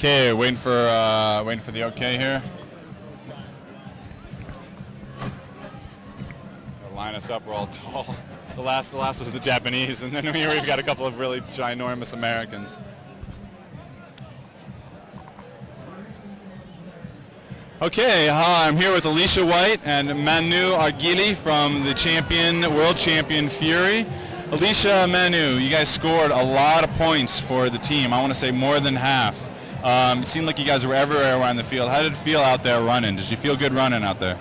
Okay, waiting for the okay here. They'll line us up. We're all tall. The last was the Japanese, and then here we've got a couple of really ginormous Americans. Okay, I'm here with Alicia White and Manu Argili from the world champion Fury. Alicia, Manu, you guys scored a lot of points for the team. I want to say more than half. It seemed like you guys were everywhere around the field. How did it feel out there running? Did you feel good running out there?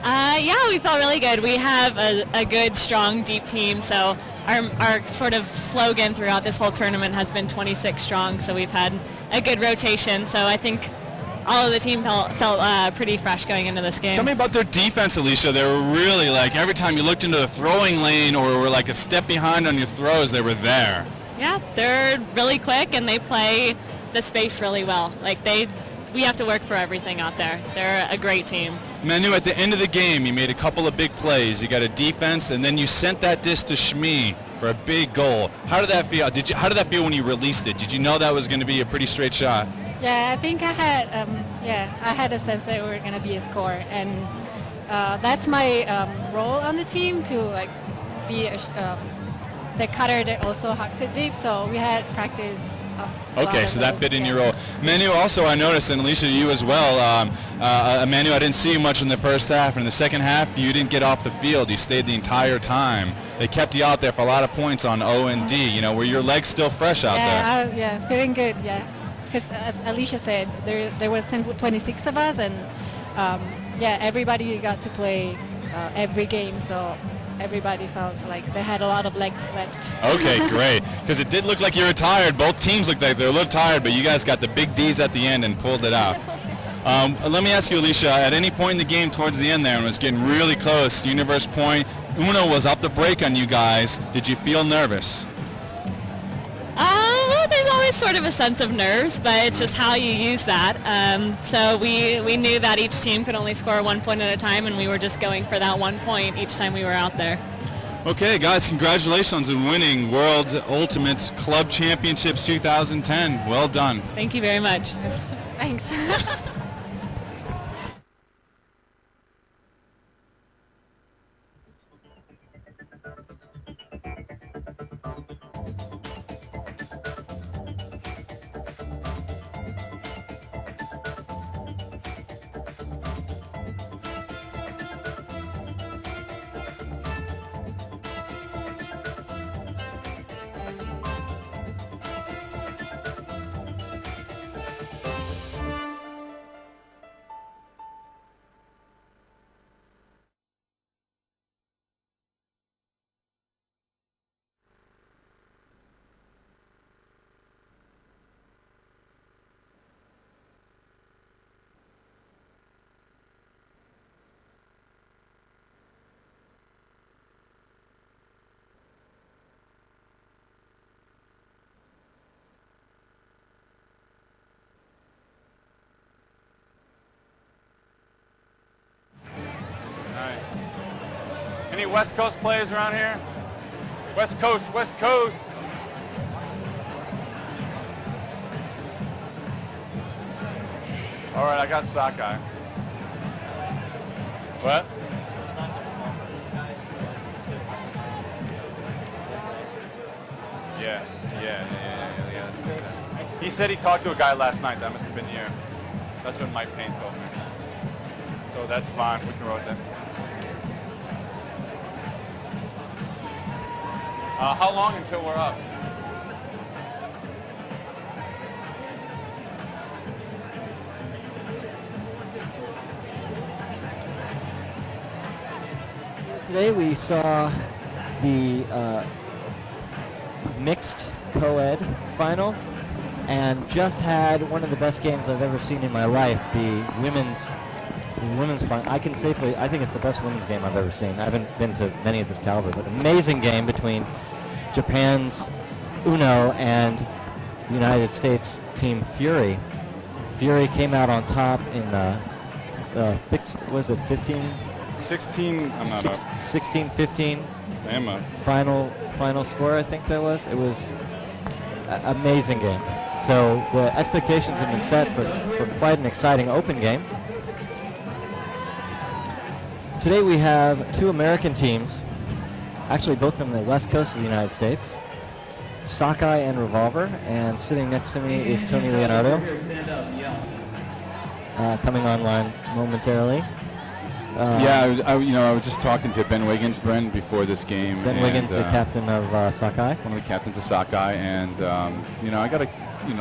Yeah, we felt really good. We have a good, strong, deep team, so our sort of slogan throughout this whole tournament has been 26 strong, so we've had a good rotation, so I think all of the team felt pretty fresh going into this game. Tell me about their defense, Alicia. They were really, like, every time you looked into the throwing lane or were like a step behind on your throws, they were there. Yeah, they're really quick and they play the space really well. Like, we have to work for everything out there. They're a great team. Manu, at the end of the game, you made a couple of big plays. You got a defense, and then you sent that disc to Shmi for a big goal. How did that feel? How did that feel when you released it? Did you know that was going to be a pretty straight shot? Yeah, I think I had a sense that we were going to be a score, and that's my role on the team, to like be the cutter that also hucks it deep. So we had practice. Okay, so that fit in your role. Manu, also I noticed, and Alicia, you as well, Manu, I didn't see you much in the first half. In the second half, you didn't get off the field. You stayed the entire time. They kept you out there for a lot of points on O and D. You know, were your legs still fresh out there? Yeah, feeling good, yeah. Because as Alicia said, there was 26 of us, and yeah, everybody got to play every game, so everybody felt like they had a lot of legs left. Okay, great. Because it did look like you were tired. Both teams looked like they were a little tired, but you guys got the big D's at the end and pulled it out. Let me ask you, Alicia, at any point in the game towards the end there, and it was getting really close, Universe Point, Uno was up the break on you guys. Did you feel nervous? Well, there's always sort of a sense of nerves, but it's just how you use that. So we knew that each team could only score 1 point at a time, and we were just going for that 1 point each time we were out there. Okay, guys, congratulations on winning World Ultimate Club Championships 2010. Well done. Thank you very much. Thanks. Any West Coast players around here? West Coast, West Coast. All right, I got Sockeye. What? Yeah. He said he talked to a guy last night. That must have been you. That's what Mike Payne told me. So that's fine. We can roll with that. How long until we're up? Today we saw the mixed co-ed final, and just had one of the best games I've ever seen in my life. The women's final. I think it's the best women's game I've ever seen. I haven't been to many of this caliber, but amazing game between Japan's Uno and the United States team Fury. Fury came out on top in was it 15? 16. I'm not up. 16-15. I am up. Final score, I think that was. It was an amazing game. So the expectations have been set for quite an exciting open game. Today we have two American teams, actually both from the west coast of the United States, Sockeye and Revolver, and sitting next to me is Tony Leonardo, coming online momentarily. I was just talking to Ben Wiggins, Brent, before this game. Ben Wiggins, the captain of Sockeye. One of the captains of Sockeye, and I got a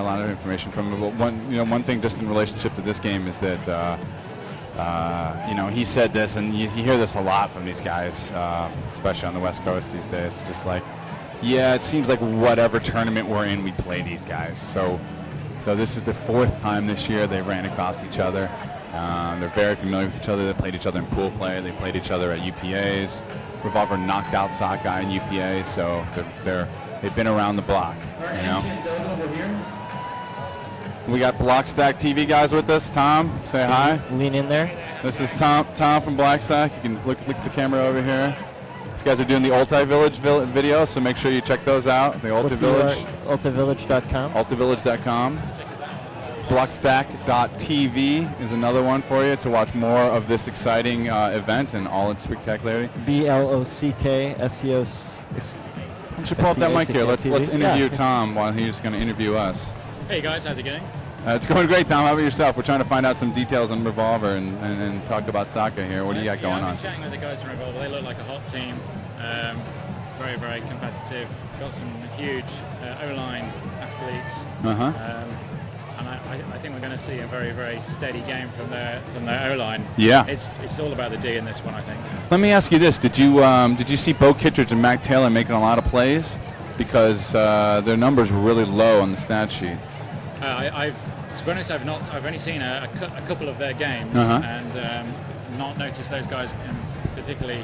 lot of information from him. But one thing just in relationship to this game is that he said this, and you hear this a lot from these guys, especially on the West Coast these days. Just like, yeah, it seems like whatever tournament we're in, we play these guys. So this is the fourth time this year they ran across each other. They're very familiar with each other. They played each other in pool play. They played each other at UPAs. Revolver knocked out Sockeye in UPA, so they've been around the block. We got Blockstack TV guys with us. Tom, say hi. Lean in there. This is Tom from Blockstack. You can look at the camera over here. These guys are doing the Ulti Village videos, so make sure you check those out. The Ulti Village. Ultivillage.com. Ultivillage.com. Blockstack.tv is another one for you to watch more of this exciting event and all its spectacularity. BLOCKSTO. You should pull up that mic here. Let's interview Tom while he's going to interview us. Hey guys, how's it going? It's going great, Tom. How about yourself? We're trying to find out some details on Revolver and talk about Sockeye here. What do you got going on? I've been chatting with the guys from Revolver. They look like a hot team. Very, very competitive. Got some huge O-line athletes. And I think we're going to see a very, very steady game from their O-line. Yeah. It's all about the D in this one, I think. Let me ask you this: Did you see Bo Kittredge and Mac Taylor making a lot of plays? Because their numbers were really low on the stat sheet. To be honest, I've only seen a couple of their games and not noticed those guys in particularly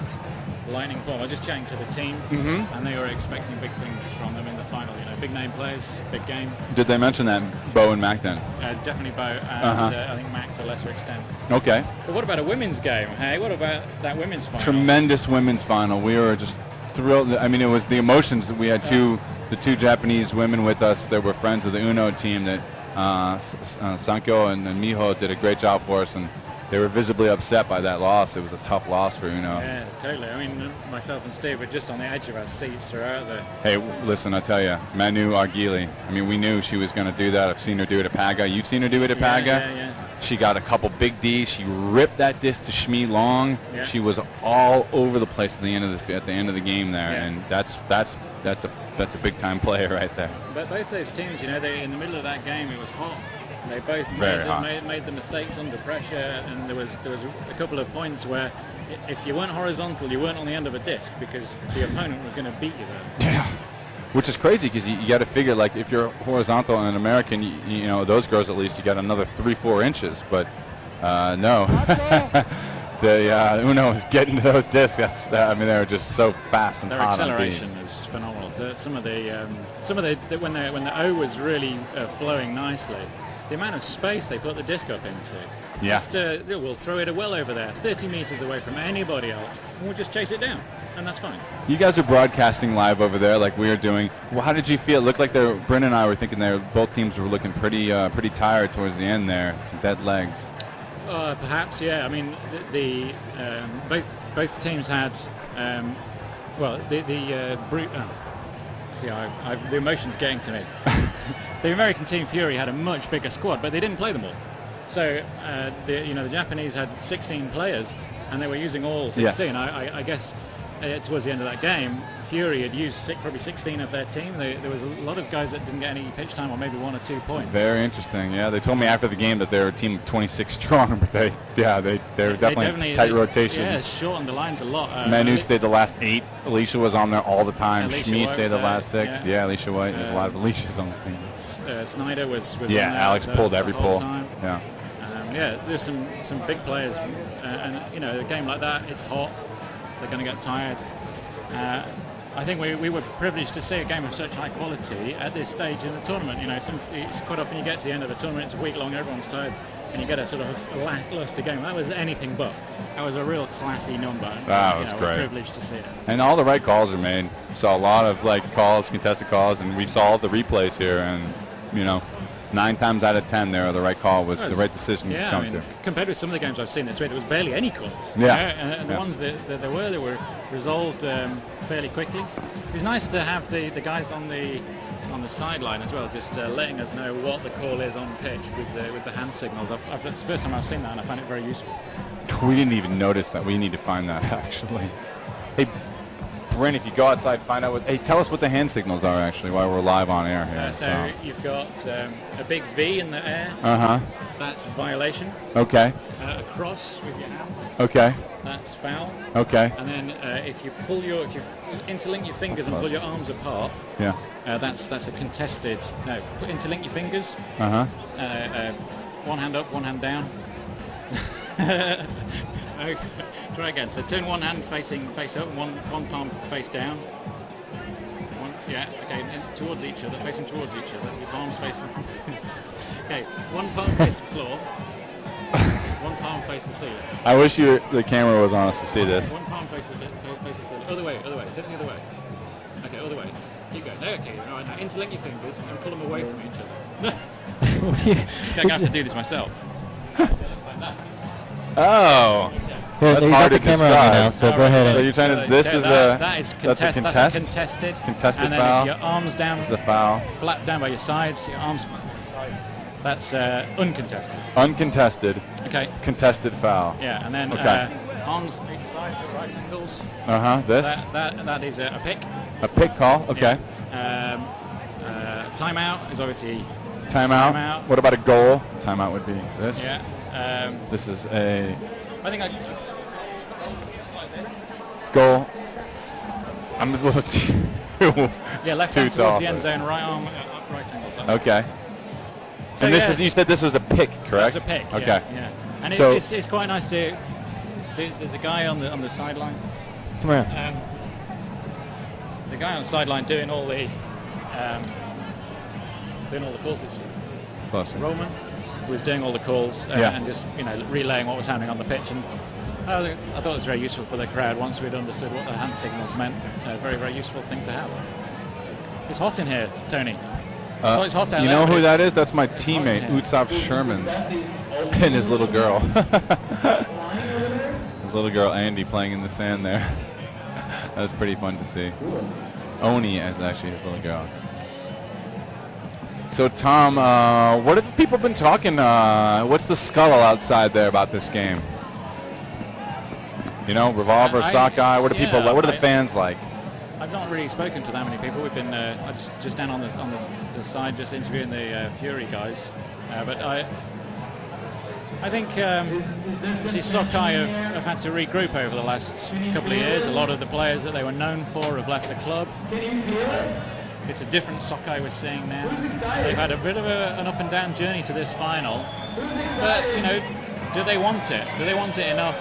lightning form. I was just chatting to the team, and they were expecting big things from them in the final. Big name players, big game. Did they mention that, Bo and Mac then? Definitely Bo, and I think Mac to a lesser extent. Okay. But what about a women's game? Hey, what about that women's final? Tremendous women's final. We were just thrilled. I mean, it was the emotions that we had. The two Japanese women with us that were friends of the Uno team that Sankyo and Miho did a great job for us, and they were visibly upset by that loss. It was a tough loss for Uno. Yeah, totally. I mean, myself and Steve were just on the edge of our seats throughout the... Hey, listen, I tell you, Manu Argili, I mean, we knew she was going to do that. I've seen her do it at Paga. You've seen her do it at Paga? Yeah. She got a couple big Ds. She ripped that disc to Shmi long. Yeah. She was all over the place at the end of the game there, and that's a big time play right there. But both those teams, they in the middle of that game, it was hot. They both made the mistakes under pressure, and there was a couple of points where if you weren't horizontal, you weren't on the end of a disc because the opponent was going to beat you there. Yeah. Which is crazy because you got to figure, like, if you're horizontal and an American, you know, those girls at least, you got another 3-4 inches. But no, the Uno is getting to those discs. I mean, they're just so fast and their hot. Their acceleration is phenomenal. So some of the when the O was really flowing nicely, the amount of space they put the disc up into. Yeah. Just, we'll throw it well over there, 30 meters away from anybody else, and we'll just chase it down, and that's fine. You guys are broadcasting live over there like we are doing. Well, how did you feel? It looked like Bryn and I were thinking both teams were looking pretty tired towards the end there, some dead legs. Perhaps, yeah. I mean, both teams had, the emotion's getting to me. The American team Fury had a much bigger squad, but they didn't play them all. So the Japanese had 16 players, and they were using all 16. Yes. I guess towards the end of that game, Fury had used probably 16 of their team. There was a lot of guys that didn't get any pitch time, or maybe 1 or 2 points. Very interesting. Yeah, they told me after the game that they're a team of 26 strong, but they're definitely tight rotations. Yeah, shortened the lines a lot. Manu stayed the last 8. Alicia was on there all the time. Shmi stayed the last 6. Yeah. Alicia White. There's a lot of Alicias on the team. Snyder was on Alex pulled every pull. Time. Yeah. There's some big players, and a game like that, it's hot. They're going to get tired. I think we were privileged to see a game of such high quality at this stage in the tournament. It's quite often you get to the end of a tournament, it's a week long, everyone's tired, and you get a sort of a lackluster game. That was anything but. That was a real classy number. That was great. We're privileged to see it. And all the right calls are made. Saw a lot of contested calls, and we saw the replays here, and 9 times out of 10, the right call was the right decision to come to. Compared with some of the games I've seen this week, there was barely any calls. Yeah. And the ones that there were, they were resolved fairly quickly. It was nice to have the guys on the sideline as well, just letting us know what the call is on pitch with the hand signals. That's the first time I've seen that, and I found it very useful. We didn't even notice that. We need to find that, actually. Hey, Bryn, if you go outside, find out tell us what the hand signals are, actually, while we're live on air here. So you've got a big V in the air. Uh-huh. That's violation. Okay. A cross with your hands. Okay. That's foul. Okay. And then if you interlink your fingers and pull your arms apart, that's a contested. No, interlink your fingers. Uh-huh. One hand up, one hand down. Okay. Try again. So turn one hand face up, one palm face down. Okay, towards each other, facing towards each other. Your palms facing. Okay, one palm face the floor. One palm face the ceiling. I wish the camera was on us to see this. One palm face the ceiling. Other way. Turn the other way. Okay, other way. Keep going. Okay, all right. Now interlink your fingers and pull them away from each other. I'm gonna have to do this myself. Like that. Oh. Here, That's you hard got the to camera describe. on now, so go ahead. So you're trying to. This is that's a contested and then foul. Your arms down. This is a foul. Flat down by your sides. Your arms. That's uncontested. Uncontested. Okay. Contested foul. Yeah, and then arms either sides at right angles. This. That is a pick. A pick call. Okay. Yeah. Timeout is obviously. Timeout. What about a goal? Timeout would be this. Yeah. This is a. I think goal. I'm a little too. left hand towards the end zone, right arm right angles. Okay. So and this is, you said this was a pick, correct? It's a pick. Okay. Yeah. And so it's quite nice to. There's a guy on the sideline. Come here. The guy on the sideline doing all the calls this year. Closer. Roman was doing all the calls and just relaying what was happening on the pitch, and I thought it was very useful for the crowd once we'd understood what the hand signals meant. A very, very useful thing to have. It's hot in here, Tony. It's hot out you there, know who that is? That's my teammate, Utsov Sherman, and his little girl. His little girl Andy playing in the sand there. That was pretty fun to see. Oni is actually his little girl. So Tom, what have people been talking? What's the scuttle outside there about this game? Revolver, Sockeye. What do people? What are the fans like? I've not really spoken to that many people. We've been just down on the side, just interviewing the Fury guys. But I think Sockeye have had to regroup over the last couple of years. A lot of the players that they were known for have left the club. It's a different Sockeye we're seeing now. They've had a bit of an up and down journey to this final. But, do they want it? Do they want it enough?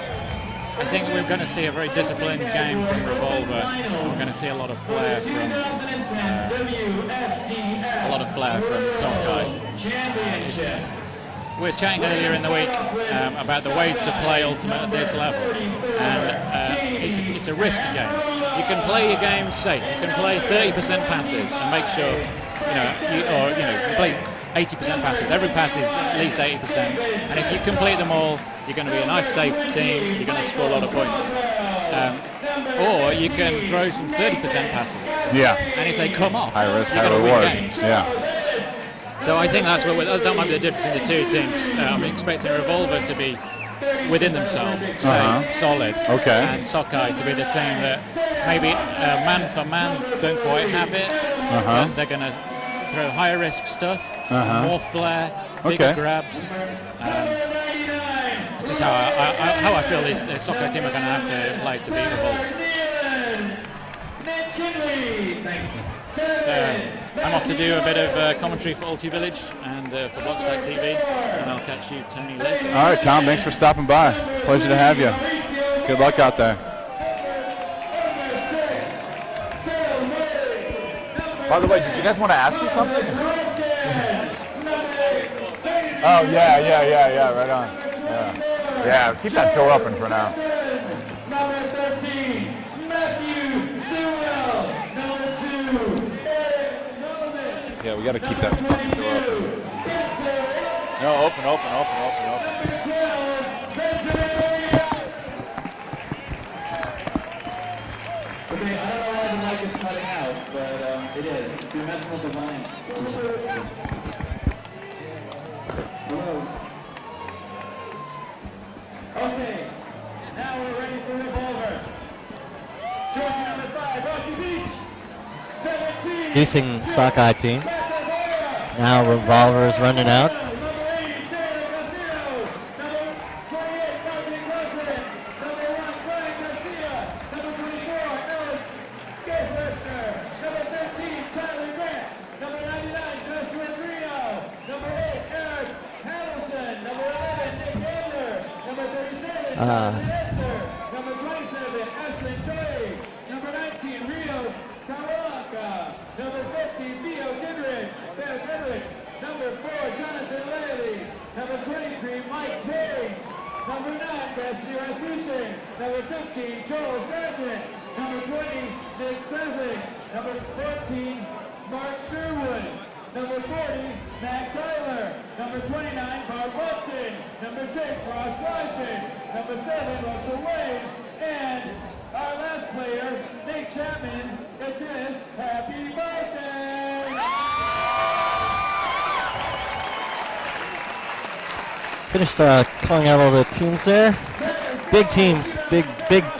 I think we're going to see a very disciplined game from Revolver. We're going to see a lot of flair from Sockeye. We were chatting earlier in the week about the ways to play Ultimate at this level, and it's a risky game. You can play your game safe. You can play 30% passes and make sure, you play 80% passes. Every pass is at least 80%, and if you complete them all, you're going to be a nice safe team. You're going to score a lot of points. Or you can throw some 30% passes. Yeah. And if they come off, high risk, you're high going to reward. win games. Yeah. So I think that might be the difference in the two teams. I'm expecting Revolver to be within themselves, solid, and Sockeye to be the team that maybe man for man don't quite have it. They're going to throw higher risk stuff, more flair, bigger grabs. It's just how I feel the Sockeye team are going to have to play to beat Revolver. I'm off to do a bit of commentary for Ulti Village and for Blockstack TV, and I'll catch you, Tony, later. All right, Tom, thanks for stopping by. Pleasure to have you. Good luck out there. By the way, did you guys want to ask me something? Oh, yeah, right on. Yeah, keep that door open for now. Yeah, we got to keep that fucking door open. No, open. Okay, I don't know why the mic is cutting out, but it is. You're messing with the lines. Hello. Okay, now we're ready for Revolver. Jersey number 5, Rocky Beach. 17. Producing Sockeye team. Now Revolver is running out. Number 27, Ashley Joy. Number 19, Rio Kawaka. Number 50, Theo Goodrich. Number 4, Jonathan Laley. Number 23, Mike Perry. Number 9, Bessie Rasmussen. Number 15, Joel Sargent. Number 20, Nick Sevick. Number 14, Mark Sherwood. Number 40, Matt Tyler. Number 29, Bob Watson. Number 6, Ross Weisman. Number 7, Russell Wade. And our last player, Nate Chapman. It's his happy birthday! Finished calling out all the teams there. Big teams, big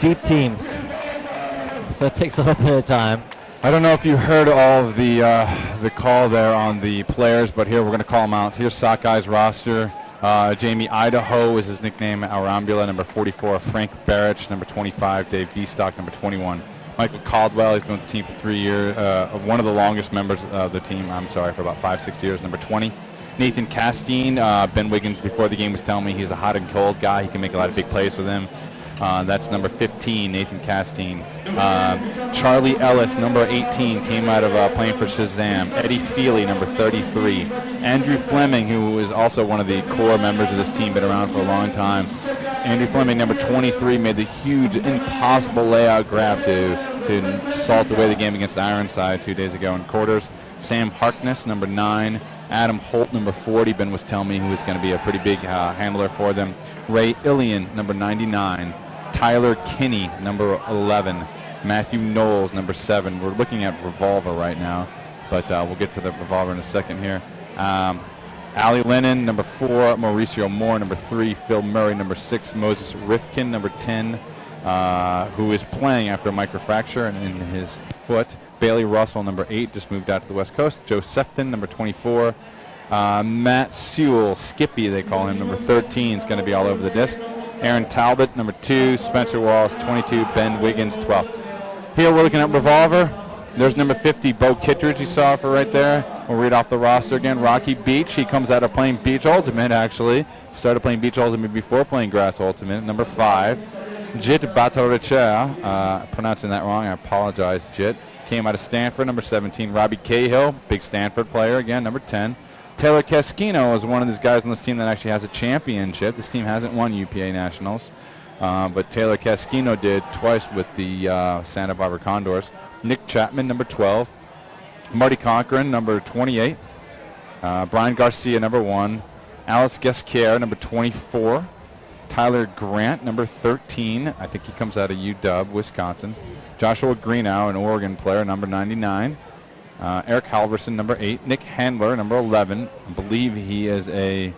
deep teams. So it takes a little bit of time. I don't know if you heard all of the call there on the players, but here we're going to call them out. Here's Sockeye's roster. Jamie Idaho is his nickname, Arambula, number 44. Frank Barrich, number 25. Dave Beestock, number 21. Michael Caldwell, he's been with the team for 3 years. One of the longest members of the team, for about 5-6 years, number 20. Nathan Castine, Ben Wiggins before the game was telling me he's a hot and cold guy. He can make a lot of big plays with him. That's number 15, Nathan Castine. Charlie Ellis, number 18, came out of playing for Shazam. Eddie Feely, number 33. Andrew Fleming, who is also one of the core members of this team, been around for a long time. Andrew Fleming, number 23, made the huge, impossible layout grab to salt away the game against Ironside 2 days ago in quarters. Sam Harkness, number 9. Adam Holt, number 40. Ben was telling me who was going to be a pretty big handler for them. Ray Illian, number 99. Tyler Kinney, number 11. Matthew Knowles, number 7. We're looking at Revolver right now, but we'll get to the Revolver in a second here. Ali Lennon, number 4. Mauricio Moore, number 3. Phil Murray, number 6. Moses Rifkin, number 10, who is playing after a microfracture in his foot. Bailey Russell, number 8, just moved out to the West Coast. Joe Sefton, number 24. Matt Sewell, Skippy they call him, number 13, is going to be all over the disc. Aaron Talbot, number 2. Spencer Wallace, 22. Ben Wiggins, 12. Here we're looking at Revolver. There's number 50, Bo Kittredge, you saw for right there. We'll read off the roster again. Rocky Beach, he comes out of playing Beach Ultimate, actually. Started playing Beach Ultimate before playing Grass Ultimate. Number 5, Jit Bhattacharya, pronouncing that wrong, I apologize, Jit. Came out of Stanford, number 17. Robbie Cahill, big Stanford player, again, number 10. Taylor Casquino is one of these guys on this team that actually has a championship. This team hasn't won UPA Nationals, but Taylor Casquino did twice with the Santa Barbara Condors. Nick Chapman, number 12. Marty Cochran, number 28. Brian Garcia, number 1. Alice Gesquier, number 24. Tyler Grant, number 13. I think he comes out of UW, Wisconsin. Joshua Greenow, an Oregon player, number 99. Eric Halverson, number 8. Nick Handler, number 11. I believe he is a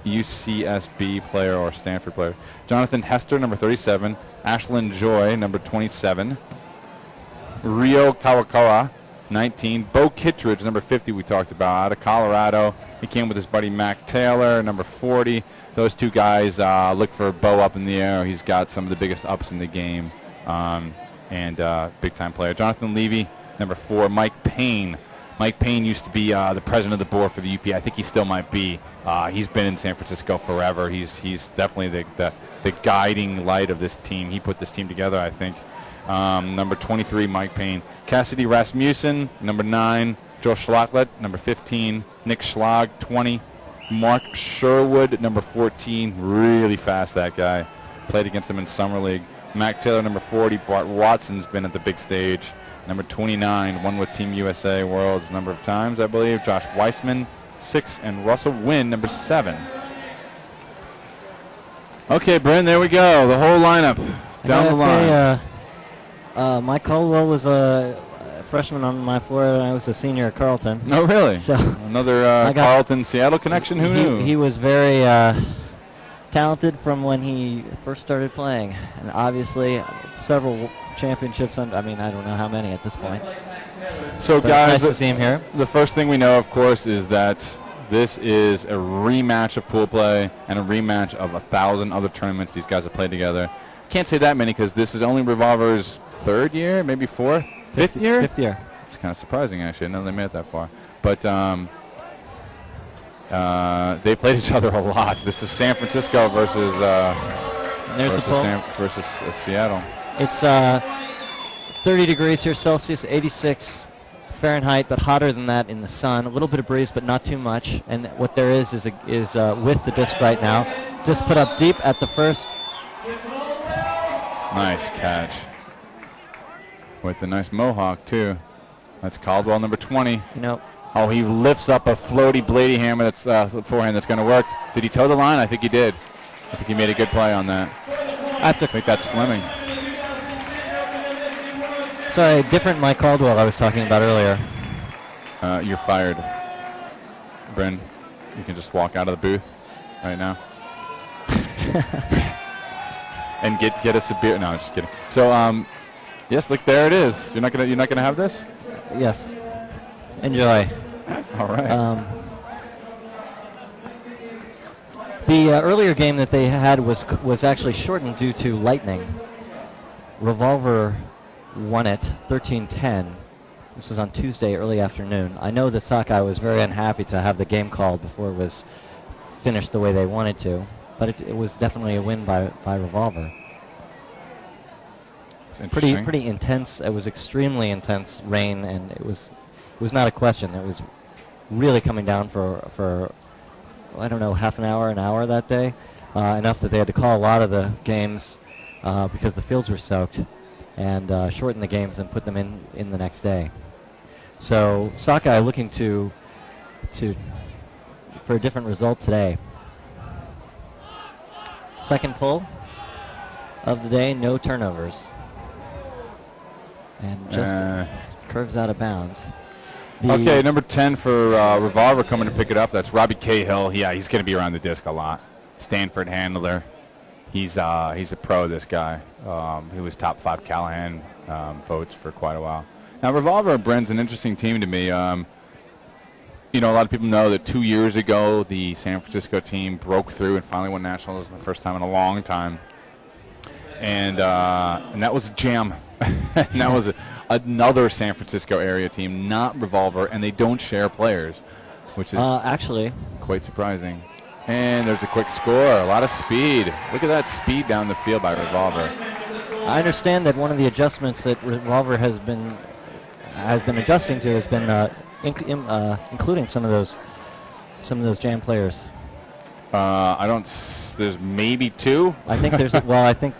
UCSB player or Stanford player. Jonathan Hester, number 37. Ashlyn Joy, number 27. Rio Kawakawa, 19. Bo Kittredge, number 50, we talked about, out of Colorado. He came with his buddy Mac Taylor, number 40. Those two guys look for Bo up in the air. He's got some of the biggest ups in the game, and big-time player. Jonathan Levy, number 4. Mike Payne. Mike Payne used to be the president of the board for the UP. I think he still might be. He's been in San Francisco forever. He's definitely the guiding light of this team. He put this team together, I think. Number 23, Mike Payne. Cassidy Rasmussen, number 9. Joe Schlotlet, number 15. Nick Schlag, 20. Mark Sherwood, number 14. Really fast, that guy. Played against him in Summer League. Mac Taylor, number 40. Bart Watson's been at the big stage. Number 29, won with Team USA Worlds a number of times, I believe. Josh Weissman, 6, and Russell Wynn, number 7. Okay, Bryn, there we go. The whole lineup down the line. Mike Caldwell was a freshman on my floor, and I was a senior at Carleton. Oh, really? So another Carleton-Seattle connection? Who knew? He was very talented from when he first started playing, and obviously several championships. I don't know how many at this point. So, but guys, nice to see him here. The first thing we know, of course, is that this is a rematch of pool play and a rematch of 1,000 other tournaments these guys have played together. Can't say that many because this is only Revolver's 3rd year, maybe 4th, 5th year? 5th year. It's kind of surprising, actually. I didn't know they made it that far. But they played each other a lot. This is San Francisco versus Seattle. It's 30 degrees here Celsius, 86 Fahrenheit, but hotter than that in the sun. A little bit of breeze, but not too much. And what there is with the disc right now. Just put up deep at the first. Nice catch. With the nice mohawk, too. That's Caldwell, number 20. Oh, he lifts up a floaty bladey hammer that's forehand that's going to work. Did he toe the line? I think he did. I think he made a good play on that. I think that's Fleming. Sorry, different Mike Caldwell I was talking about earlier. You're fired, Bryn. You can just walk out of the booth right now. And get us a beer. No, just kidding. So, yes, look, there it is. You're not gonna have this? Yes. Enjoy. All right. The earlier game that they had was actually shortened due to lightning. Revolver won it 13-10. This was on Tuesday early afternoon. I know that Sockeye was very unhappy to have the game called before it was finished the way they wanted to, but it was definitely a win by Revolver. Pretty intense. It was extremely intense rain, and it was not a question. It was really coming down for I don't know, half an hour that day, enough that they had to call a lot of the games because the fields were soaked, and shorten the games and put them in the next day. So Sockeye looking for a different result today. Second pull of the day, no turnovers. And just curves out of bounds. Okay, number 10 for Revolver coming to pick it up. That's Robbie Cahill. Yeah, he's going to be around the disc a lot. Stanford handler. He's a pro, this guy. He was top 5 Callahan votes for quite a while. Now, Revolver and Bryn's an interesting team to me. A lot of people know that 2 years ago, the San Francisco team broke through and finally won nationals for the first time in a long time. And that was Jam. And that was another San Francisco area team, not Revolver, and they don't share players, which is actually quite surprising. And there's a quick score, a lot of speed. Look at that speed down the field by Revolver. I understand that one of the adjustments that Revolver has been adjusting to has been including some of those Jam players. There's maybe 2. I think there's I think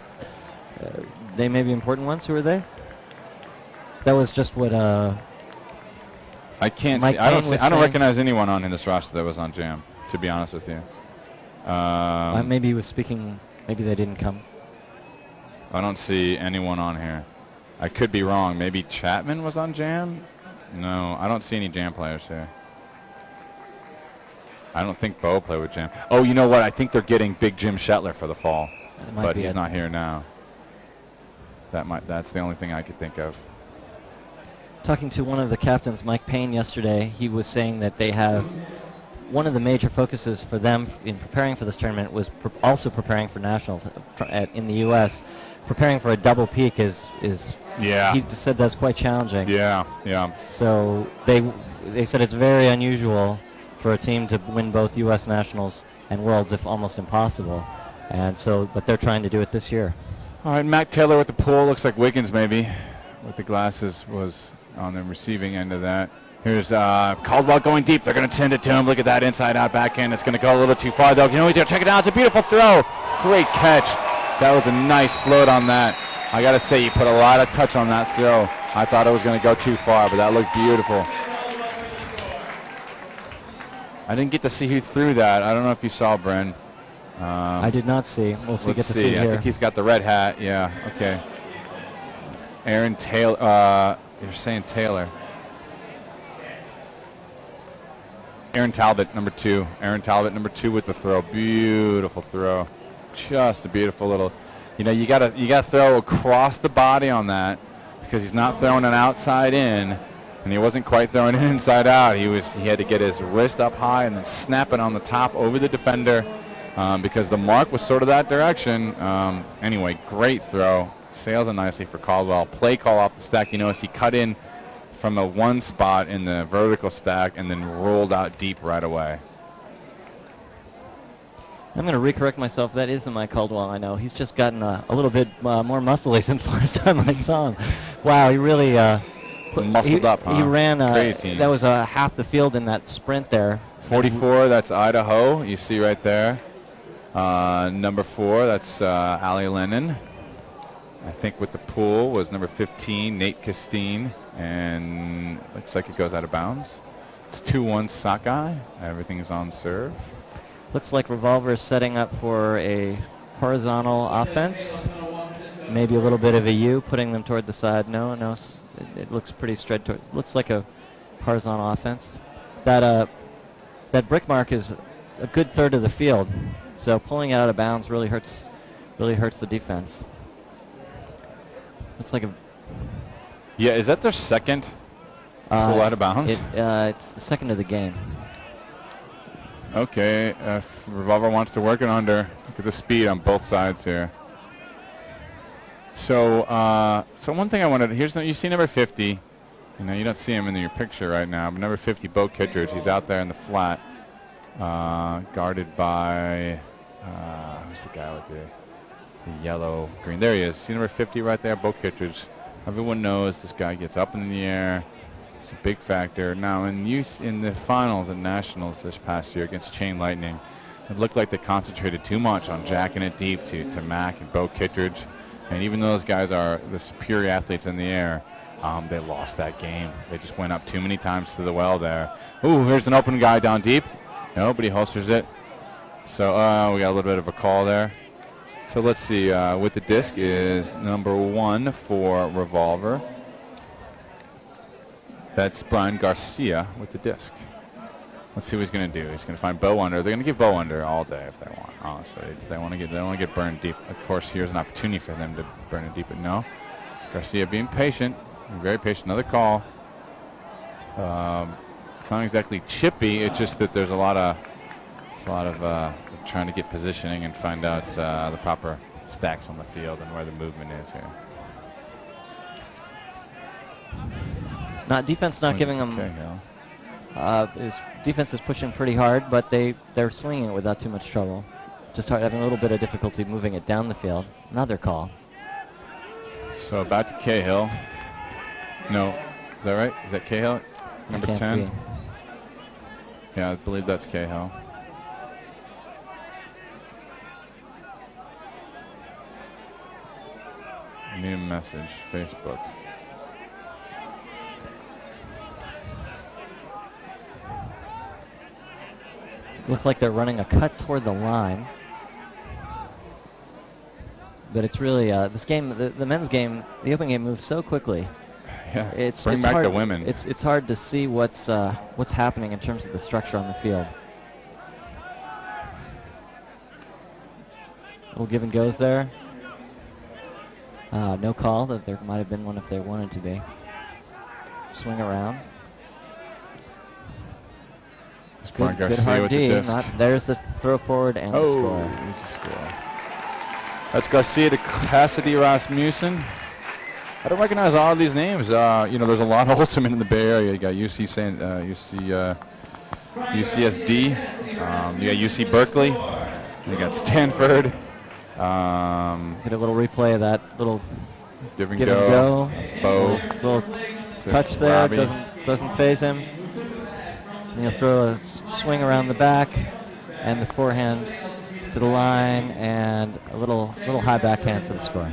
they may be important ones. Who are they? That was just what I can't see. I don't recognize anyone on in this roster that was on Jam, to be honest with you. Maybe he was speaking. Maybe they didn't come. I don't see anyone on here. I could be wrong. Maybe Chapman was on Jam? No, I don't see any Jam players here. I don't think Bo played with Jam. Oh, you know what? I think they're getting Big Jim Shetler for the fall, but he's not here now. That's the only thing I could think of. Talking to one of the captains, Mike Payne, yesterday, he was saying that they have one of the major focuses for them in preparing for this tournament was also preparing for nationals in the U.S. Preparing for a double peak is yeah. He said that's quite challenging. Yeah. So they said it's very unusual for a team to win both U.S. nationals and worlds, if almost impossible. And so, but they're trying to do it this year. All right, Mac Taylor with the pull. Looks like Wiggins maybe with the glasses was on the receiving end of that. Here's Caldwell going deep. They're going to send it to him. Look at that inside-out backhand. It's going to go a little too far, though. He's going to check it out. It's a beautiful throw. Great catch. That was a nice float on that. I got to say, you put a lot of touch on that throw. I thought it was going to go too far, but that looked beautiful. I didn't get to see who threw that. I don't know if you saw, Bren. I did not see. We'll see. Let's Get to see I here. think he's got the red hat. Yeah. Okay. Aaron Taylor. You're saying Taylor. Aaron Talbot, number 2. Aaron Talbot, number 2 with the throw. Beautiful throw. Just a beautiful little. You gotta throw across the body on that because he's not throwing an outside in, and he wasn't quite throwing it inside out. He had to get his wrist up high and then snap it on the top over the defender because the mark was sort of that direction. Anyway, great throw. Sails it nicely for Caldwell. Play call off the stack. You notice he cut in from a 1 spot in the vertical stack and then rolled out deep right away. I'm going to recorrect myself. That isn't Mike Caldwell. I know. He's just gotten a little bit more muscly since the last time I saw him. Wow, he really muscled up, huh? He ran. Creatine. That was half the field in that sprint there. 44, that's Idaho. You see right there. Number 4, that's Ali Lennon. I think with the pool was number 15, Nate Castine. And looks like it goes out of bounds. It's 2-1 Sockeye. Everything is on serve. Looks like Revolver is setting up for a horizontal offense. Maybe a little bit of a U, putting them toward the side. No, it looks pretty straight toward. Looks like a horizontal offense. That brick mark is a good third of the field, so pulling it out of bounds really hurts the defense. Looks like a. Yeah, is that their second pull out of bounds? It's the second of the game. Okay, Revolver wants to work it under. Look at the speed on both sides here. So, one thing I wanted, you see number 50. You don't see him in your picture right now, but number 50, Bo Kittredge, he's out there in the flat, guarded by, who's the guy with the yellow, green? There he is. See number 50 right there, Bo Kittredge. Everyone knows this guy gets up in the air. It's a big factor. Now, in the finals and nationals this past year against Chain Lightning, it looked like they concentrated too much on jacking it deep to Mac and Bo Kittredge. And even though those guys are the superior athletes in the air, they lost that game. They just went up too many times to the well there. Ooh, here's an open guy down deep. Nobody holsters it. So we got a little bit of a call there. So let's see. With the disc is number 1 for Revolver. That's Brian Garcia with the disc. Let's see what he's going to do. He's going to find Bo under. They're going to give Bo under all day if they want. Honestly, they want to get burned deep. Of course, here's an opportunity for them to burn it deep, but no. Garcia being patient, very patient. Another call. It's not exactly chippy. It's just that there's a lot of trying to get positioning and find out the proper stacks on the field and where the movement is here. Defense not giving them. His defense is pushing pretty hard, but they're swinging it without too much trouble. Just having a little bit of difficulty moving it down the field. Another call. So back to Cahill. No, is that right? Is that Cahill? Number 10. See. Yeah, I believe that's Cahill. New message, Facebook. Looks like they're running a cut toward the line. But it's really, this game, the men's game, the open game moves so quickly. Yeah, it's bring back hard, the women. It's hard to see what's happening in terms of the structure on the field. Little give and goes there. No call. That there might have been one if they wanted to be. Swing around. Good hard D. There's the throw forward and the score. There's the score. That's Garcia to Cassidy Rasmussen. I don't recognize all of these names. There's a lot of ultimate in the Bay Area. You got UCSD. You got UC Berkeley. You got Stanford. Get a little replay of that little give and go. It's Bo. Little touch there. Doesn't phase him. And you'll throw a swing around the back and the forehand to the line and a little high backhand for the score.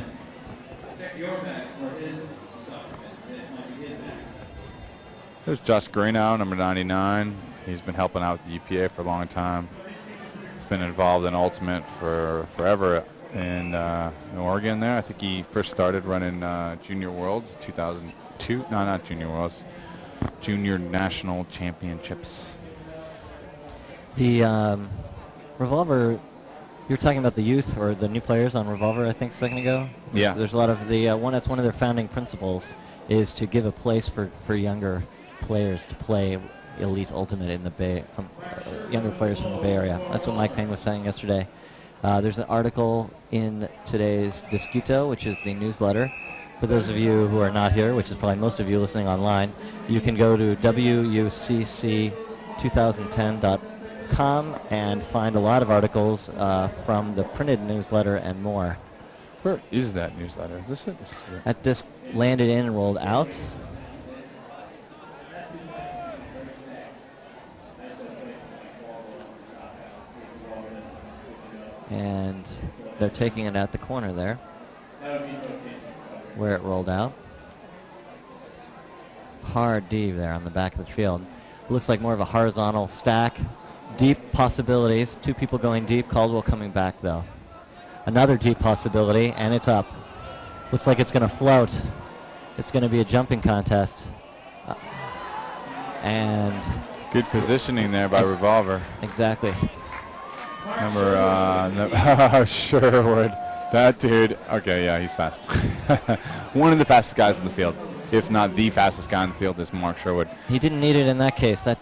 There's Josh Greenow, number 99. He's been helping out with the UPA for a long time. He's been involved in Ultimate for forever in Oregon there. I think he first started running Junior Worlds 2002. No, not Junior Worlds. Junior National Championships. The Revolver, you're talking about the youth or the new players on Revolver, I think, a second ago? Yeah. There's a lot of the that's one of their founding principles is to give a place for younger players to play Elite Ultimate in the Bay, from younger players from the Bay Area. That's what Mike Payne was saying yesterday. There's an article in today's Disquito, which is the newsletter. For those of you who are not here, which is probably most of you listening online, you can go to wucc2010.com and find a lot of articles from the printed newsletter and more. Where is that newsletter? Is this it? This is it. That disc landed in and rolled out. And they're taking it at the corner there, where it rolled out. Hard D there on the back of the field. Looks like more of a horizontal stack. Deep possibilities. Two people going deep. Caldwell coming back, though. Another deep possibility, and it's up. Looks like it's going to float. It's going to be a jumping contest. And Good positioning there by Revolver. exactly. Sherwood. That dude. Okay, yeah, he's fast. One of the fastest guys in the field, if not the fastest guy in the field, is Mark Sherwood. He didn't need it in that case. That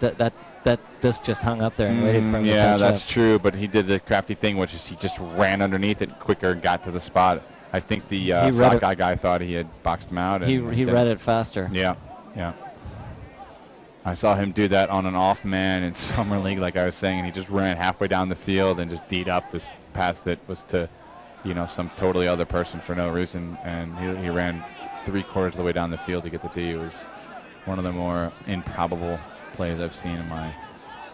disc just hung up there and waited for him to Yeah, catch that's up. true, but he did the crafty thing, which is he just ran underneath it quicker and got to the spot. I think the Sockeye guy thought he had boxed him out. And He read it faster. Yeah, yeah. I saw him do that on an off man in Summer League, like I was saying, and he just ran halfway down the field and just D'd up this pass that was to, some totally other person for no reason, and he ran 3/4 of the way down the field to get the D. It was one of the more improbable plays I've seen in my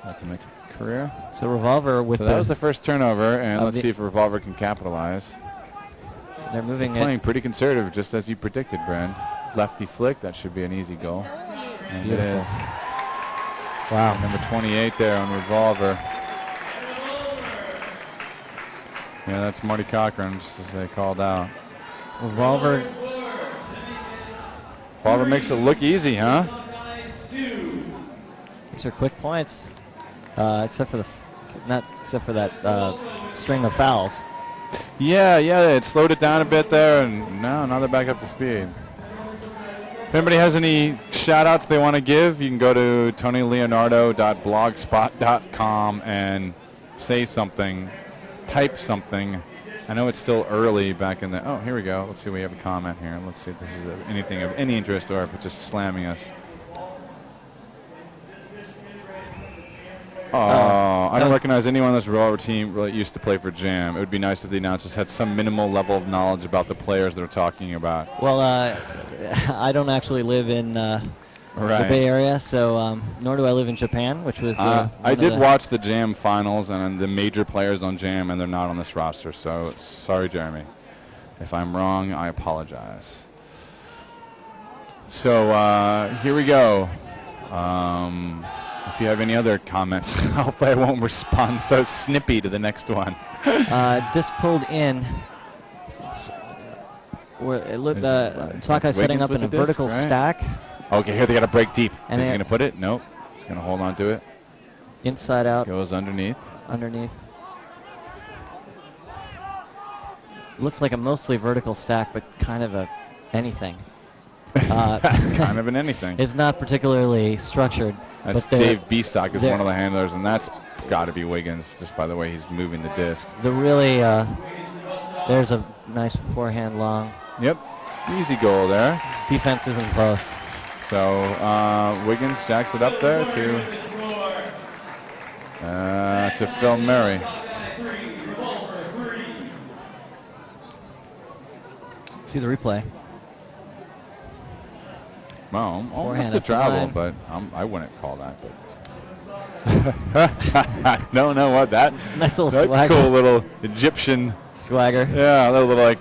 Ultimate career. So Revolver with So that was the first turnover, and of let's the- see if Revolver can capitalize. they're moving Playing it. pretty conservative, just as you predicted, Brand. Lefty flick, that should be an easy goal. And it Beautiful. is. Wow. Number 28 there on Revolver. Yeah, that's Marty Cochran, just as they called out. Revolver. Revolver makes it look easy, huh? These are quick points, except for that string of fouls. Yeah, it slowed it down a bit there, and now they're back up to speed. If anybody has any shout-outs they want to give, you can go to tonyleonardo.blogspot.com and say something, type something. I know it's still early back in the... Oh, here we go. Let's see, we have a comment here. Let's see if this is anything of any interest or if it's just slamming us. Oh, I don't recognize anyone on this Revolver team really used to play for Jam. It would be nice if the announcers had some minimal level of knowledge about the players they're talking about. Well, I don't actually live in the Bay Area, so nor do I live in Japan, which was. I did watch the Jam finals and the major players on Jam, and they're not on this roster. So sorry, Jeremy. If I'm wrong, I apologize. So here we go. If you have any other comments, hopefully I won't respond so snippy to the next one. Disc pulled in. Sockeye setting up in a vertical stack. Okay, here they got to break deep. And Is he going to put it? Nope. He's going to hold on to it. Inside out. Goes underneath. Looks like a mostly vertical stack, but kind of anything. Kind of an anything. It's not particularly structured. That's Dave Beestock is one of the handlers, and that's got to be Wiggins, just by the way he's moving the disc. There's a nice forehand long. Yep, easy goal there. Defense isn't close. So Wiggins jacks it up there to Phil Murray. See the replay. Well, almost Forehand a up the travel, line. but I wouldn't call that. But no, what that? Nice little that swagger. cool little Egyptian Swagger. Yeah, a little like.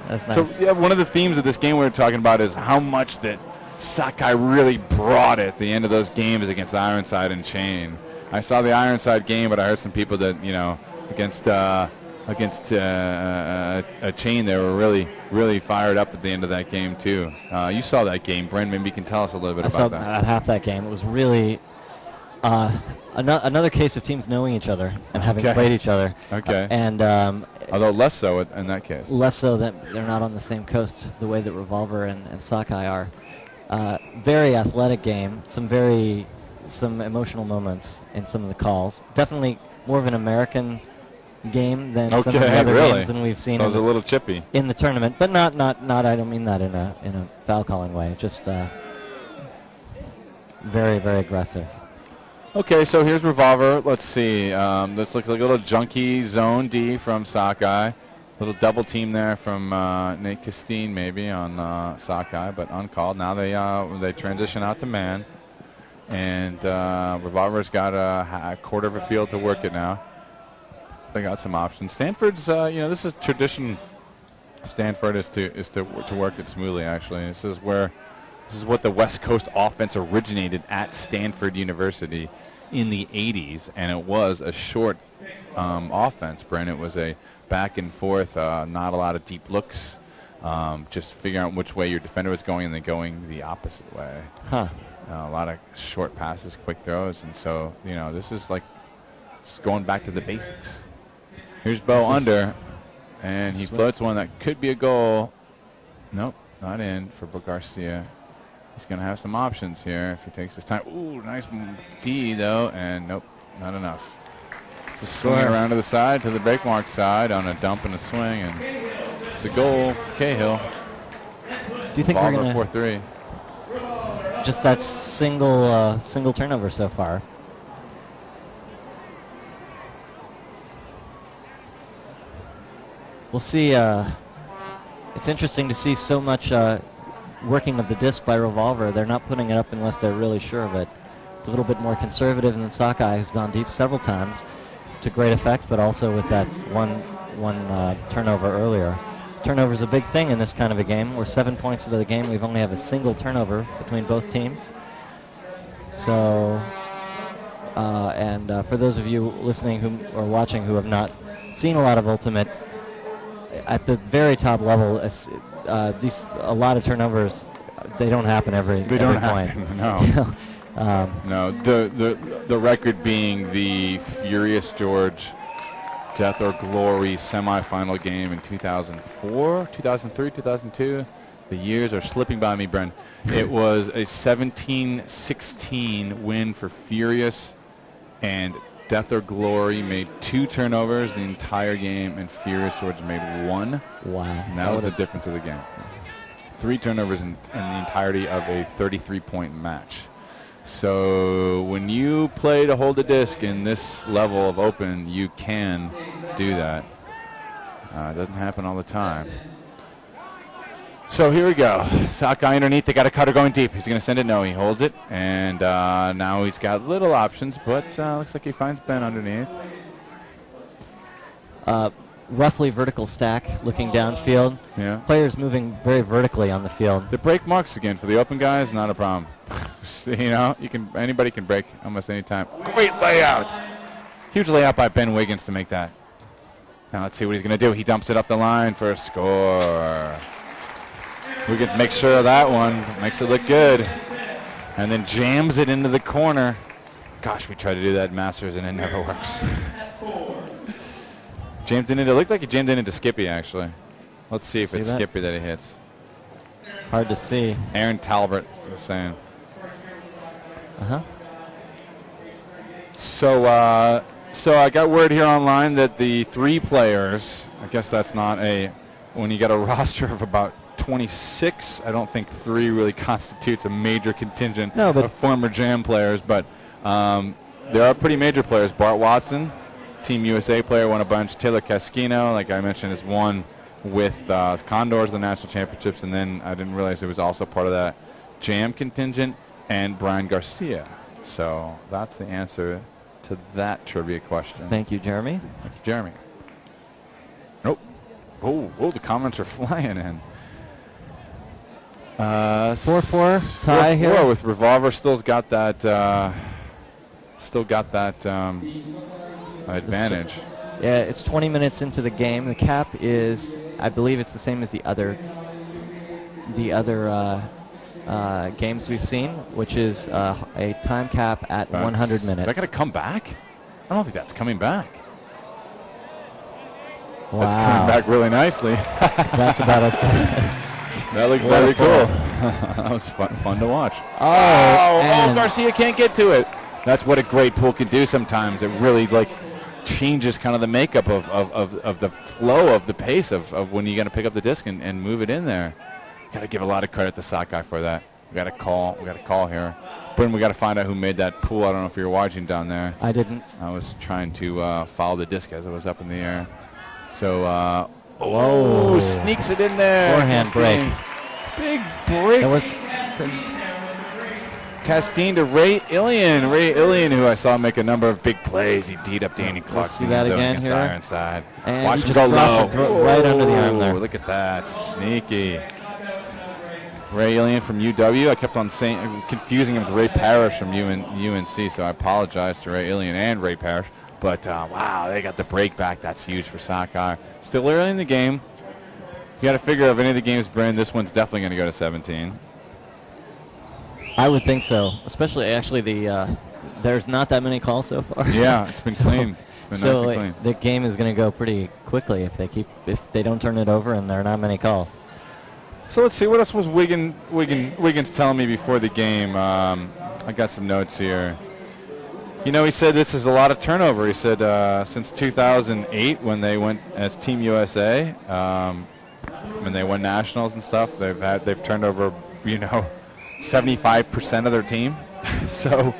That's nice. So yeah, one of the themes of this game we were talking about is how much that Sockeye really brought it at the end of those games against Ironside and Chain. I saw the Ironside game, but I heard some people that, against a Chain, they were really fired up at the end of that game too. You saw that game, Brent. Maybe you can tell us a little bit about that. I saw half that game. It was really another case of teams knowing each other and having played each other. Okay. And although less so in that case. Less so that they're not on the same coast the way that Revolver and Sockeye are. Very athletic game. Some emotional moments in some of the calls. Definitely more of an American game than some of the other games than we've seen. So it was a little chippy in the tournament, but not. I don't mean that in a foul calling way. Just very, very aggressive. Okay, so here's Revolver. Let's see. This looks like a little junky zone D from Sockeye. Little double team there from Nate Castine maybe on Sockeye, but uncalled. Now they transition out to man, and Revolver's got a quarter of a field to work it now. They got some options. Stanford's, this is tradition. Stanford is to work it smoothly. Actually, this is what the West Coast offense originated at Stanford University in the 80s, and it was a short offense, Brent. It was a back and forth, not a lot of deep looks, just figuring out which way your defender was going and then going the opposite way. Huh. A lot of short passes, quick throws, and so, this is like going back to the basics. Here's Bo under, and he floats one that could be a goal. Nope, not in for Brooke Garcia. He's going to have some options here if he takes his time. Ooh, nice D, though, and nope, not enough. It's a swing around to the side, to the break mark side on a dump and a swing, and it's a goal for Cahill. Do you think we're going to 4-3? Just that single turnover so far? We'll see. It's interesting to see so much working of the disc by Revolver. They're not putting it up unless they're really sure of it. It's a little bit more conservative than Sockeye, who's gone deep several times to great effect, but also with that one turnover earlier. Turnover's a big thing in this kind of a game. We're 7 points into the game. We've only have a single turnover between both teams. So, for those of you listening or watching who have not seen a lot of Ultimate, at the very top level, a lot of turnovers, they don't happen every point. No. No. The record being the Furious George Death or Glory semifinal game in 2004, 2003, 2002. The years are slipping by me, Bren. It was a 17-16 win for Furious, and Death or Glory made 2 turnovers the entire game, and Furious George made 1. Wow. And that was the difference of the game. 3 turnovers in the entirety of a 33-point match. So when you play to hold the disc in this level of open, you can do that. It doesn't happen all the time. So here we go. Sockeye underneath. They got a cutter going deep. He's going to send it. No, he holds it. And now he's got little options, but looks like he finds Ben underneath. Roughly vertical stack, looking downfield. Yeah. Players moving very vertically on the field. The break marks again for the open guys, not a problem. Anybody can break almost any time. Great layout. Huge layout by Ben Wiggins to make that. Now let's see what he's going to do. He dumps it up the line for a score. Wiggins makes sure of that one. Makes it look good. And then jams it into the corner. Gosh, we tried to do that at Masters and it never works. Jammed it looked like he jammed it into Skippy, actually. Let's see if it's Skippy that he hits. Hard to see. Aaron Talbot was saying. Uh-huh. So I got word here online that the 3 players, I guess that's not when you got a roster of about 26, I don't think 3 really constitutes a major contingent of former Jam players, but there are pretty major players. Bart Watson, Team USA player, won a bunch. Taylor Casquino, like I mentioned, is one with Condors, the national championships, and then I didn't realize it was also part of that Jam contingent, and Brian Garcia. So that's the answer to that trivia question. Thank you, Jeremy. Thank you, Jeremy. Oh, the comments are flying in. 4-4 tie here. 4-4 with Revolver still got that advantage. Yeah, it's 20 minutes into the game. The cap is, I believe it's the same as the other games we've seen, which is a time cap at 100 minutes. Is that going to come back? I don't think that's coming back. Wow. That's coming back really nicely. That's about as good. That looked very cool. That was fun to watch. Oh, Garcia can't get to it. That's what a great pool can do sometimes. It really changes kind of the makeup of the flow of the pace of when you're going to pick up the disc and move it in there. Got to give a lot of credit to Sockeye for that. We got a call here. Bryn, we got to find out who made that pool. I don't know if you were watching down there. I didn't. I was trying to follow the disc as it was up in the air. So, whoa! Sneaks it in there. Forehand break. Big break. That was Castine to Ray Illian. Ray Illian, who I saw make a number of big plays. He teed up Danny Clark. See that again here? Iron side. And watch he him just go low. drops it right under the arm there. Look at that. Sneaky. Ray Illian from UW. I kept on confusing him with Ray Parrish from UNC, so I apologize to Ray Illian and Ray Parrish. But, wow, they got the break back. That's huge for Sockeye. Still early in the game. You got to figure of any of the games, Bryn, this one's definitely going to go to 17. I would think so. Especially, actually, there's not that many calls so far. Yeah, it's been clean. It's been nice and clean. The game is going to go pretty quickly if they don't turn it over and there are not many calls. So let's see, what else was Wiggins telling me before the game? I got some notes here. You know, he said this is a lot of turnover. He said since 2008 when they went as Team USA, when they won nationals and stuff, they've turned over, 75% of their team. So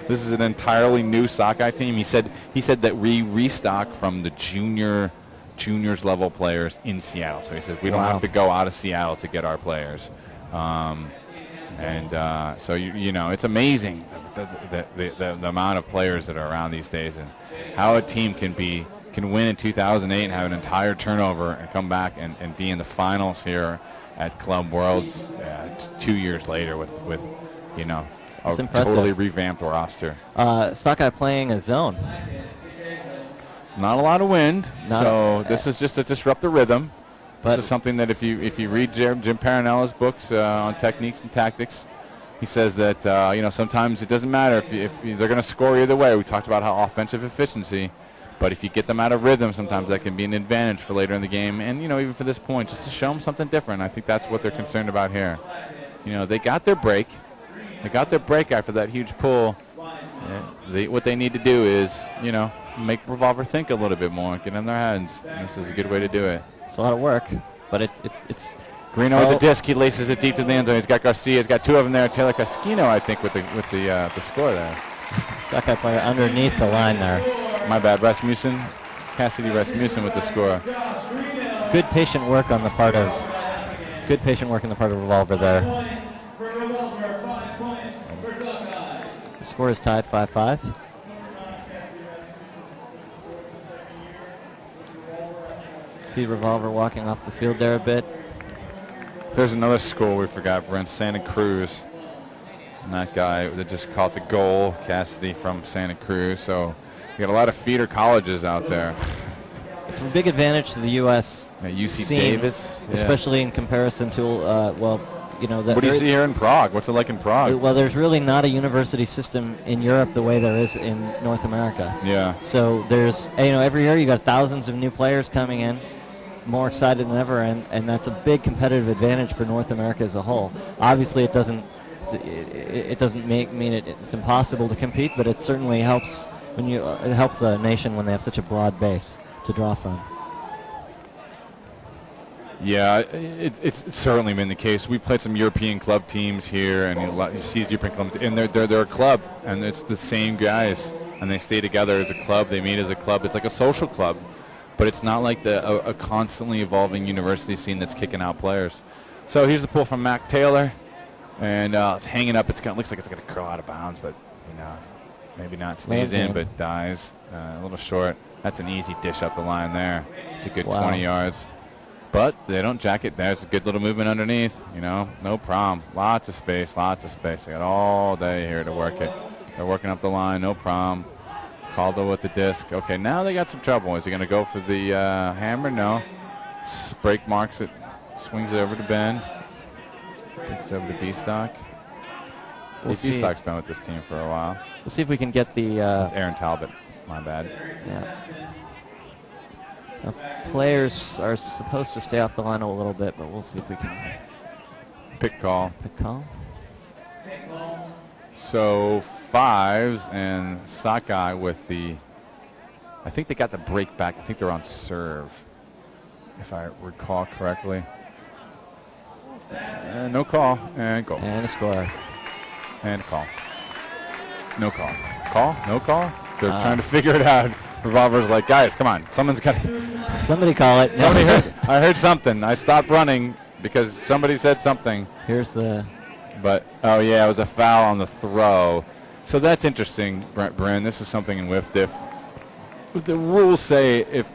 this is an entirely new Sockeye team. He said that we restock from the juniors level players in Seattle. So he says we don't have to go out of Seattle to get our players. So it's amazing the amount of players that are around these days and how a team can win in 2008 and have an entire turnover and come back and be in the finals here at Club Worlds 2 years later with a totally revamped roster. Sockeye playing a zone. Not a lot of wind, so this is just to disrupt the rhythm. But this is something that if you read Jim Paranella's books on techniques and tactics, he says that sometimes it doesn't matter if they're going to score either way. We talked about how offensive efficiency, but if you get them out of rhythm, sometimes that can be an advantage for later in the game. And even for this point, just to show them something different. I think that's what they're concerned about here. They got their break. They got their break after that huge pull. What they need to do is make Revolver think a little bit more, get in their heads. And this is a good way to do it. It's a lot of work, but it's Greeno with the disc. He laces it deep to the end zone. He's got Garcia. He's got two of them there. Taylor Casquino, I think, with the score there. Sockeye player underneath the line there. My bad. Cassidy Rasmussen with the score. Good patient work on the part of Revolver there. The score is tied 5-5. See Revolver walking off the field there a bit. There's another school we forgot, Brent, Santa Cruz. And that guy that just caught the goal, Cassidy from Santa Cruz. So you got a lot of feeder colleges out there. It's a big advantage to the U.S. UC scene, Davis, especially in comparison to, what do you see here in Prague? What's it like in Prague? Well, there's really not a university system in Europe the way there is in North America. Yeah. So there's, every year you got thousands of new players coming in, more excited than ever, and that's a big competitive advantage for North America as a whole. Obviously, it doesn't mean it's impossible to compete, but it certainly helps it helps a nation when they have such a broad base to draw from. Yeah, it's certainly been the case. We played some European club teams here, and you see European clubs, and they're a club, and it's the same guys, and they stay together as a club. They meet as a club. It's like a social club, but it's not like a constantly evolving university scene that's kicking out players. So here's the pull from Mac Taylor, and it's hanging up. Looks like it's going to curl out of bounds, but maybe not. Stays in, but dies a little short. That's an easy dish up the line there. It's a good 20 yards. But they don't jack it. There's a good little movement underneath. You know, no problem. Lots of space, lots of space. They got all day here to work it. They're working up the line, no problem. Caldo with the disc. Okay, now they got some trouble. Is he going to go for the hammer? No. Break marks it. Swings it over to Ben. Takes it over to B-Stock. B-Stock's been with this team for a while. We'll see if we can get the... It's Aaron Talbot. My bad. Yeah. Players are supposed to stay off the line a little bit, but we'll see if we can... Pick call. Pick call. So fives and Sockeye with the... I think they got the break back. I think they're on serve, if I recall correctly. No call. And goal. And a score. And call. No call. Call? No call? They're trying to figure it out. Revolver's like, guys, come on. Someone's got to... Somebody call it. Somebody heard. I heard something. I stopped running because somebody said something. Here's the... But, oh, yeah, it was a foul on the throw. So that's interesting, Brent. This is something in WFDF. The rules say if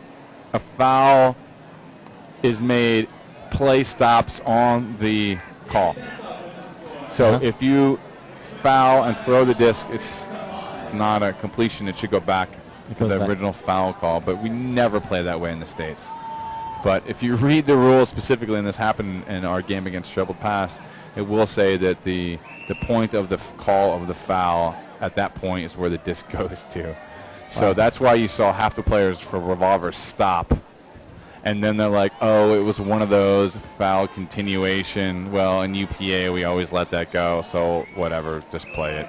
a foul is made, play stops on the call. So if you foul and throw the disc, it's not a completion. It should go back to the original foul call. But we never play that way in the States. But if you read the rules specifically, and this happened in our game against Trebled Past, it will say that the point of the call of the foul at that point is where the disc goes to. So that's why you saw half the players for Revolver stop. And then they're like, oh, it was one of those foul continuation. Well, in UPA, we always let that go. So whatever, just play it,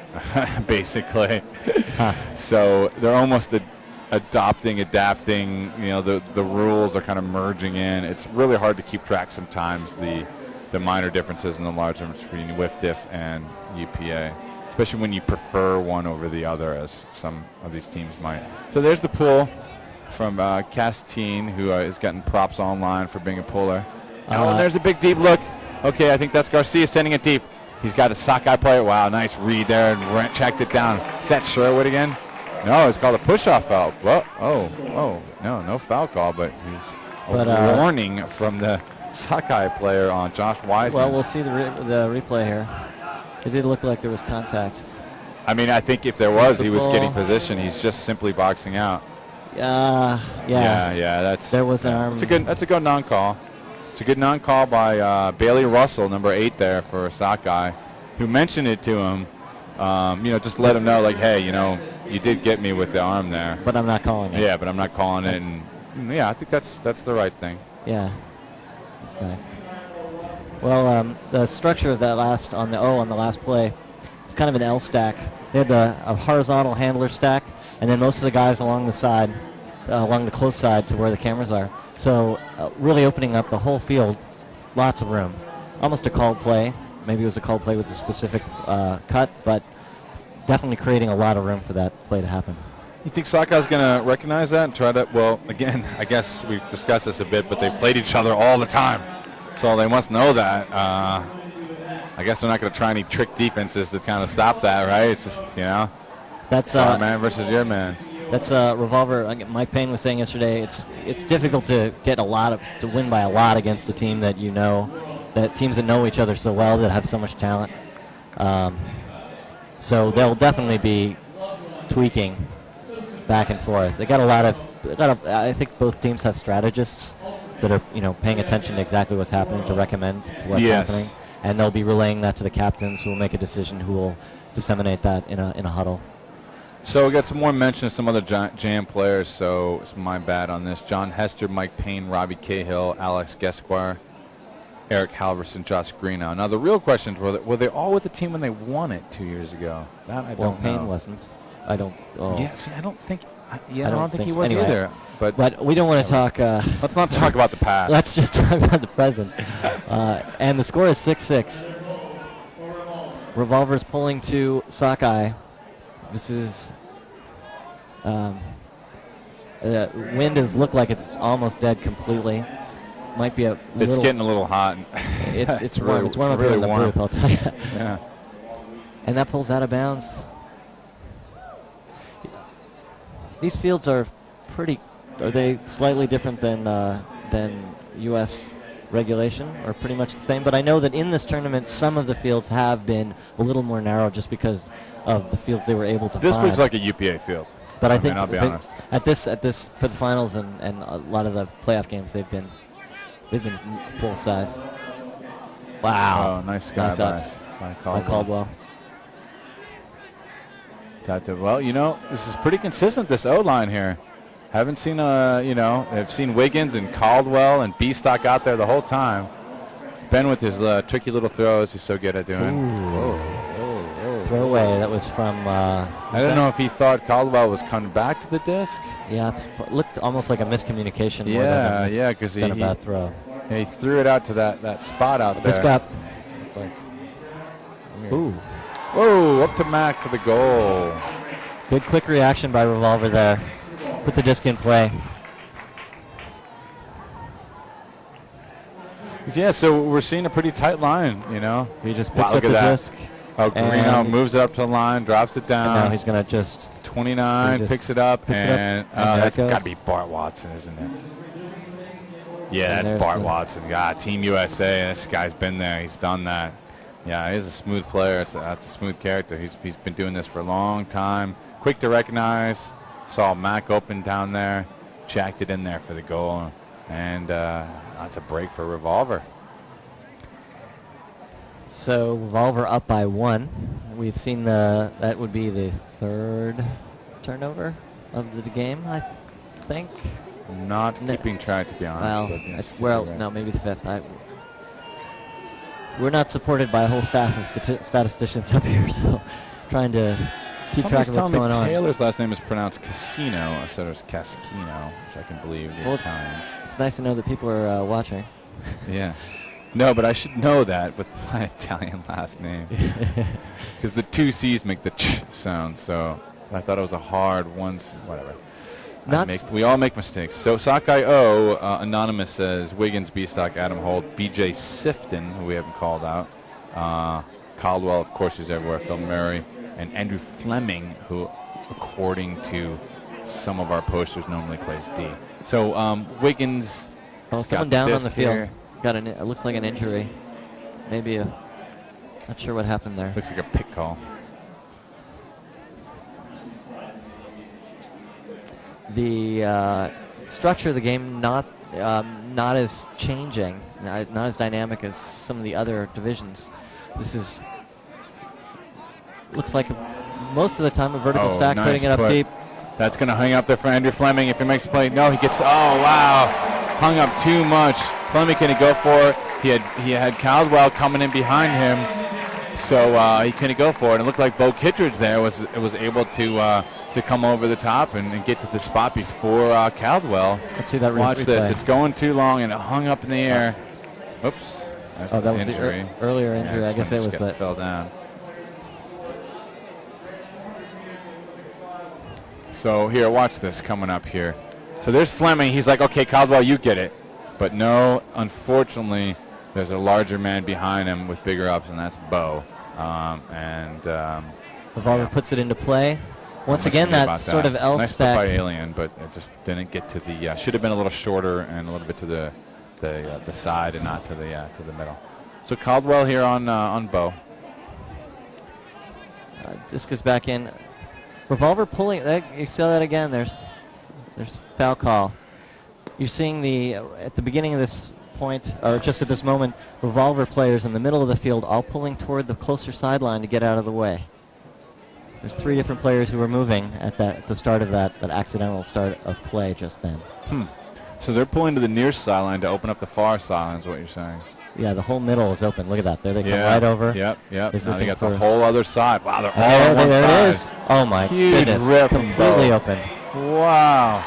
basically. So they're almost adapting. You know, the rules are kind of merging in. It's really hard to keep track sometimes, the minor differences and the large difference between WFDF and UPA, especially when you prefer one over the other, as some of these teams might. So there's the pull from Castine, who is getting props online for being a puller. And there's a big deep look. Okay, I think that's Garcia sending it deep. He's got a Sockeye player. Wow, nice read there, and checked it down. Is that Sherwood again? No, it's called a push-off foul. Well, no foul call, but he's a warning from the Sockeye player on Josh Wiseman. Well, we'll see the replay here. It did look like there was contact. I mean, I think if there was, he was getting position. He's just simply boxing out. Yeah. There was an arm. That's a good non-call. It's a good non-call by Bailey Russell, number 8 there for Sockeye, who mentioned it to him. Just let him know, like, hey, you did get me with the arm there. But I'm not calling it. Yeah, but I'm not calling it. And I think that's the right thing. Yeah, that's nice. Well, the structure of that on the last play, it's kind of an L stack. They had a horizontal handler stack, and then most of the guys along the side, along the close side to where the cameras are. So really opening up the whole field, lots of room. Almost a called play. Maybe it was a called play with a specific cut, but definitely creating a lot of room for that play to happen. You think Sockeye's going to recognize that and try to, well, again, I guess we've discussed this a bit, but they played each other all the time. So they must know that. I guess they're not going to try any trick defenses to kind of stop that, right? It's just, that's our man versus your man. That's Revolver. Mike Payne was saying yesterday, it's difficult to get to win by a lot against a team that teams that know each other so well, that have so much talent. So they'll definitely be tweaking back and forth. They got I think both teams have strategists that are, paying attention to exactly what's happening to recommend what's happening, and they'll be relaying that to the captains, who will make a decision, who will disseminate that in a huddle. So we got some more mention of some other Jam players, so it's my bad on this. John Hester, Mike Payne, Robbie Cahill, Alex Gesquire, Eric Halverson, Josh Greenow. Now the real question is, were they all with the team when they won it 2 years ago? That I don't know. Payne wasn't. I don't. Oh. Yeah, see, I don't think he was anyway. either. But we don't want to talk. Let's not talk about the past. Let's just talk about the present. And the score is 6-6. Revolver's pulling to Sockeye. This is. Wind has looked like it's almost dead completely. Might be It's getting a little hot. It's warm. It's warm up here in the booth, I'll tell you. Yeah. And that pulls out of bounds. These fields are pretty. Are they slightly different than U.S. regulation are pretty much the same. But I know that in this tournament, some of the fields have been a little more narrow just because of the fields they were able to This find. looks like a UPA field. But I think I'll be honest. at this for the finals and a lot of the playoff games, they've been full size. Wow. Oh, nice sky Nice ups by by Caldwell. Well, you know, this is pretty consistent, this O-line here. Haven't seen, I've seen Wiggins and Caldwell and B-Stock out there the whole time. Ben with his tricky little throws he's so good at doing. Throwaway that was from... I don't know if he thought Caldwell was coming back to the disc. Yeah, it looked almost like a miscommunication. Yeah, because he... a bad throw. He threw it out to that spot out there. Disc up. Ooh. Whoa, up to Mac for the goal. Good quick reaction by Revolver there. Put the disc in play. Yeah, so we're seeing a pretty tight line, you know. He just picks up look the at that. disc. Oh, Guarino moves it up to the line, drops it down. And now he's going to just... 29, picks it up, and that's got to be Bart Watson, isn't it? Yeah, that's Bart Watson. God, Team USA, this guy's been there. He's done that. Yeah, he's a smooth player. That's a smooth character. He's been doing this for a long time. Quick to recognize. Saw Mac open down there. Jacked it in there for the goal. And that's a break for Revolver. So Revolver up by 1. We've seen that would be the 3rd turnover of the game, I think. Not keeping track, to be honest. No, maybe the 5th. We're not supported by a whole staff of statisticians up here, so trying to keep track of what's going on. Taylor's last name is pronounced Casino instead of Caschino, which I can believe the Italians. It's nice to know that people are watching. Yeah. No, but I should know that with my Italian last name. Because the 2 C's make the ch sound, so I thought it was a hard one. Whatever. We all make mistakes. So Sockeye O, Anonymous says, Wiggins, B-Stock, Adam Holt, B.J. Sifton, who we haven't called out. Caldwell, of course, is everywhere. Phil Murray. And Andrew Fleming, who, according to some of our posters, normally plays D. So Wiggins... someone down on the field. It looks like an injury. Maybe not sure what happened there. Looks like a pick call. The structure of the game not as changing, not as dynamic as some of the other divisions. This looks like most of the time a vertical stack, nice putting it up deep. That's going to hang up there for Andrew Fleming if he makes a play. No, he gets. Oh wow, hung up too much. Fleming couldn't go for it. He had Caldwell coming in behind him, so he couldn't go for it. And it looked like Bo Kittredge there was able to come over the top and get to the spot before Caldwell. Let's see that. Watch replay. this. It's going too long and it hung up in the air. Oops. That was the earlier injury. I guess it was that fell down. So here, watch this coming up here. So there's Fleming. He's like, okay, Caldwell, you get it. But no, unfortunately, there's a larger man behind him with bigger ups, and that's Bo. Revolver puts it into play. Once again, that sort of L nice stack. Nice by Alien, but it just didn't get to the. Should have been a little shorter and a little bit to the side and not to the middle. So Caldwell here on Bo. Disc is back in. Revolver pulling. You saw that again. There's foul call. You're seeing at the beginning of this point, or just at this moment, Revolver players in the middle of the field all pulling toward the closer sideline to get out of the way. There's 3 different players who were moving at the start of that accidental start of play just then. So they're pulling to the near sideline to open up the far sideline is what you're saying. Yeah, the whole middle is open. Look at that. There they come right over. Yep. Now they got the whole other side. Wow, they're all on one there side. It is. Oh my goodness. Rip completely open. Wow.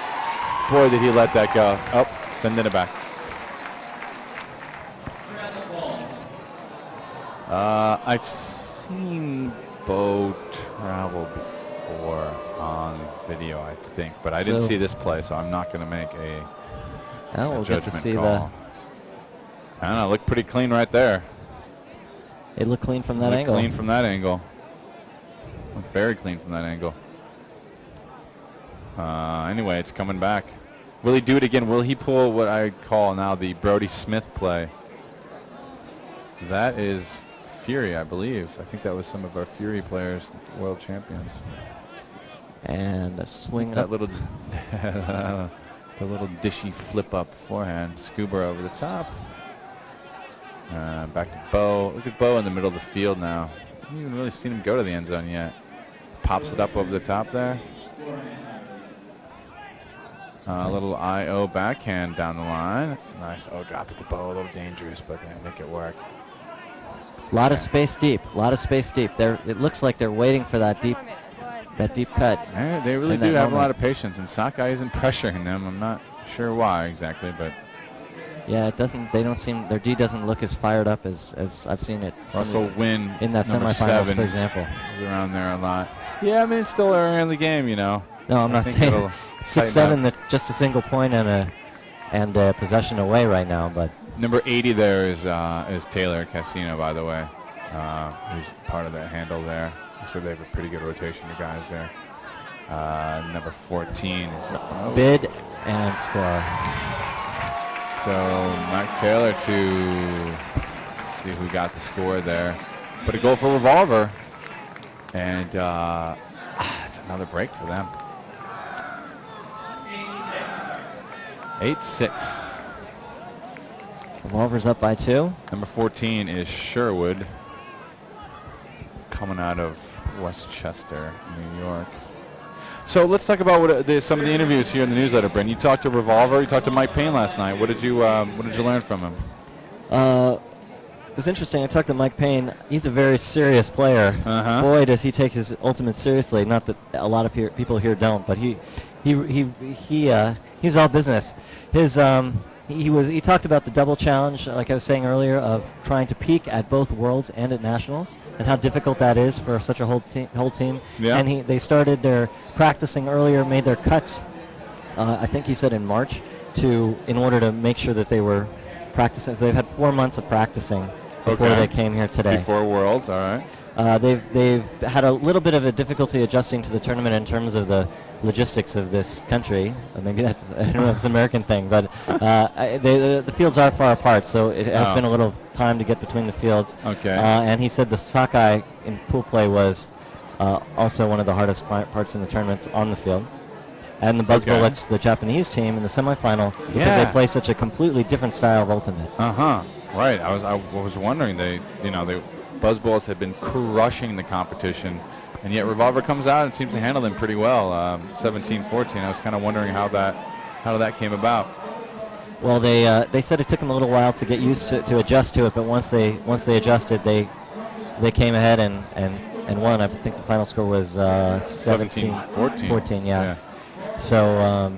Boy, did he let that go. Oh, sending it back. I've seen Bo travel before on video, I think, but I didn't see this play, so I'm not going to make a we'll get to see call. I don't know, it looked pretty clean right there. It looked clean from that angle. Clean from that angle. Looked very clean from that angle. Anyway, it's coming back. Will he do it again? Will he pull what I call now the Brody Smith play? That is Fury, I believe. I think that was some of our Fury players, world champions. And a swing that up. little, the little dishy flip up forehand. Scuba over the top. Back to Bo. Look at Bo in the middle of the field now. I haven't even really seen him go to the end zone yet. Pops it up over the top there. A little I.O. backhand down the line. Nice. Oh, drop it to Bo. A little dangerous, but gonna make it work. A lot of space deep. A lot of space deep. It looks like they're waiting for that deep cut. They really do have a lot of patience, and Sockeye isn't pressuring them. I'm not sure why exactly, but yeah, it doesn't. They don't seem. Their D doesn't look as fired up as I've seen it. Russell Wynn in that number semifinals, 7, for example. Is around there a lot. Yeah, I mean it's still early in the game, you know. No, I'm not saying 6-7. That's just a single point and a possession away right now. But number 80 there is Taylor Casino, by the way, who's part of that handle there. So they have a pretty good rotation of guys there. Number 14 is bid and score. So Mike Taylor to see who got the score there. But a goal for Revolver. And it's another break for them. 8-6. Revolver's up by 2. Number 14 is Sherwood, coming out of Westchester, New York. So let's talk about what some of the interviews here in the newsletter, Bryn. You talked to Revolver. You talked to Mike Payne last night. What did you learn from him? It was interesting. I talked to Mike Payne. He's a very serious player. Boy, does he take his ultimate seriously. Not that a lot of people here don't, but he's all business. He talked about the double challenge, like I was saying earlier, of trying to peak at both Worlds and at Nationals, and how difficult that is for such a whole team. Yeah. And they started their practicing earlier, made their cuts. I think he said in March, in order to make sure that they were practicing. So they've had 4 months of practicing before they came here today. Before Worlds, all right. They've had a little bit of a difficulty adjusting to the tournament in terms of the logistics of this country. Maybe that's, I don't know if it's an American thing, but the fields are far apart, so it has been a little time to get between the fields. Okay. And he said the Sockeye in pool play was also one of the hardest parts in the tournaments on the field. And the Buzz Bullets, the Japanese team, in the semifinal, because they play such a completely different style of ultimate. Right. I was wondering. They Buzz Bullets had been crushing the competition, and yet Revolver comes out and seems to handle them pretty well. 17-14. I was kind of wondering how that came about. Well, they said it took them a little while to get used to adjust to it, but once they adjusted, they came ahead and won. I think the final score was 17-14. Yeah. So,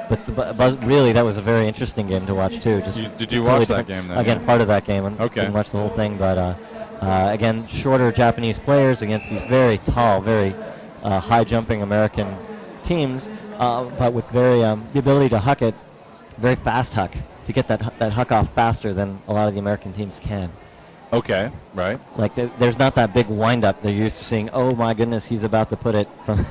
but really, that was a very interesting game to watch too. Did you watch that game then? Again, part of that game. I didn't watch the whole thing, but again, shorter Japanese players against these very tall, very high-jumping American teams, but with the ability to huck it, very fast huck, to get that huck off faster than a lot of the American teams can. Okay, right. Like there's not that big wind-up they're used to seeing. Oh my goodness, he's about to put it from.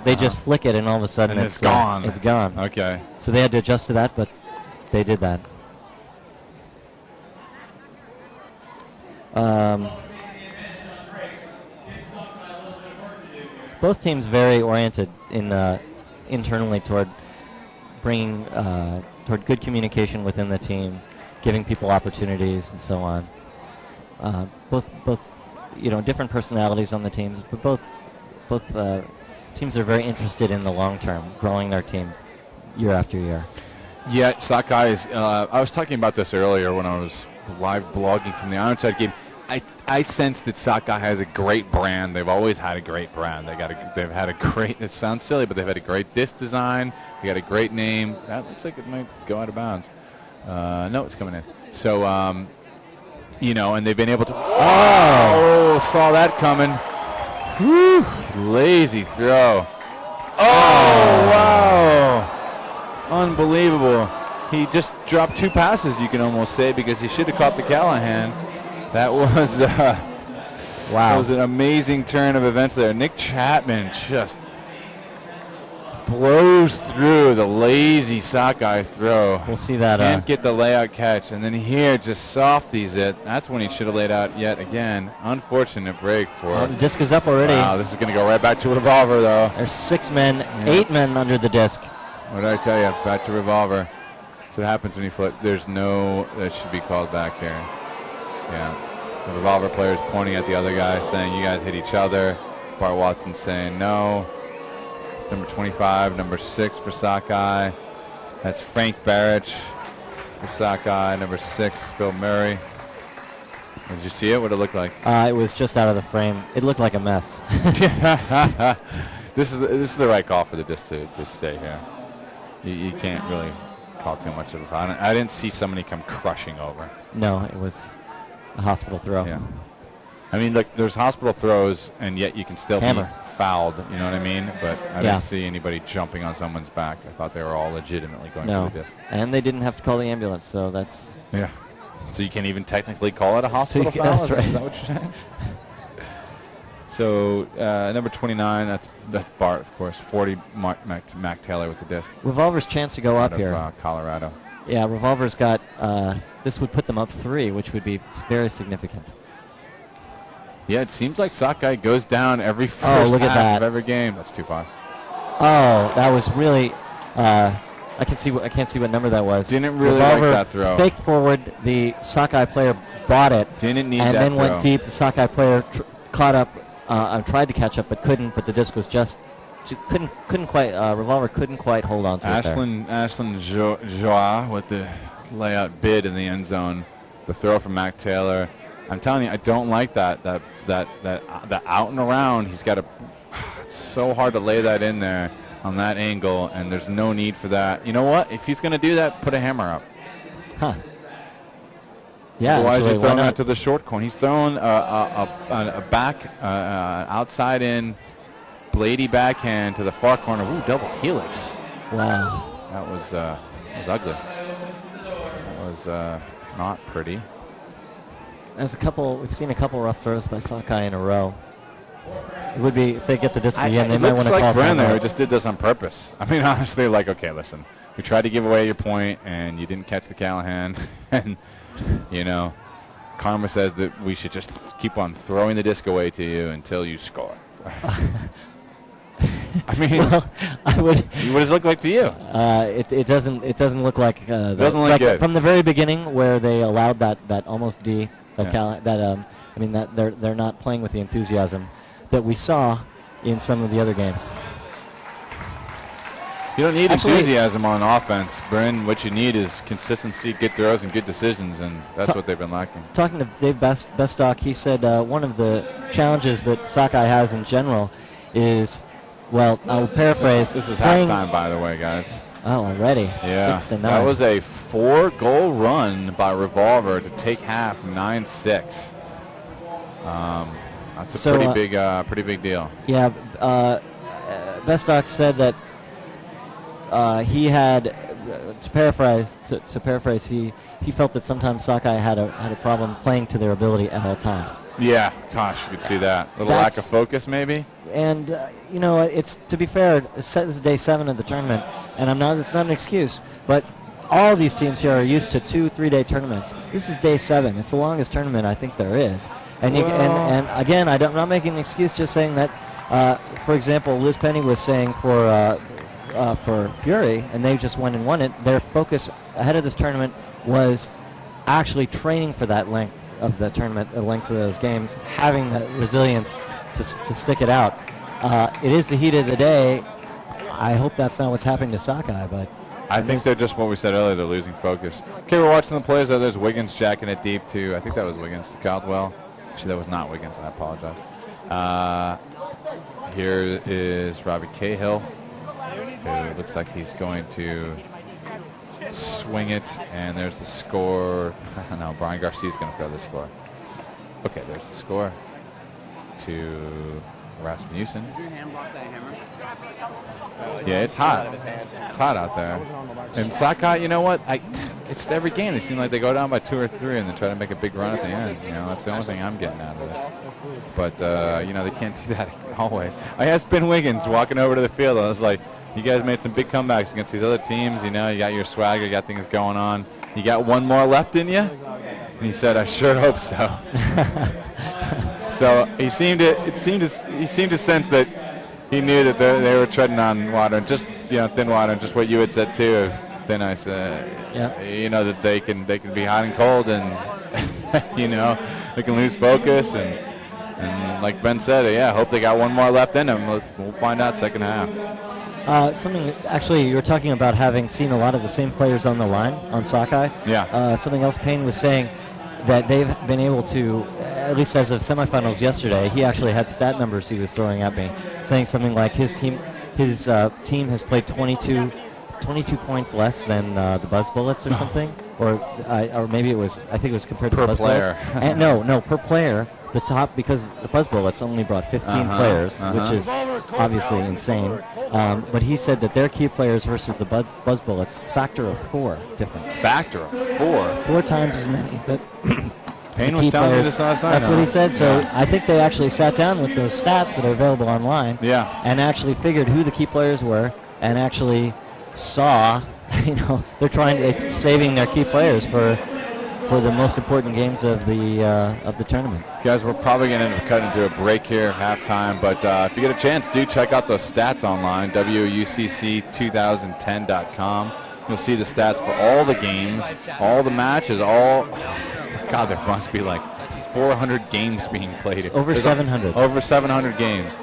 They just flick it, and all of a sudden it's gone. It's gone. Okay. So they had to adjust to that, but they did that. Both teams very oriented internally toward bringing toward good communication within the team, giving people opportunities and so on. Both different personalities on the teams, but both teams are very interested in the long term, growing their team year after year. Yeah, Sockeye is. I was talking about this earlier when I was live blogging from the Ironside game. I sense that Sockeye has a great brand. They've always had a great brand. They've had a great. It sounds silly, but they've had a great disc design. They got a great name. That looks like it might go out of bounds. No, it's coming in. So, and they've been able to. Oh, saw that coming. Whew, lazy throw. Oh, wow. Unbelievable. He just dropped 2 passes, you can almost say, because he should have caught the Callahan. That was wow. That was an amazing turn of events there. Nick Chapman just blows through the lazy Sockeye throw. We'll see that. Can't get the layout catch, and then here just softies it. That's when he should have laid out yet again. Unfortunate break for The disc is up already. Wow, this is going to go right back to Revolver, though. There's 6 men, 8 men under the disc. What did I tell you? Back to Revolver. So what happens when you flip. There's no, that should be called back here. Yeah. The Revolver player is pointing at the other guy saying, you guys hit each other. Bart Watson saying no. Number 25, number 6 for Sockeye. That's Frank Barrich for Sockeye. Number 6, Phil Murray. Did you see it? What did it look like? It was just out of the frame. It looked like a mess. This is the right call for the disc to stay here. You can't really call too much of a foul. I didn't see somebody come crushing over. No, it was a hospital throw. Yeah. I mean, look, there's hospital throws, and yet you can still Hammer. be fouled. You know what I mean? But I Yeah. didn't see anybody jumping on someone's back. I thought they were all legitimately going No, for the disc. and they didn't have to call the ambulance, so that's... Yeah. So you can't even technically call it a hospital So foul? that's right. Is that what you're saying? So number 29, that's Bart, of course. 40, Mac Taylor with the disc. Revolver's chance to go up out here. of Colorado. Yeah, Revolver's got... this would put them up 3, which would be very significant. Yeah, it seems like Sockeye goes down every first look at half that. of every game. That's too far. Oh, that was really... I can't see what number that was. Didn't really Revolver like that throw. faked forward. The Sockeye player bought it. Didn't need and that then throw. went deep. The Sockeye player caught up, tried to catch up, but couldn't. But the disc was just couldn't quite. Revolver couldn't quite hold on to it there. Ashlyn Joa with the layout bid in the end zone. The throw from Mac Taylor. I'm telling you, I don't like that out and around. He's got to. It's so hard to lay that in there on that angle, and there's no need for that. You know what? If he's going to do that, put a hammer up. Huh. Yeah. Otherwise, actually, you're why throwing not? that to the short corner. He's throwing a back, outside in, bladey backhand to the far corner. Ooh, double helix. Wow. That was ugly. That was not pretty. We've seen a couple rough throws by Sockeye in a row. It would be, if they get the disc again, they It might looks want to like call Bren there timeout. just did this on purpose. I mean, honestly, like, okay, listen, we tried to give away your point, and you didn't catch the Callahan, and, you know, karma says that we should just keep on throwing the disc away to you until you score. I mean, Well, I would. what does it look like to you? It doesn't look like. Doesn't look good. From the very beginning, where they allowed that almost D. Yeah. That they're not playing with the enthusiasm that we saw in some of the other games. You don't need Actually- enthusiasm on offense, Bryn. What you need is consistency, good throws, and good decisions, and that's what they've been lacking. Talking to Dave Bestock, he said one of the challenges that Sockeye has in general is, well, I'll paraphrase. This is playing- halftime, by the way, guys. Oh, already. Yeah, 6-9. that was a 4-goal run by Revolver to take half 9-6. That's a So, pretty big deal. Yeah, Bestock said that he had, to paraphrase, he felt that sometimes Sockeye had a problem playing to their ability at all times. Yeah, gosh, you could see that. A little lack of focus, maybe. And it's, to be fair, this is day 7 of the tournament, and it's not an excuse, but all these teams here are used to 2-3 day tournaments. This is day 7. It's the longest tournament I think there is. And and again, I'm not making an excuse, just saying that. For example, Liz Penny was saying for Fury, and they just went and won it. Their focus ahead of this tournament was actually training for that length of the tournament, the length of those games, having the resilience to stick it out. It is the heat of the day. I hope that's not what's happening to Sockeye, but I think they're just what we said earlier. They're losing focus. Okay, we're watching the plays. There's Wiggins jacking it deep too. I think that was Wiggins to Caldwell. Actually, that was not Wiggins. I apologize. Here is Robbie Cahill, who looks like he's going to swing it, and there's the score. No, Brian Garcia's going to throw the score. Okay, there's the score to Rasmussen. Yeah, it's hot. It's hot out there. And Sockeye, you know what? It's every game. They seem like they go down by 2 or 3 and then try to make a big run at the end. That's the only thing I'm getting out of this. But they can't do that always. I asked Ben Wiggins walking over to the field. I was like, you guys made some big comebacks against these other teams. You know, you got your swagger, you got things going on. You got one more left in you? And he said, I sure hope so. So he seemed to sense that he knew that they were treading on water, and just, you know, thin water, and just what you had said too, of thin ice. You know, that they can be hot and cold, and you know, they can lose focus, and like Ben said, yeah, I hope they got one more left in them. We'll find out second half. Actually, you were talking about having seen a lot of the same players on the line on Sockeye. Yeah. Something else Payne was saying, that they've been able to, at least as of semifinals yesterday, he actually had stat numbers he was throwing at me, saying something like his team has played 22 points less than the Buzz Bullets or something, or maybe it was, I think it was compared to Per Buzz player. Bullets. And no, per player. The top, because the Buzz Bullets only brought 15 players, which is obviously insane. But he said that their key players versus the Buzz Bullets, factor of 4 difference. Factor of 4? 4 times as many. But Payne was telling me this last night. That's what he said. So I think they actually sat down with those stats that are available online. Yeah. And actually figured who the key players were, and actually saw, you know, they're saving their key players for the most important games of the tournament. Guys, we're probably going to end up cutting into a break here at halftime, but if you get a chance, do check out those stats online, WUCC2010.com. You'll see the stats for all the games, all the matches, God, there must be like 400 games being played. Over 700. Over 700 games.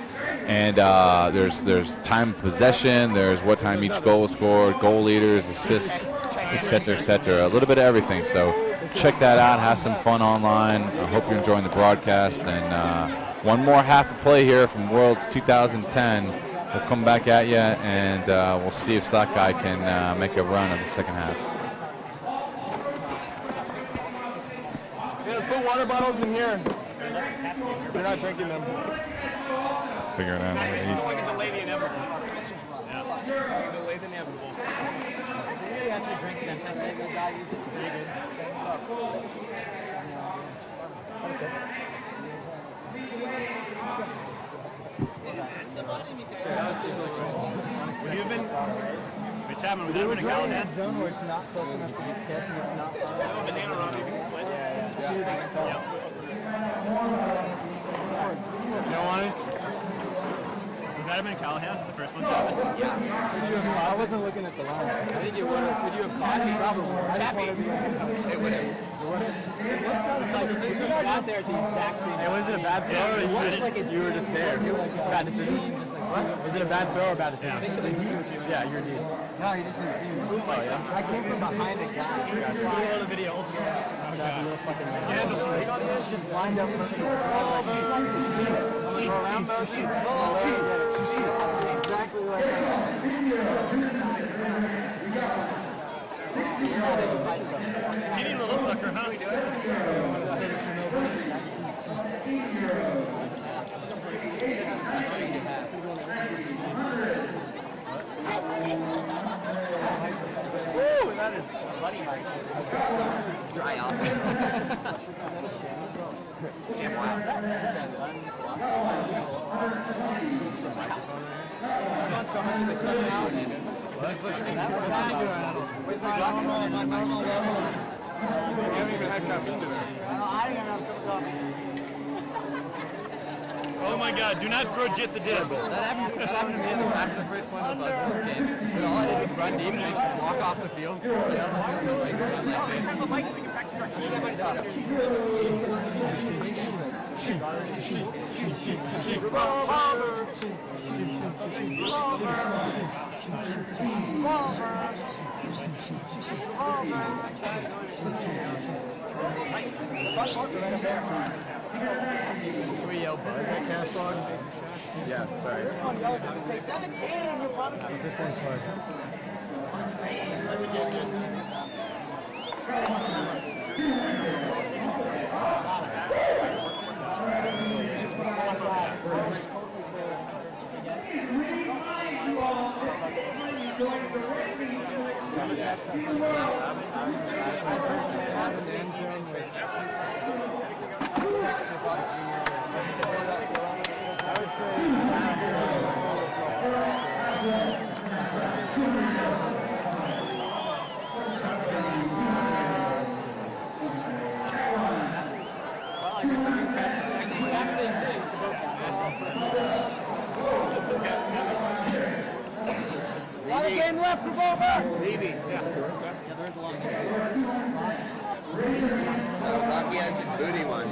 And there's time of possession, there's what time each goal was scored, goal leaders, assists, etc., etc. A little bit of everything. So check that out. Have some fun online. I hope you're enjoying the broadcast. And one more half of play here from Worlds 2010. We'll come back at you, and we'll see if Sockeye can make a run in the second half. Yeah, let's put water bottles in here. We're not drinking them. Figure it out. Delay the inevitable. Yeah. Delay the inevitable. He actually drinks them. The guy used it pretty good. You've been, Mitch Chapman, was that been a Callahan? Zone where it's not close enough to these kids and it's not fun. Banana run, you can play. Yeah. You don't want it? Was that been Callahan, the first one? Yeah. I wasn't looking at the line. I think you would have. Could you have caught it? Probably. It would have. You got there at the exact same time. It wasn't a bad throw. It was like you were just there. It was a bad decision. Was it a bad throw or a bad decision? I think so. Yeah, you're deep. No, you just didn't see me. Oh, yeah. I came from behind a guy. You the video. Scandal. Just lined up perfectly. Around those. Exactly like that. Skinny little sucker, huh? Woo, that is buddy hike. Dry out. Damn wild. Oh my God, do not throw Jit the disc. That happened to me after the first one of the game. All I did was run deep and walk off the field. We yell bud. Yeah, sorry. This one's fun. left, Revolver! Levy. Yeah, there is a long hair. Rocky has his booty one.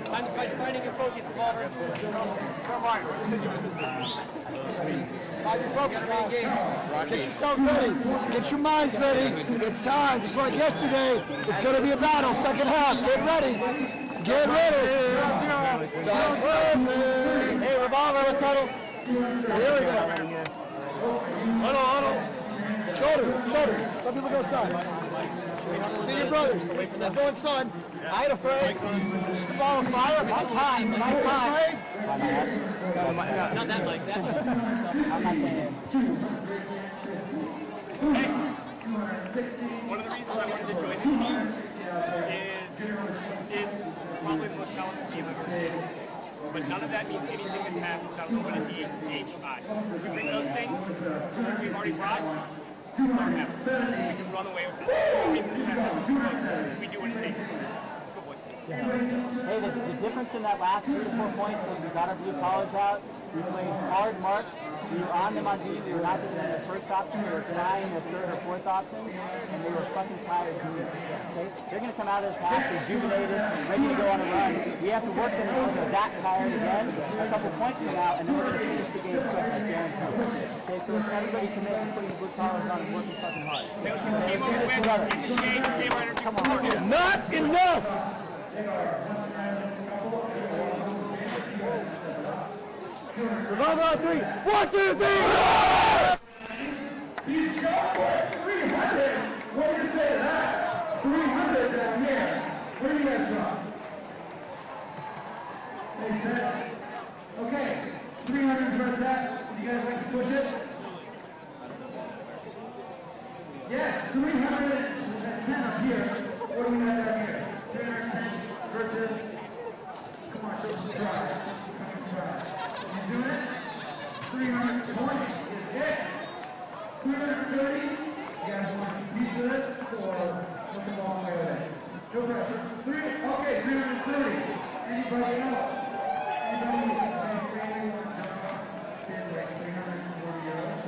Time to fighting your focus, Revolver. Come on. Get yourself ready. Get your minds ready. It's time. Just like yesterday, it's going to be a battle. Second half. Get ready. Get ready. Hey, Revolver, let's huddle. Here we go. Huddle. Shoulders. Some people go side. See your brothers. I'm going son. I ain't afraid. Just the ball of fire. Mine's high. Mine's high. Not that like that. I'm not playing. Hey, one of the reasons I wanted to join this team is it's probably the most talented team I've ever seen. But none of that means anything that's happened without a little bit of D, H, I. If we bring those things, we've already brought, it's not happening. We can run away with that. The reason this happens is we do what it takes. Let's go, boys. Hey, the difference in that last 3 to 4 points was we got our blue collars out, we played hard marks, we were on them on D, we were not giving them their first option, we were trying their third or fourth options, and they were fucking tired doing it. Okay? They're going to come out of this half rejuvenated, ready to go on a run. We have to work them until they're that tired again, a couple points from now, and then we're going to finish the game quick, I guarantee you. Okay, so if everybody commits to putting the blue collars on and working fucking hard. Come on. Not enough! Revolver on 3. 1, 2, 3! He's got 300. What do you say to that? 300 down here. What do you guys draw? They said, okay, 300 versus that. Would you guys like to push it? Yes, 310 up here. What do we have down here? 310 versus, come on, show some drive. You doing it? 320 is it. 330, you guys want to compete for this or put the ball away with it? Go for it. Okay, 330. Anybody else? Anybody else? Anyone want to jump up? Bid like 340 euros?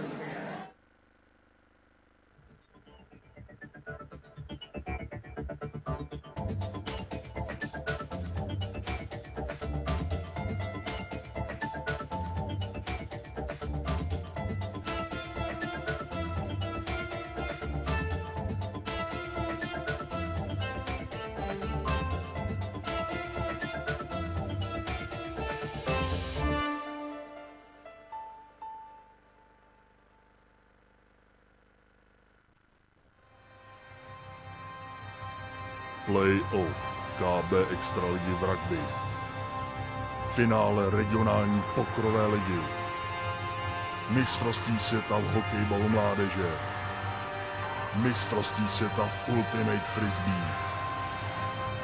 Play-off KB Extraligy v rugby. Finále regionální pokrové ligy. Mistrovství světa v hokejbalu mládeže. Mistrovství světa v Ultimate Frisbee.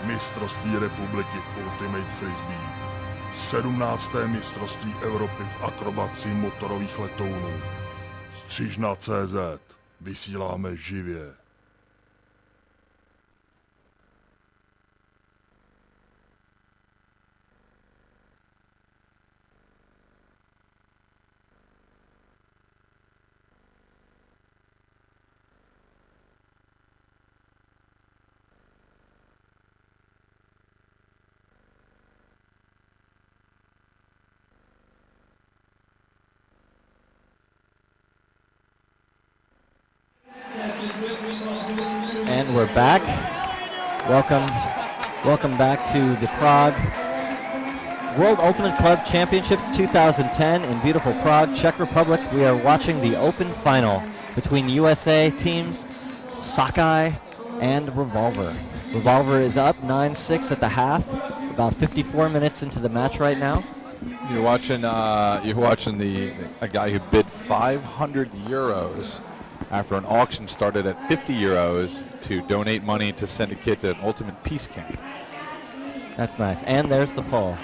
Mistrovství republiky v Ultimate Frisbee. 17. mistrovství Evropy v akrobaci motorových letounů. Střižna.cz. Vysíláme živě. And we're back. Welcome back to the Prague World Ultimate Club Championships 2010 in beautiful Prague, Czech Republic. We are watching the open final between USA teams Sockeye and Revolver. Revolver is up 9-6 at the half, about 54 minutes into the match right now. You're watching a guy who bid 500 euros after an auction started at 50 euros to donate money to send a kid to an ultimate peace camp. That's nice. And there's the pull.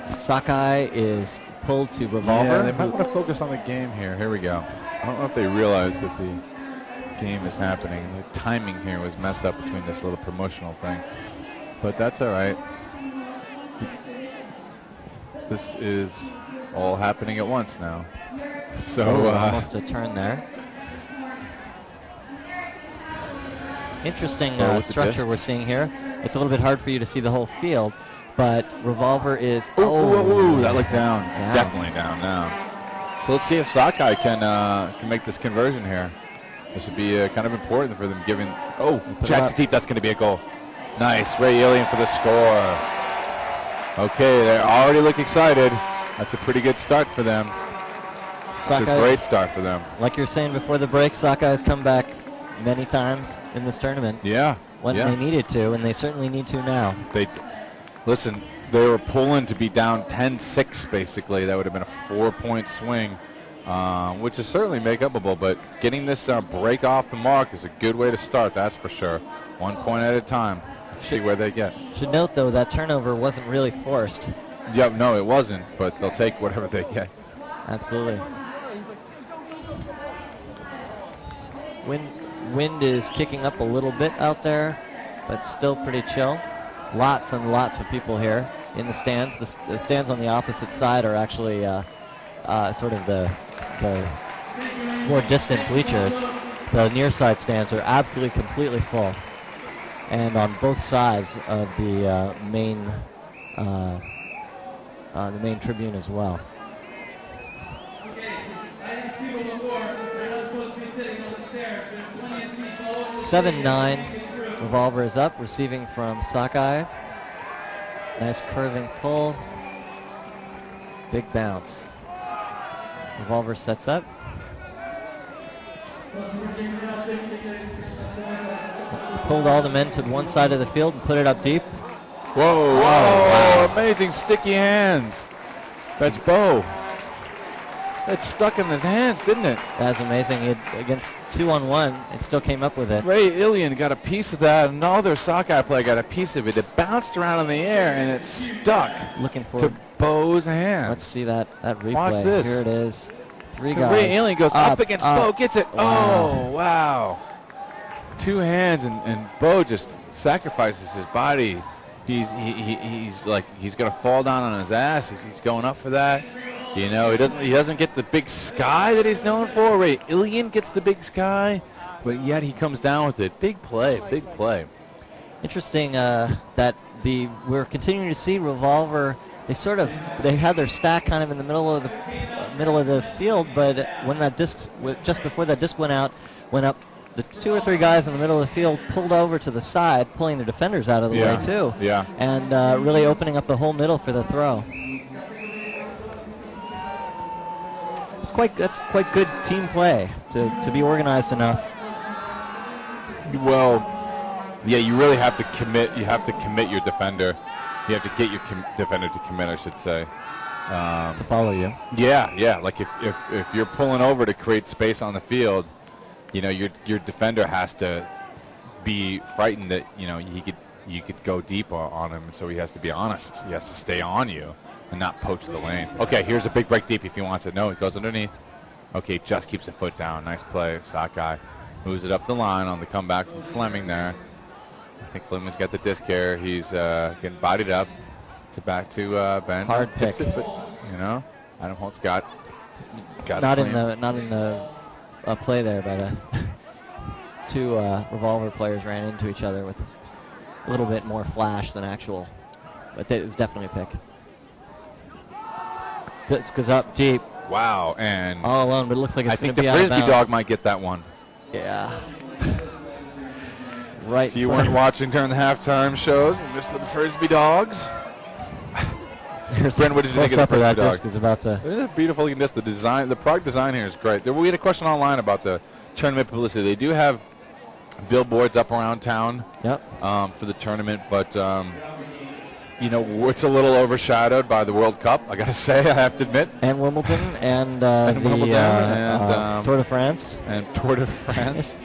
Sockeye is pulled to Revolver. Yeah, they might want to focus on the game here. Here we go. I don't know if they realize that the game is happening. The timing here was messed up between this little promotional thing. But that's all right. This is all happening at once now. So almost a turn there. Interesting structure we're seeing here. It's a little bit hard for you to see the whole field, but Revolver is... that looked down. Yeah. Definitely down now. So let's see if Sockeye can make this conversion here. This would be kind of important for them giving... Oh, Jackson deep, that's going to be a goal. Nice, Ray Alien for the score. Okay, they already look excited. That's a pretty good start for them. It's a great start for them. Like you're saying before the break, Sockeye come back many times in this tournament. Yeah. When they needed to, and they certainly need to now. Listen, they were pulling to be down 10-6 basically. That would have been a 4-point swing, which is certainly make-upable, but getting this break off the mark is a good way to start, that's for sure. 1 point at a time. Let's see where they get. Should note, though, that turnover wasn't really forced. Yep, no, it wasn't, but they'll take whatever they get. Absolutely. Wind is kicking up a little bit out there, but still pretty chill. Lots and lots of people here in the stands. The stands on the opposite side are actually sort of the more distant bleachers. The near side stands are absolutely completely full, and on both sides of the main tribune as well. 7-9. Revolver is up, receiving from Sockeye. Nice curving pull. Big bounce. Revolver sets up. Pulled all the men to one side of the field and put it up deep. Whoa, whoa, wow. Amazing sticky hands. That's Bo. That stuck in his hands, didn't it? That's amazing. Against 2-on-1, it still came up with it. Ray Ilian got a piece of that. Another Sockeye player got a piece of it. It bounced around in the air, and it stuck to Bo's hand. Let's see that replay. Watch this. Here it is. 3 guys. Ray Ilian goes up against Bo, gets it. Wow. Oh, wow. 2 hands, and Bo just sacrifices his body. He's going to fall down on his ass. He's going up for that. You know, he doesn't get the big sky that he's known for. Ray Ilian gets the big sky, but yet he comes down with it. Big play, big play. Interesting that we're continuing to see Revolver. They had their stack kind of in the middle of the field, but when that disc, just before that disc went up, the 2 or 3 guys in the middle of the field pulled over to the side, pulling the defenders out of the way too. Yeah. And really opening up the whole middle for the throw. That's quite good team play to be organized enough. Well, yeah, you really have to commit. You have to commit your defender. You have to get your defender to commit, I should say. To follow you. Yeah. Like if you're pulling over to create space on the field, you know, your defender has to be frightened that, you know, you could go deep on him, and so he has to be honest. He has to stay on you and not poach the lane. Okay, here's a big break deep if he wants it. No, it goes underneath. Okay, just keeps a foot down. Nice play. Sockeye moves it up the line on the comeback from Fleming there. I think Fleming's got the disc here. He's getting bodied up back to Ben. Hard pick. It, but, you know, Adam Holt's got not in the play there, but 2 Revolver players ran into each other with a little bit more flash than actual. But it was definitely a pick. Disc goes up deep. Wow, and all alone, but it looks like it's going to be out I of think the Frisbee dog might get that one. Yeah. Right. If you weren't watching during the halftime shows, you missed the Frisbee dogs. Brent, what did you think of the Frisbee dog? Disc is about to. Isn't it beautiful? You can just the design, the Prague design here is great. We had a question online about the tournament publicity. They do have billboards up around town. Yep. For the tournament, but you know, it's a little overshadowed by the World Cup, I gotta say, I have to admit. And Wimbledon and Tour de France. And Tour de France.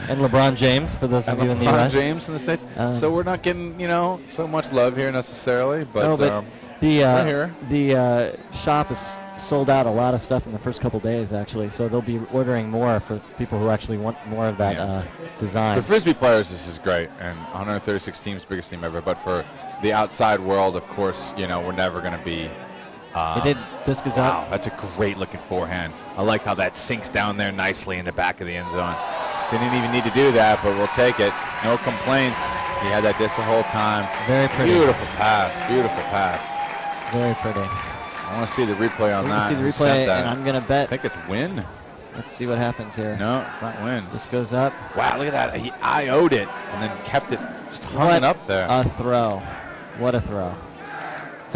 And LeBron James, for those of you in the U.S. LeBron James in the States. So we're not getting, you know, so much love here necessarily, but, we're here. The shop is sold out a lot of stuff in the first couple days, actually, so they'll be ordering more for people who actually want more of that design. For Frisbee players, this is great, and 136 teams, biggest team ever, but for the outside world, of course, you know, we're never going to be Disc is Wow, up. that's a great looking forehand. I like how that sinks down there nicely in the back of the end zone. Didn't even need to do that, but we'll take it. No complaints. He had that disc the whole time. Very pretty. Beautiful pass. Beautiful pass. Very pretty. I want to see the replay on that. See the Who replay, sent that? and I'm going to bet. I think it's win. Let's see what happens here. No, it's not win. This goes up. Wow, look at that. He IO'd it and then kept it just hung up there. A throw. What a throw.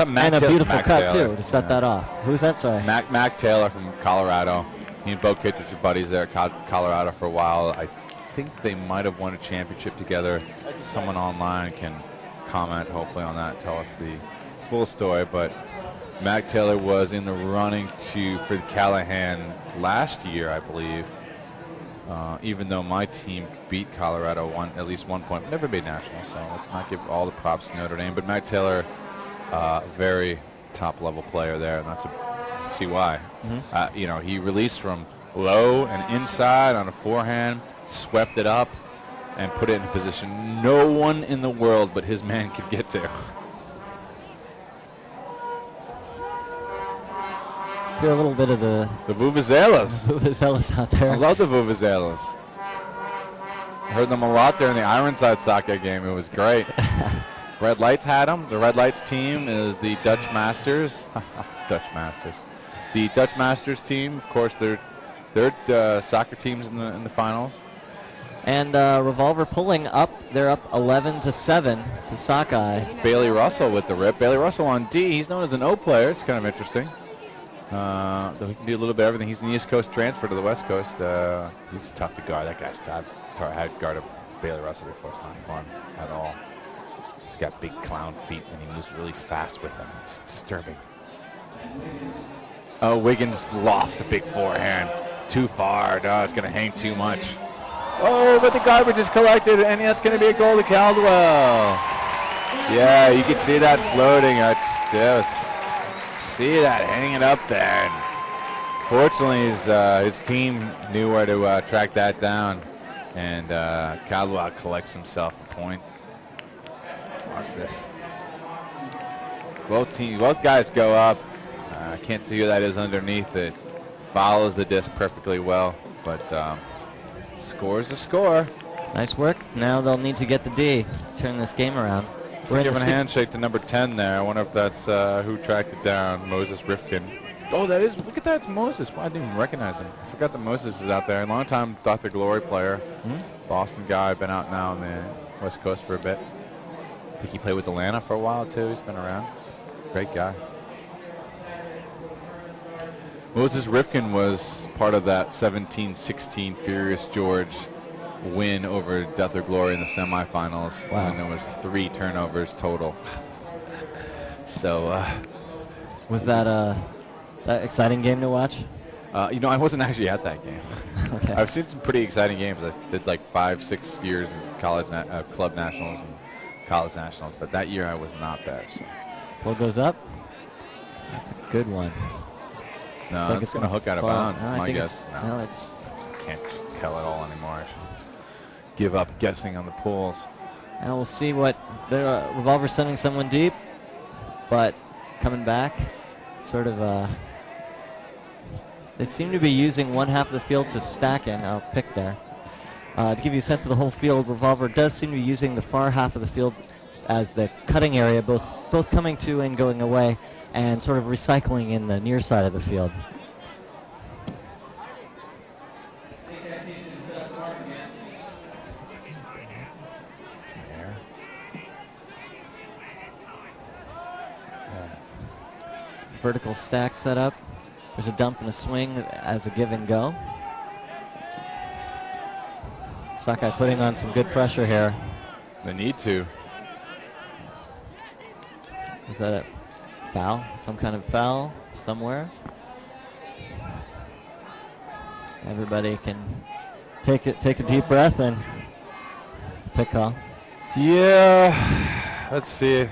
Mac And a beautiful Mac cut, Taylor. too, to set that off. Who's that, sorry? Mac Taylor from Colorado. He and Bo Kittredge are buddies there at Colorado for a while. I think they might have won a championship together. Someone online can comment, hopefully, on that and tell us the full story. But Mac Taylor was in the running for Callahan last year, I believe. Even though my team beat Colorado at least 1 point. Never made nationals, so let's not give all the props to Notre Dame. But Mac Taylor, very top-level player there, and see why. Mm-hmm. He released from low and inside on a forehand, swept it up, and put it in a position no one in the world but his man could get to. Feel a little bit of the Vuvuzelas. Vuvuzelas out there. I love the Vuvuzelas. I heard them a lot there in the Ironside Sockeye game. It was great. Red Lights had them. The Red Lights team is the Dutch Masters. Dutch Masters. The Dutch Masters team, of course, they're soccer teams in the finals. And Revolver pulling up. They're up 11-7 to Sockeye. It's Bailey Russell with the rip. Bailey Russell on D. He's known as an O player. It's kind of interesting. Though he can do a little bit of everything. He's an East Coast transfer to the West Coast. He's tough to guard. That guy's tough. I had guarded Bailey Russell before. It's not fun at all. He's got big clown feet, and he moves really fast with them. It's disturbing. Oh, Wiggins lofts a big forehand. Too far. No, it's going to hang too much. Oh, but the garbage is collected, and that's going to be a goal to Caldwell. Yeah, you can see that floating. See that hanging up there. And fortunately, his team knew where to track that down, and Caldwell collects himself a point. Watch this. Both guys go up. I can't see who that is underneath it. Follows the disc perfectly well, but score's a score. Nice work. Now they'll need to get the D to turn this game around. We're giving a handshake to number 10 there. I wonder if that's who tracked it down, Moses Rifkin. Oh, that is. Look at that. It's Moses. Well, I didn't even recognize him. I forgot that Moses is out there. A long time thought the Glory player. Boston guy. Been out now on the West Coast for a bit. I think he played with Atlanta for a while, too. He's been around. Great guy. Moses Rifkin was part of that 17-16 Furious George win over Death or Glory in the semifinals. Wow. And there was 3 turnovers total. So was that exciting game to watch? I wasn't actually at that game. Okay. I've seen some pretty exciting games. I did like 5-6 years in college club nationals and college nationals, but that year I was not there. So. Ball goes up. That's a good one. No, it's going to hook out of bounds, my guess. No, it's can't tell at all anymore. I should give up guessing on the pools. Now we'll see what the Revolver sending someone deep, but coming back, sort of. They seem to be using one half of the field to stack in. I'll pick there. To give you a sense of the whole field, Revolver does seem to be using the far half of the field as the cutting area, both coming to and going away, and sort of recycling in the near side of the field. Vertical stack set up. There's a dump and a swing as a give and go. Sockeye putting on some good pressure here. They need to. Is that a foul? Some kind of foul somewhere? Everybody can take a deep breath and pick call. Yeah, let's see.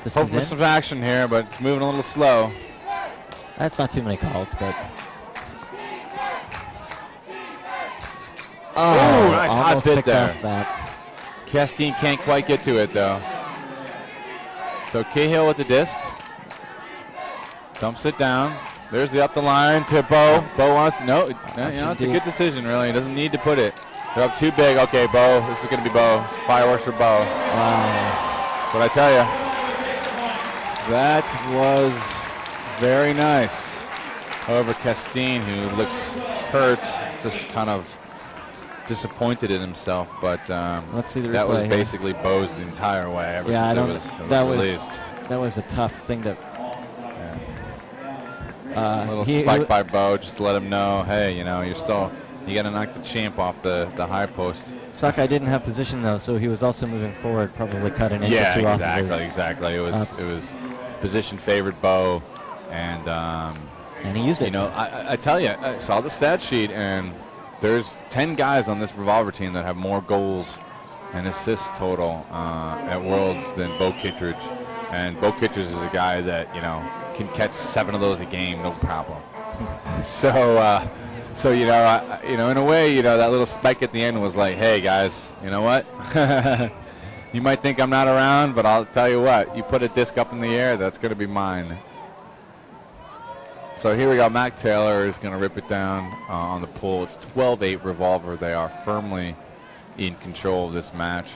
Hopefully some action here, but it's moving a little slow. That's not too many calls, but. Oh, nice hot bit there. That. Castine can't quite get to it, though. So Cahill with the disc. Dumps it down. There's the up the line to Bo. Bo wants no. It's a good decision, really. He doesn't need to put it. They're up too big. Okay, Bo. This is going to be Bo. Fireworks for Bo. Wow. That's what I tell you. That was very nice. However, Castine, who looks hurt, just kind of disappointed in himself. But let's see the that was replay basically Bo's the entire way ever since it was released. That was a tough thing to. A little spike by Bo, just to let him know, hey, you know, you got to knock the champ off the high post. Sockeye didn't have position though, so he was also moving forward, probably cutting in. Yeah, exactly. It was position favored Bo, and he used it. You know, I tell you, I saw the stat sheet, and there's 10 guys on this Revolver team that have more goals and assists total at Worlds than Bo Kittredge, and Bo Kittredge is a guy that, you know, can catch 7 of those a game, no problem. So you know, in a way, you know, that little spike at the end was like, hey guys, you know what? You might think I'm not around, but I'll tell you what, you put a disc up in the air, that's going to be mine. So here we go. Mac Taylor is going to rip it down on the pull. It's 12-8 Revolver. They are firmly in control of this match.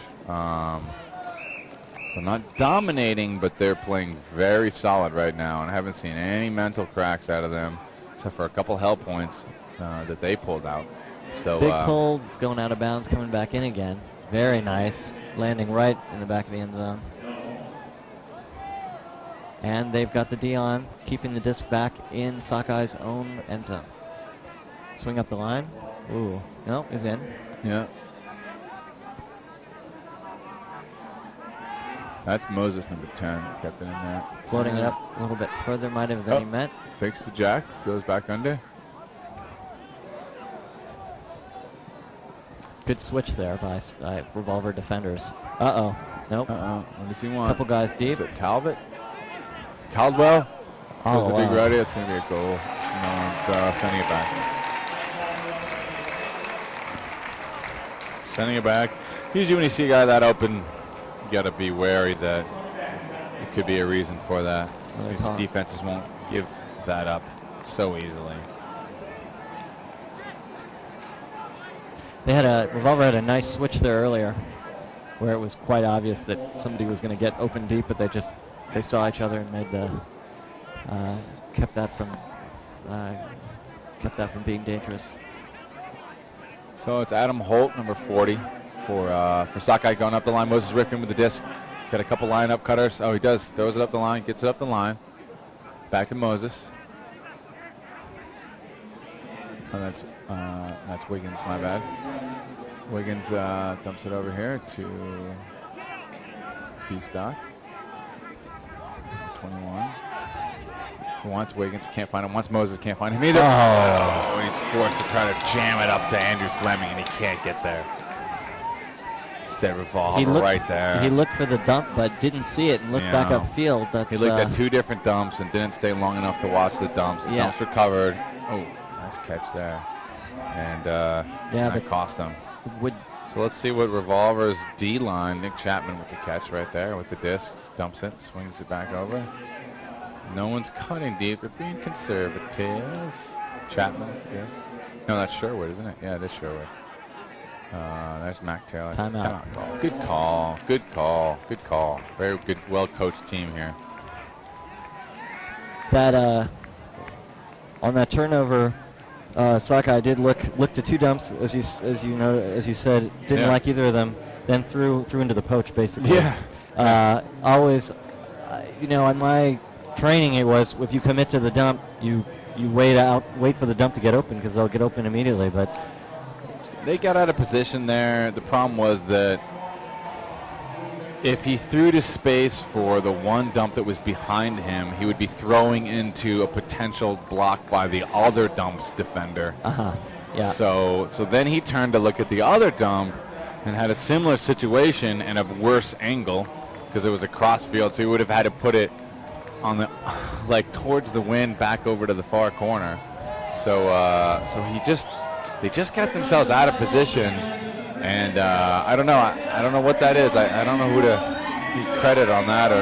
They're not dominating, but they're playing very solid right now, and I haven't seen any mental cracks out of them, except for a couple hell points that they pulled out. So big pull, it's going out of bounds, coming back in again. Very nice, landing right in the back of the end zone. And they've got the D on, keeping the disc back in Sockeye's own end zone. Swing up the line. Ooh, no, he's in. Yeah. That's Moses, number 10. Kept it in there. Floating it up a little bit further, might have than he meant. Fakes the jack, goes back under. Good switch there by Revolver defenders. Uh-oh. Nope. What does he want? Couple guys deep. Is it Talbot? Caldwell? Oh, There's a big ready. It's going to be a goal. No one's sending it back. Sending it back. Usually when you see a guy that open, you got to be wary that it could be a reason for that. Defenses won't give that up so easily. Revolver had a nice switch there earlier, where it was quite obvious that somebody was going to get open deep, but they saw each other and made kept that from being dangerous. So it's Adam Holt, number 40, for Sockeye going up the line. Moses Rickman with the disc. Got a couple line-up cutters. Oh, he does. Throws it up the line, gets it up the line. Back to Moses. Oh, that's Wiggins, my bad. Wiggins dumps it over here to B-Stock. 21. Wants Wiggins, can't find him. Wants Moses, can't find him either. Oh, he's forced to try to jam it up to Andrew Fleming, and he can't get there. Instead, Revolver right there. He looked for the dump, but didn't see it and looked back upfield. He looked at 2 different dumps and didn't stay long enough to watch the dumps. The dumps were covered. Oh, nice catch there. And that cost him. So let's see what Revolver's D-line, Nick Chapman with the catch right there with the disc. Dumps it, swings it back over. No one's cutting deep. They're being conservative. Chapman, yes. No, that's Sherwood, isn't it? Yeah, it is Sherwood. There's Mac Taylor. Timeout call. Good call. Good call. Good call. Very good, well-coached team here. That on that turnover, Sockeye did look to 2 dumps, as you said. Didn't like either of them. Then threw into the poach basically. Yeah. Always, on my training it was if you commit to the dump, you wait for the dump to get open because they'll get open immediately. But they got out of position there. The problem was that if he threw to space for the one dump that was behind him, he would be throwing into a potential block by the other dump's defender. Yeah. So then he turned to look at the other dump and had a similar situation and a worse angle because it was a cross field. So he would have had to put it on the towards the wind back over to the far corner. So they just got themselves out of position. And I don't know. I don't know what that is. I don't know who to give credit on that or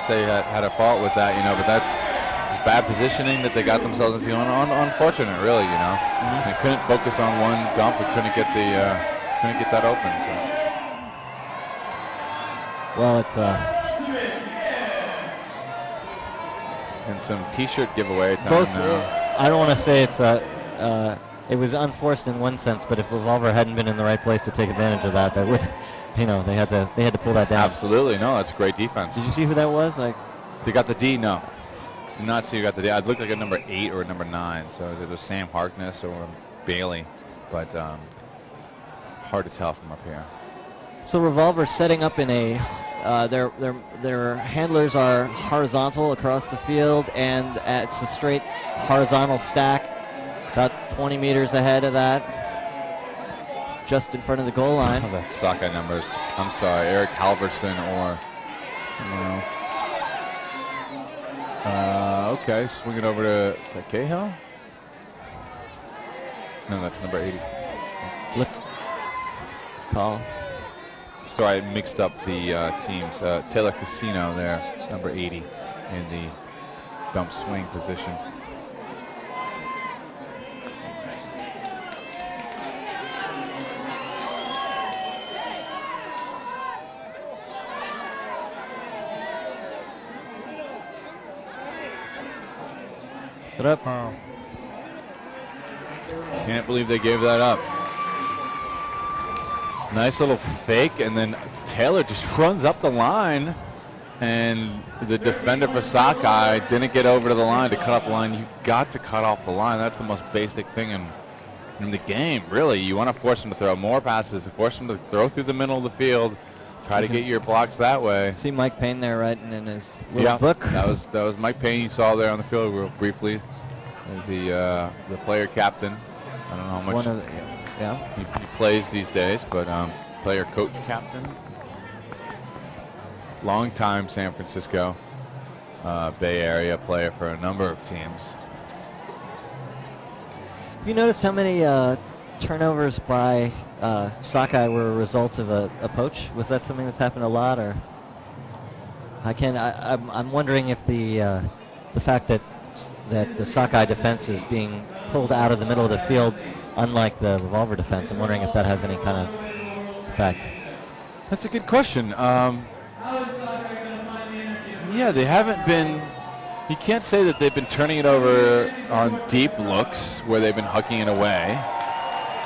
say had a fault with that. But that's bad positioning that they got themselves into. Unfortunate, really, you know. They couldn't focus on one dump. We couldn't get that open. So. Well, it's and some T-shirt giveaway time both. now. I don't want to say it's it was unforced in one sense, but if Revolver hadn't been in the right place to take advantage of that, that would, you know, they had to pull that down. Absolutely, no, that's great defense. Did you see who that was? Like, they got the D. No, did not see who got the D. It looked like a number 8 or a number 9. So it was Sam Harkness or Bailey, but hard to tell from up here. So Revolver setting up in a. Their handlers are horizontal across the field, and it's a straight horizontal stack, about 20 meters ahead of that, just in front of the goal line. Oh, that's Sockeye numbers. I'm sorry, Eric Halverson or someone else. Okay, swing it over to, is that Cahill? No, that's number 80. Look, call. Sorry, I mixed up the teams. Taylor Casino there, number 80, in the dump swing position. Set up. Can't believe they gave that up. Nice little fake, and then Taylor just runs up the line, and the defender for Sockeye didn't get over to the line to cut off the line. You got to cut off the line. That's the most basic thing in the game, really. You want to force them to throw more passes, to force them to throw through the middle of the field, try to get your blocks that way. See Mike Payne there writing in his little book. That was Mike Payne you saw there on the field real briefly, the player captain. I don't know how much. Yeah. He plays these days, but player coach captain. Long time San Francisco Bay Area player for a number of teams. You noticed how many turnovers by Sockeye were a result of a poach? Was that something that's happened a lot, or I'm wondering if the fact that the Sockeye defense is being pulled out of the middle of the field, unlike the Revolver defense, I'm wondering if that has any kind of effect. That's a good question. Yeah, they haven't been. You can't say that they've been turning it over on deep looks where they've been hucking it away.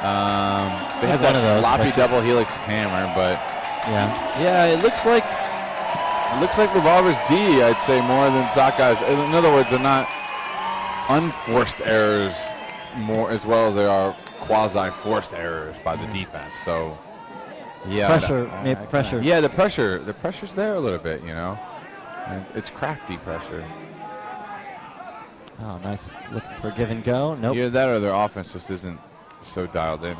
They had that sloppy double helix hammer, but yeah, it looks like Revolver's D, I'd say, more than Sockey's. In other words, they're not unforced errors more as well as there are quasi-forced errors by the defense. So, yeah, pressure. Yeah, the pressure's there a little bit, you know. And it's crafty pressure. Oh, nice. Looking for give and go. Nope. Either that or their offense just isn't so dialed in.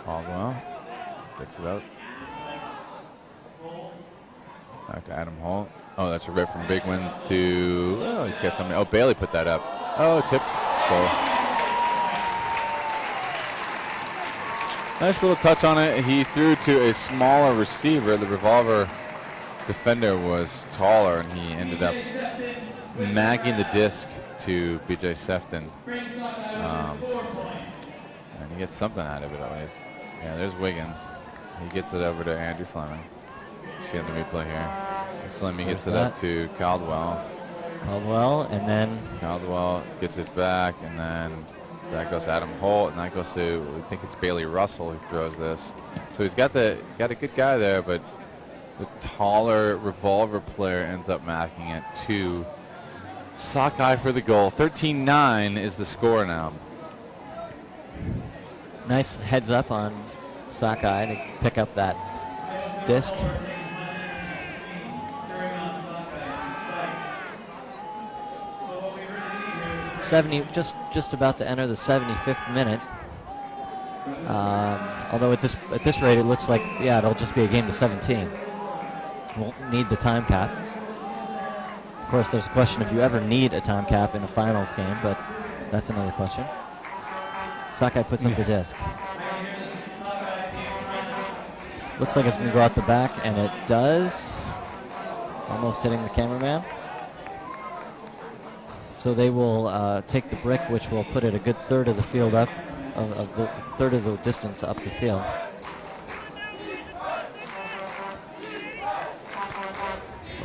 Caldwell gets it out. Back to Adam Holt. Oh, that's a rip from Big Wins to. Oh, he's got something. Oh, Bailey put that up. Oh, tipped. Goal. Nice little touch on it. He threw to a smaller receiver. The Revolver defender was taller, and he ended up magging the disc to B.J. Sefton. And he gets something out of it at least. Yeah, there's Wiggins. He gets it over to Andrew Fleming. See on the replay here. So Fleming gets it up to Caldwell. And then Caldwell gets it back, and then that goes Adam Holt, and that goes to, I think it's Bailey Russell who throws this. So he's got a good guy there, but the taller Revolver player ends up marking it to Sockeye for the goal. 13-9 is the score now. Nice heads up on Sockeye to pick up that disc. Just about to enter the 75th minute. Although at this rate, it looks like it'll just be a game to 17. Won't need the time cap. Of course, there's a question if you ever need a time cap in a finals game, but that's another question. Sockeye puts up the disc. Looks like it's going to go out the back, and it does. Almost hitting the cameraman. So they will take the brick, which will put it a good third of the field up, of the third of the distance up the field.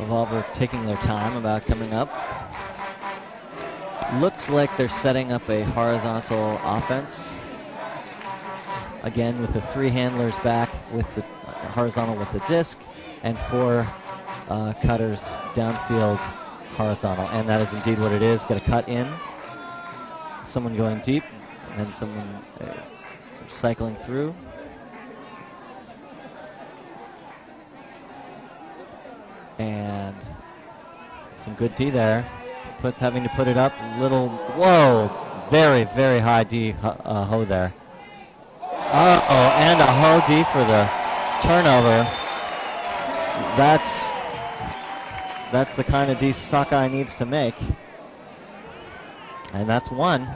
Revolver taking their time about coming up. Looks like they're setting up a horizontal offense. Again, with the 3 handlers back with the horizontal with the disc, and 4 cutters downfield horizontal. And that is indeed what it is. Got a cut in, someone going deep, and then someone cycling through. And some good D there. Having to put it up. Little, whoa, very, very high D ho there. Uh-oh, and a ho D for the turnover. That's the kind of D Sockeye needs to make. And that's 1.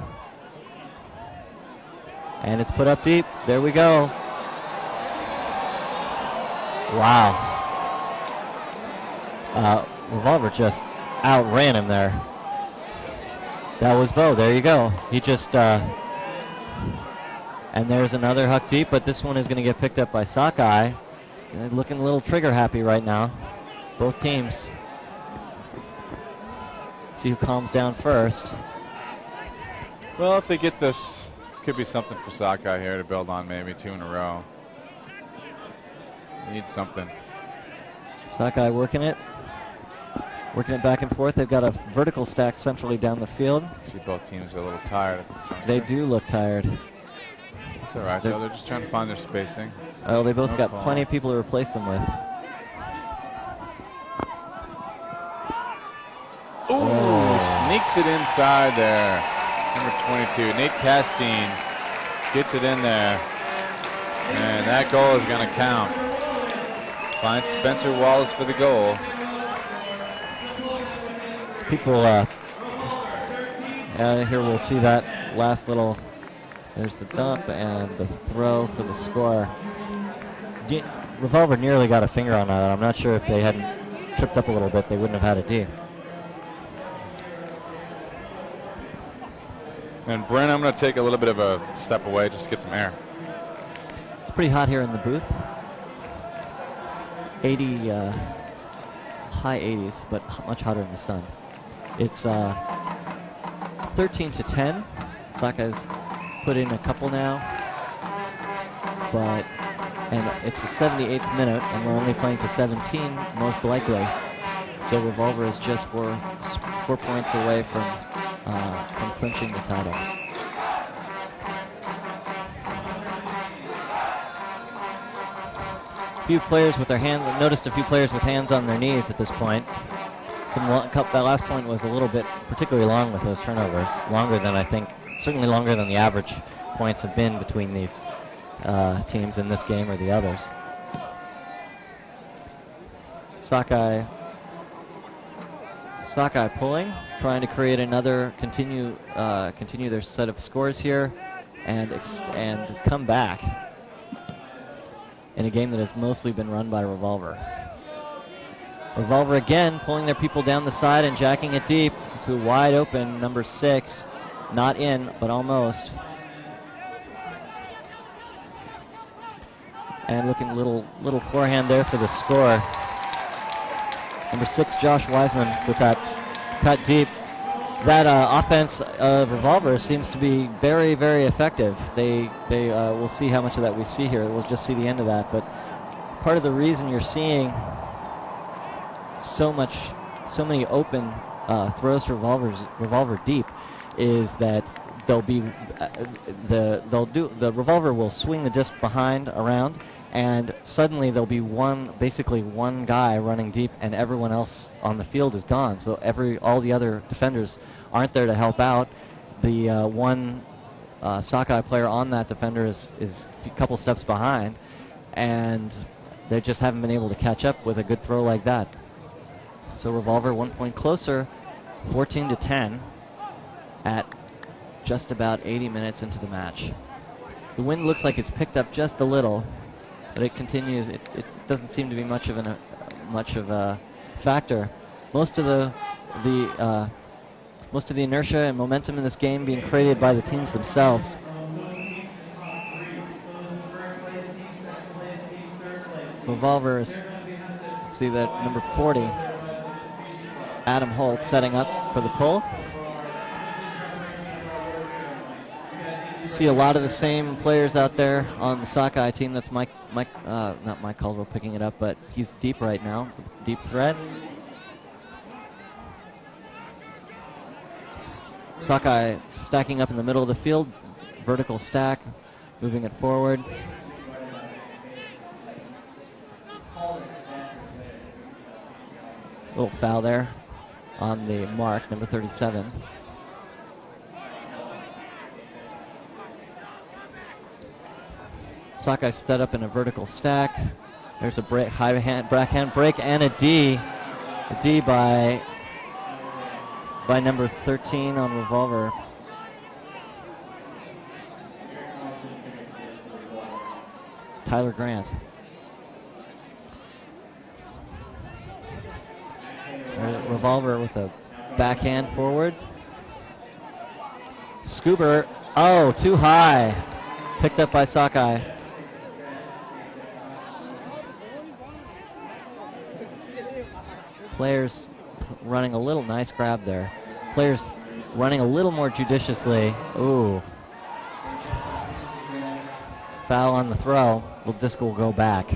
And it's put up deep. There we go. Wow. Revolver just outran him there. That was Bo. There you go. He just, and there's another huck deep, but this one is going to get picked up by Sockeye. They're looking a little trigger happy right now. Both teams. See who calms down first. Well, if they get this could be something for Sockeye here to build on, maybe 2 in a row. Need something. Sockeye working it back and forth. They've got a vertical stack centrally down the field. See, both teams are a little tired at this point. They do look tired. It's all right, though. They're just trying to find their spacing. Oh, they both got plenty of people to replace them with. Ooh, sneaks it inside there. Number 22, Nate Castine gets it in there. And that goal is going to count. Finds Spencer Wallace for the goal. People, here we'll see that last little, there's the dump and the throw for the score. Revolver nearly got a finger on that. I'm not sure if they hadn't tripped up a little bit, they wouldn't have had a D. And Brent, I'm going to take a little bit of a step away just to get some air. It's pretty hot here in the booth. 80, high 80s, but much hotter in the sun. It's 13 to 10. Sockeye's put in a couple now, and it's the 78th minute, and we're only playing to 17 most likely. So Revolver is just 4 points away from clinching the title. Few players with their hands. Noticed a few players with hands on their knees at this point. That last point was a little bit particularly long with those turnovers. Longer than I think, certainly longer than the average points have been between these teams in this game or the others. Sockeye pulling, trying to create another, continue their set of scores here, and come back in a game that has mostly been run by Revolver. Revolver again pulling their people down the side and jacking it deep to wide open number 6, not in but almost. And looking little forehand there for the score. Number 6, Josh Wiseman with that cut deep. That offense of Revolver seems to be very, very effective. We'll see how much of that we see here. We'll just see the end of that. But part of the reason you're seeing so many open throws to Revolver deep is that the Revolver will swing the disc behind around, and suddenly there'll be basically one guy running deep, and everyone else on the field is gone. So all the other defenders aren't there to help out. The one Sockeye player on that defender is a couple steps behind, and they just haven't been able to catch up with a good throw like that. So Revolver 1 point closer, 14 to 10 at just about 80 minutes into the match. The wind looks like it's picked up just a little, but it continues. It doesn't seem to be much of a factor. Most of the most of the inertia and momentum in this game being created by the teams themselves. Revolver is, let's see that, number 40. Adam Holt setting up for the pull. See a lot of the same players out there on the Sockeye team. That's not Mike Caldwell picking it up, but he's deep right now, deep threat. Sockeye stacking up in the middle of the field, vertical stack, moving it forward. Little foul there on the mark, number 37. Sockeye set up in a vertical stack. There's a break, backhand break, and a D. A D by number 13 on Revolver. Tyler Grant. Revolver with a backhand forward. Scuba, oh, too high. Picked up by Sockeye. Players running a little, nice grab there. Players running a little more judiciously. Ooh. Foul on the throw. The disc will go back.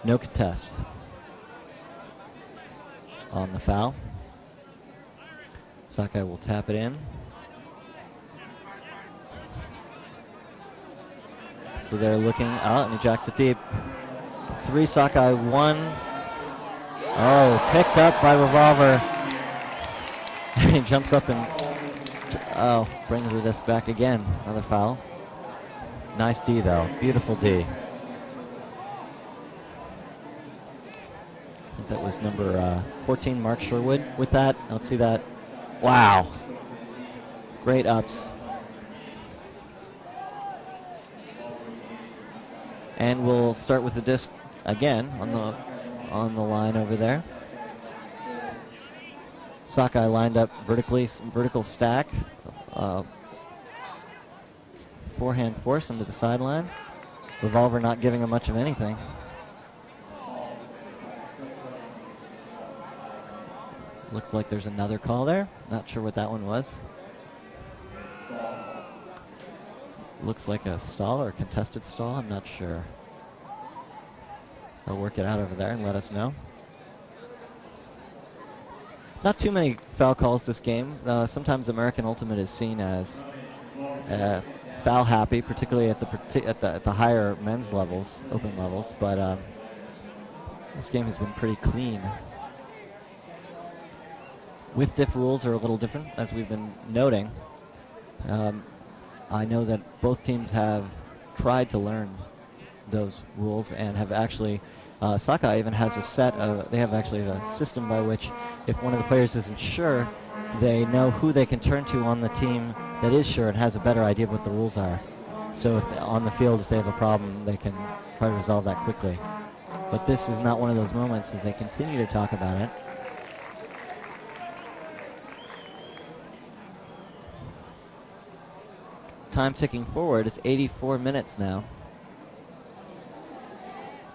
No contest on the foul. Sockeye will tap it in. So they're looking out, and he jacks it deep. 3 Sockeye, 1. Oh, picked up by Revolver. He jumps up and, brings the disc back again. Another foul. Nice D, though. Beautiful D. I think that was number 14, Mark Sherwood, with that. Let's see that. Wow. Great ups. And we'll start with the disc again on the line over there. Sockeye lined up vertical stack. Forehand force into the sideline. Revolver not giving him much of anything. Looks like there's another call there. Not sure what that one was. Looks like a stall or a contested stall. I'm not sure. They'll work it out over there and let us know. Not too many foul calls this game. Sometimes American Ultimate is seen as foul happy, particularly at the higher men's levels, open levels. But this game has been pretty clean. WFDF rules are a little different, as we've been noting. I know that both teams have tried to learn those rules and have actually, Sockeye even has they have actually a system by which if one of the players isn't sure, they know who they can turn to on the team that is sure and has a better idea of what the rules are. So on the field, if they have a problem, they can try to resolve that quickly. But this is not one of those moments as they continue to talk about it. Time ticking forward. It's 84 minutes now.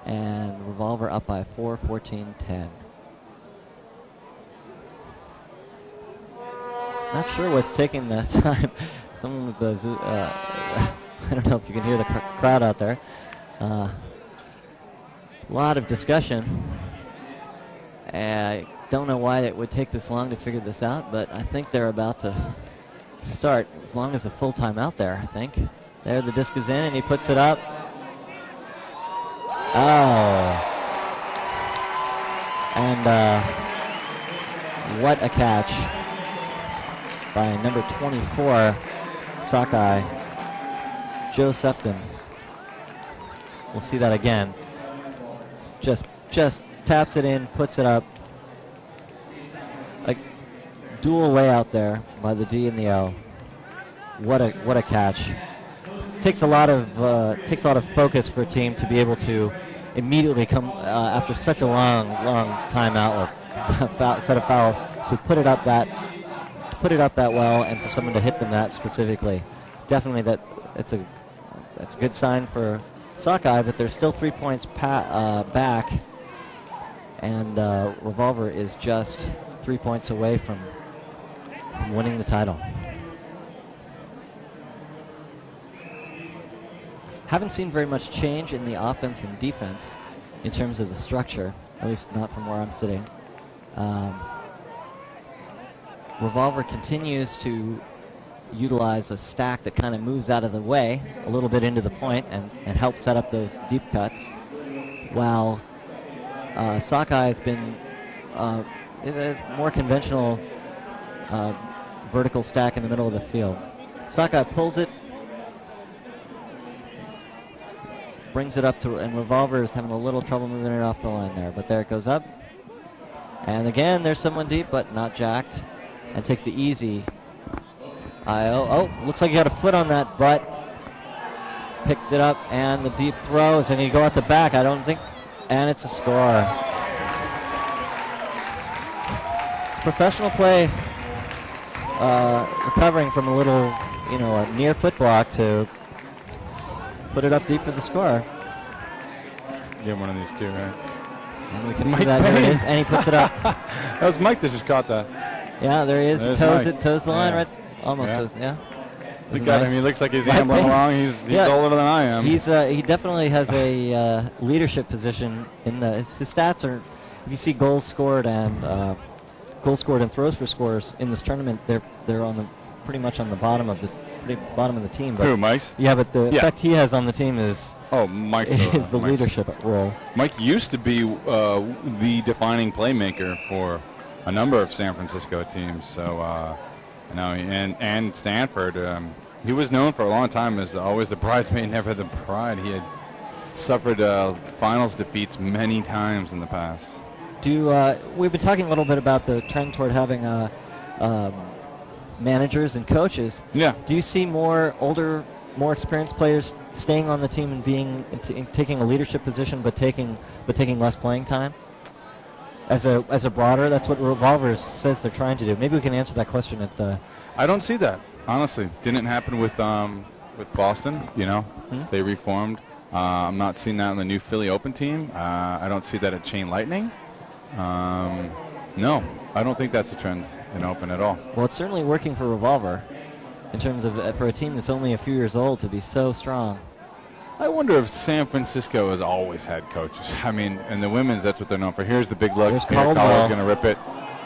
And Revolver up by 4, 14-10. Not sure what's taking the time. Someone with the I don't know if you can hear the crowd out there. A lot of discussion. I don't know why it would take this long to figure this out, but I think they're about to start, as long as a full time out there, I think. There, the disc is in, and he puts it up. Oh. And what a catch by number 24, Sockeye, Joe Sefton. We'll see that again. Just taps it in, puts it up. A dual layout there by the D and the O. What a catch. takes a lot of focus for a team to be able to immediately come after such a long timeout or set of fouls to put it up that well, and for someone to hit them that specifically. Definitely that's a good sign for Sockeye, but they're still 3 points back, and Revolver is just 3 points away from winning the title. Haven't seen very much change in the offense and defense in terms of the structure, at least not from where I'm sitting. Revolver continues to utilize a stack that kind of moves out of the way a little bit into the point and helps set up those deep cuts, while Sockeye has been in a more conventional vertical stack in the middle of the field. Sockeye pulls it, brings it up to, and Revolver is having a little trouble moving it off the line there, but there it goes up. And again, there's someone deep, but not jacked, and takes the easy IO. Oh, looks like he got a foot on that, but picked it up, and the deep throw is going to go at the back, I don't think, and it's a score. It's professional play, recovering from a little, a near foot block to put it up deep for the score. Get one of these two, right? And we can see that there it is, and he puts it up. That was Mike that just caught that. Yeah, there he is. He toes the line right, almost toes, yeah. Look at him. He looks like he's ambling along. He's older than I am. He definitely has a leadership position in the. His stats are, if you see goals scored and throws for scores in this tournament, they're on the pretty much on the bottom of the team. But who, Mike's? Yeah, but the effect he has on the team is Mike's is the leadership role. Mike used to be the defining playmaker for a number of San Francisco teams. So and Stanford. He was known for a long time as always the bridesmaid, never the bride. He had suffered finals defeats many times in the past. We've been talking a little bit about the trend toward having managers and coaches. Yeah. Do you see more older, more experienced players staying on the team and taking a leadership position, but taking less playing time? As a broader, that's what Revolver says they're trying to do. Maybe we can answer that question at the. I don't see that, honestly. Didn't happen with Boston. They reformed. I'm not seeing that in the new Philly Open team. I don't see that at Chain Lightning. No, I don't think that's a trend in Open at all. Well, it's certainly working for Revolver in terms of for a team that's only a few years old to be so strong. I wonder if San Francisco has always had coaches. I mean, in the women's, that's what they're known for. Here's the big look. There's Caldwell. Collar's going to rip it.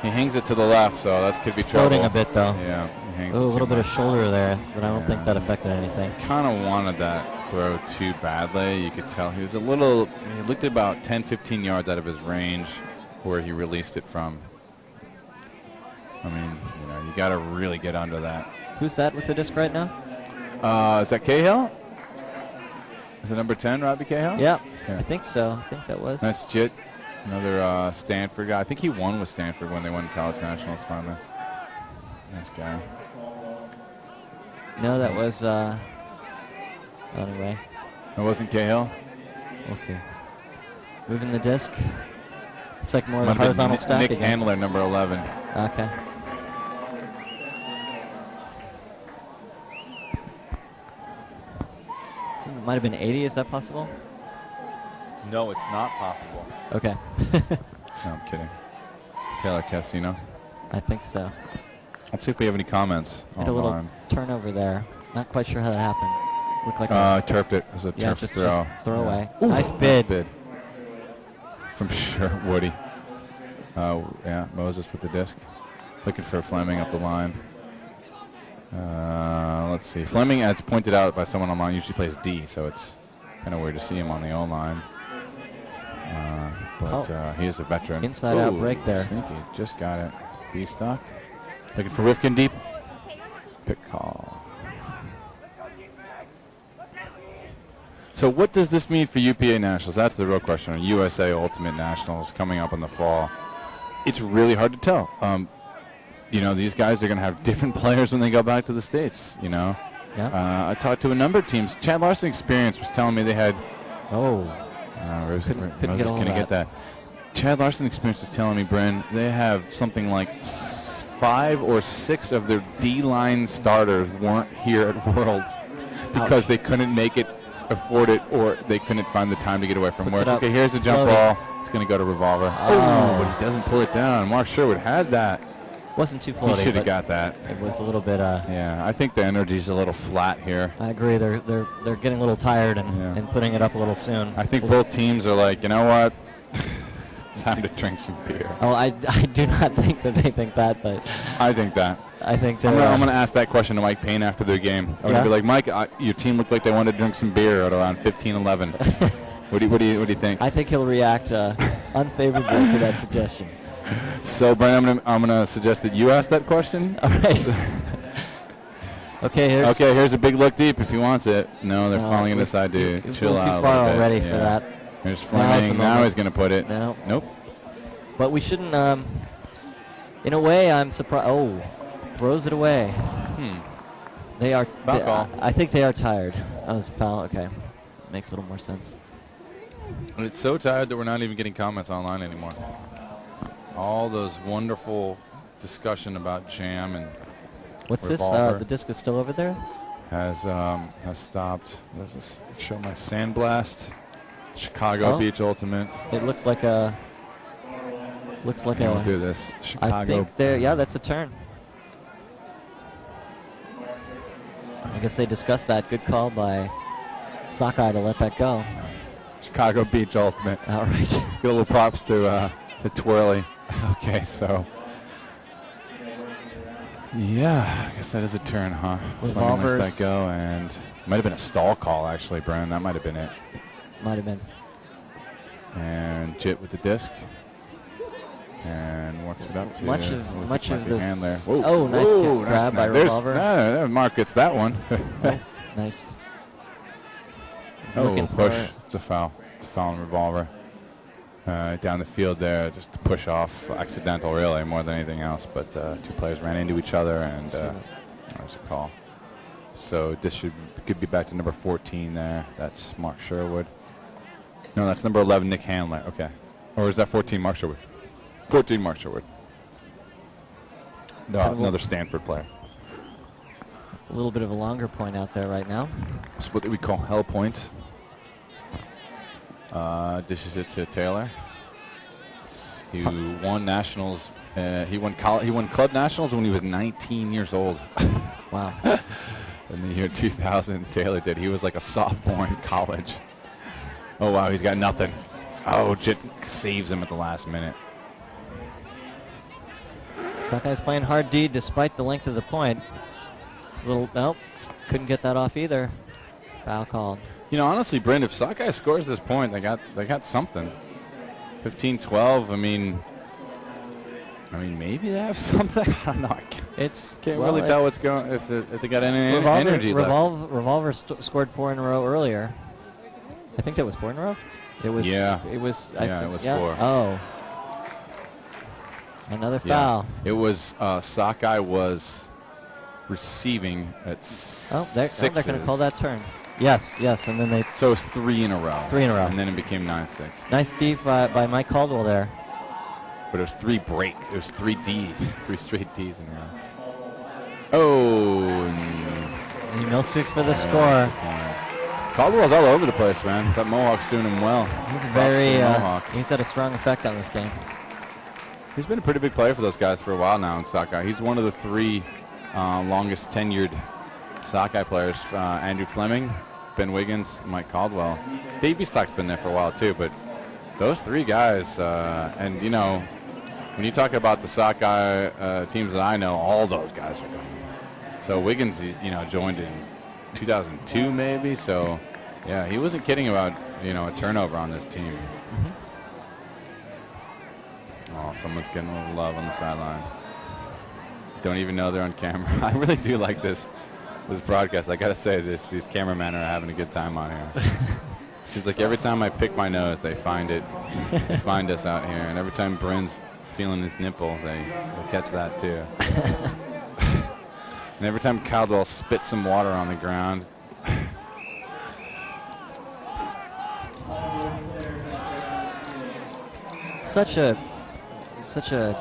He hangs it to the left, so that could be trouble. Floating a bit, though. Yeah, he hangs a little bit of shoulder there, but I don't think that affected anything. Kind of wanted that throw too badly. You could tell he was he looked at about 10, 15 yards out of his range where he released it from. I mean, you got to really get under that. Who's that with the disc right now? Is that Cahill? Is it number 10, Robbie Cahill? Yeah, I think so. I think that was. That's Jit, another Stanford guy. I think he won with Stanford when they won college nationals finally. Nice guy. No, that was, anyway. It wasn't Cahill? We'll see. Moving the disc. Looks like more of a horizontal stack Nick again. Handler, number 11. Okay. Might have been 80, is that possible? No, it's not possible. Okay. No, I'm kidding. Taylor Cassino. I think so. Let's see if we have any comments Had a little turnover there. Not quite sure how that happened. Looked like turfed it. It was a turf throw. Just throw away. Ooh, nice bid. From Woody. Yeah, Moses with the disc. Looking for Fleming up the line. Let's see. Fleming, as pointed out by someone online, usually plays D, so it's kind of weird to see him on the O line. But he is a veteran. Inside out break there. Sneaky. Just got it. B stock. Looking for Rifkin deep. Pick call. So what does this mean for UPA Nationals? That's the real question. Or USA Ultimate Nationals coming up in the fall. It's really hard to tell. These guys are going to have different players when they go back to the States, I talked to a number of teams. Chad Larson Experience was telling me they had. Couldn't get all Can I get that? Chad Larson Experience was telling me, Bryn, they have something like 5 or 6 of their D-line starters weren't here at Worlds because they couldn't afford it, or they couldn't find the time to get away from work. Okay, here's the jump ball. It's going to go to Revolver. Oh, but he doesn't pull it down. Mark Sherwood had that. Wasn't too floaty. He should have got that. It was a little bit. Yeah, I think the energy's a little flat here. I agree. They're getting a little tired and putting it up a little soon. I think both teams are like, you know what? It's time to drink some beer. Oh, I do not think that they think that, but I think that. I think I'm going to ask that question to Mike Payne after the game. I'm going to be like, Mike, your team looked like they wanted to drink some beer at around 15-11. What do you think? I think he'll react unfavorably to that suggestion. So, Brian, I'm gonna suggest that you ask that question. All right. Okay. Here's a big look deep if he wants it. No, they're falling in the side, dude. Chill out. Too far already for that. Here's Fleming. Now he's gonna put it. No. Nope. But we shouldn't. In a way, I'm surprised. Oh, throws it away. They are. Foul call. I think they are tired. That was foul. Okay, makes a little more sense. And it's so tired that we're not even getting comments online anymore. All those wonderful discussion about jam and what's Revolver. this? The disc is still over there. Has stopped. Does this show my Sandblast? Chicago Beach Ultimate. It looks like a. We'll do this. Chicago. I think there. Yeah, that's a turn. I guess they discussed that. Good call by Sockeye to let that go. Chicago Beach Ultimate. All right. Get a little props to Twirly. Okay, so. Yeah, I guess that is a turn, huh? Revolvers. Let that go, and might have been a stall call, actually, Brian. That might have been it. Might have been. And Jit with the disc. And works it up to much of this. Hand there. Whoa. Oh, nice grab by Revolver. Mark gets that one. Nice. Push. It's a foul. It's a foul on Revolver. Down the field there, just to push off, accidental really, more than anything else. But 2 players ran into each other, and there's a call. So this could be back to number 14 there. That's Mark Sherwood. No, that's number 11, Nick Handler. Okay. Or is that 14, Mark Sherwood? 14, Mark Sherwood. No, another Stanford player. A little bit of a longer point out there right now. It's what we call hell points. Dishes it to Taylor. He won nationals. He won club nationals when he was 19 years old. Wow. In the year 2000, Taylor did. He was like a sophomore in college. Oh wow, he's got nothing. Oh, Jit saves him at the last minute. Sockeye's playing hard D despite the length of the point. Nope, couldn't get that off either. Foul called. You know, honestly, Brent, if Sockeye scores this point, they got something. 15-12. I mean, maybe they have something. I don't know. I can't really tell what's going. If they got any energy left. Revolver scored 4 in a row earlier. I think that was 4 in a row. It was. Yeah. It was. It was 4. Oh. Another foul. Yeah. It was Sockeye was receiving at 6. They're going to call that turn. Yes, and then they. So it was 3 in a row. 3 in a row. And then it became 9-6. Nice D by Mike Caldwell there. But it was 3 break. It was 3 straight Ds in a row. Oh. He milked it for the score. Caldwell's all over the place, man. That Mohawk's doing him well. He's had a strong effect on this game. He's been a pretty big player for those guys for a while now in Sockeye. He's one of the 3 longest tenured Sockeye players. Andrew Fleming, Ben Wiggins, Mike Caldwell. Dave Beastock's been there for a while too, but those 3 guys, and you know, when you talk about the Sockeye teams that I know, all those guys are going. So Wiggins, joined in 2002 maybe. So yeah, he wasn't kidding about a turnover on this team. Mm-hmm. Oh, someone's getting a little love on the sideline. Don't even know they're on camera. I really do like this broadcast. I gotta say, these cameramen are having a good time on here. Seems like every time I pick my nose, they find it. They find us out here, and every time Bryn's feeling his nipple, they catch that too. And every time Caldwell spits some water on the ground. Such a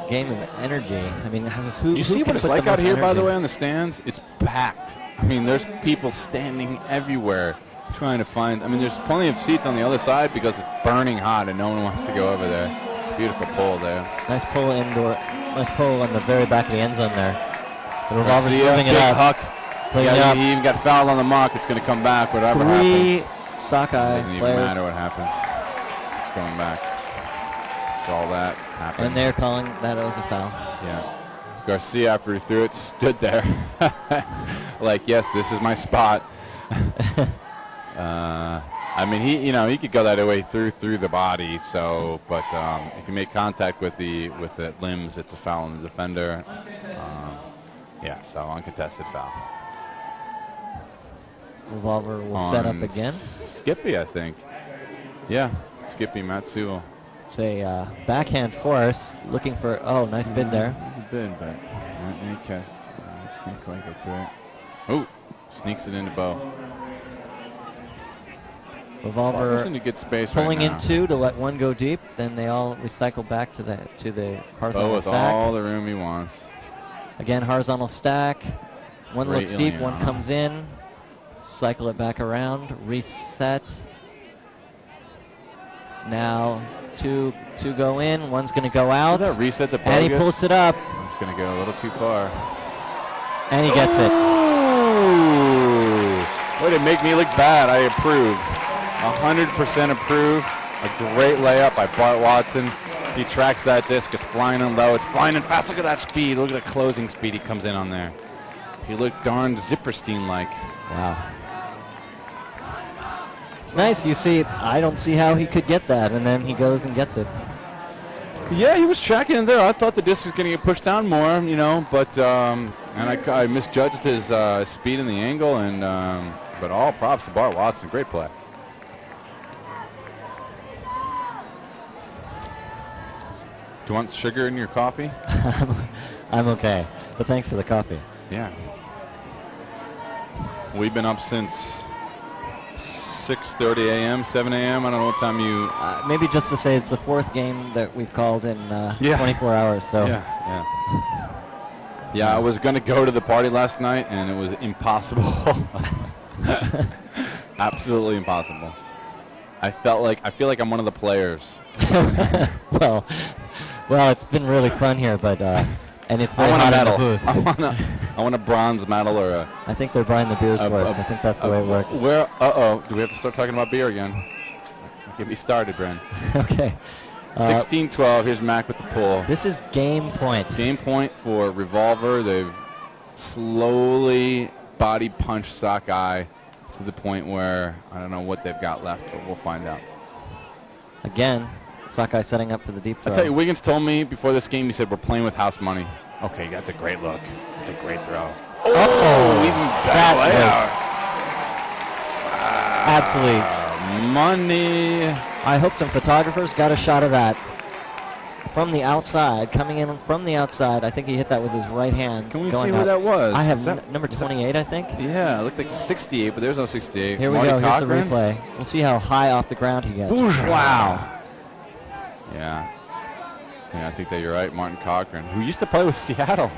game of energy. I mean, who You see can what it's put the like out most here, by the energy? way, on the stands? It's packed. I mean, there's people standing everywhere trying to find. I mean, there's plenty of seats on the other side because it's burning hot and no one wants to go over there. Beautiful pull there. Nice pull indoor. Nice pull on the very back of the end zone there. The Revolver's Garcia, moving it big up. Huck. Playing Yeah, it up. he even got fouled on the mark. It's going to come back, whatever 3 happens. Sockeye Doesn't even players. matter what happens. It's going back. Saw that happen. And they're calling that as a foul. Yeah. Garcia, after he threw it, stood there. Like, yes, this is my spot. I mean, he could go that way through the body. So, but if you make contact with the limbs, it's a foul on the defender. Yeah, so uncontested foul. Revolver will set up again. Skippy, I think. Yeah, Skippy Matsuo. It's a backhand force, looking for, nice bid there. It's a bid, but he can't quite get to it. Oh, sneaks it into Bo. Revolver in a good space pulling right now. in 2 to let 1 go deep, then they all recycle back to the horizontal Bo with stack. all the room he wants. Again, horizontal stack. One Great looks deep, Ilian, one huh? comes in. Cycle it back around, reset. Now 2 go in, one's going to go out. That reset the and he bogus. pulls it up. It's going to go a little too far. And he gets it. Way to make me look bad. I approve. 100% approve. A great layup by Bart Watson. He tracks that disc. It's flying in low. It's flying in fast. Look at that speed. Look at the closing speed he comes in on there. He looked darn Zipperstein-like. Wow. It's nice. You see, I don't see how he could get that, and then he goes and gets it. Yeah, he was tracking it there. I thought the disc was going to get pushed down more, but and I misjudged his speed and the angle, and but all props to Bart Watson. Great play. Do you want sugar in your coffee? I'm okay, but thanks for the coffee. Yeah. We've been up since 6:30 a.m., 7 a.m. I don't know what time you... Maybe just to say it's the 4th game that we've called in 24 hours. So. Yeah. I was going to go to the party last night, and it was impossible. Absolutely impossible. I feel like I'm one of the players. Well, it's been really fun here, but and it's very hot in the booth. I want a bronze medal or a... I think they're buying the beers for us. I think that's the way it works. Do we have to start talking about beer again? Get me started, Bren. Okay. 16-12. Here's Mac with the pull. This is game point. Game point for Revolver. They've slowly body punched Sockeye to the point where I don't know what they've got left, but we'll find out. Again, Sockeye setting up for the deep throw. I tell you, Wiggins told me before this game, he said, we're playing with house money. Okay, that's a great look. It's a great throw. Oh, even that was absolutely money. I hope some photographers got a shot of that from the outside, coming in from the outside. I think he hit that with his right hand. Can we see who that was? I have number 28, I think. Yeah, it looked like 68, but there's no 68. Here we Marty go. Cochran? Here's the replay. We'll see how high off the ground he gets. Wow. Yeah, I think that you're right. Martin Cochran, who used to play with Seattle.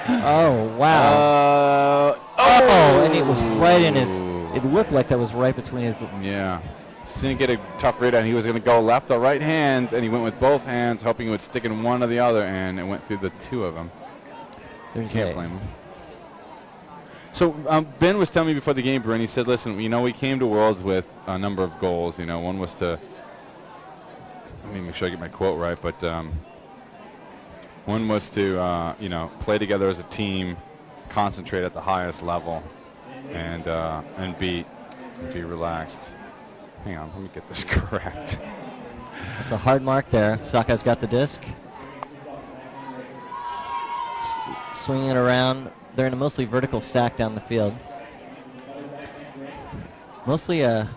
Oh, wow. And it was right in his... It looked like that was right between his... Yeah. Just didn't get a tough read on. He was going to go left or right hand, and he went with both hands, hoping it would stick in one or the other, and it went through the two of them. Can't blame him. So Ben was telling me before the game, Brent, he said, listen, we came to Worlds with a number of goals. One was to... Let me make sure I get my quote right, but one was to, play together as a team, concentrate at the highest level, and be relaxed. Hang on, let me get this correct. That's a hard mark there. Sokkeye's got the disc. Swinging it around. They're in a mostly vertical stack down the field. Mostly the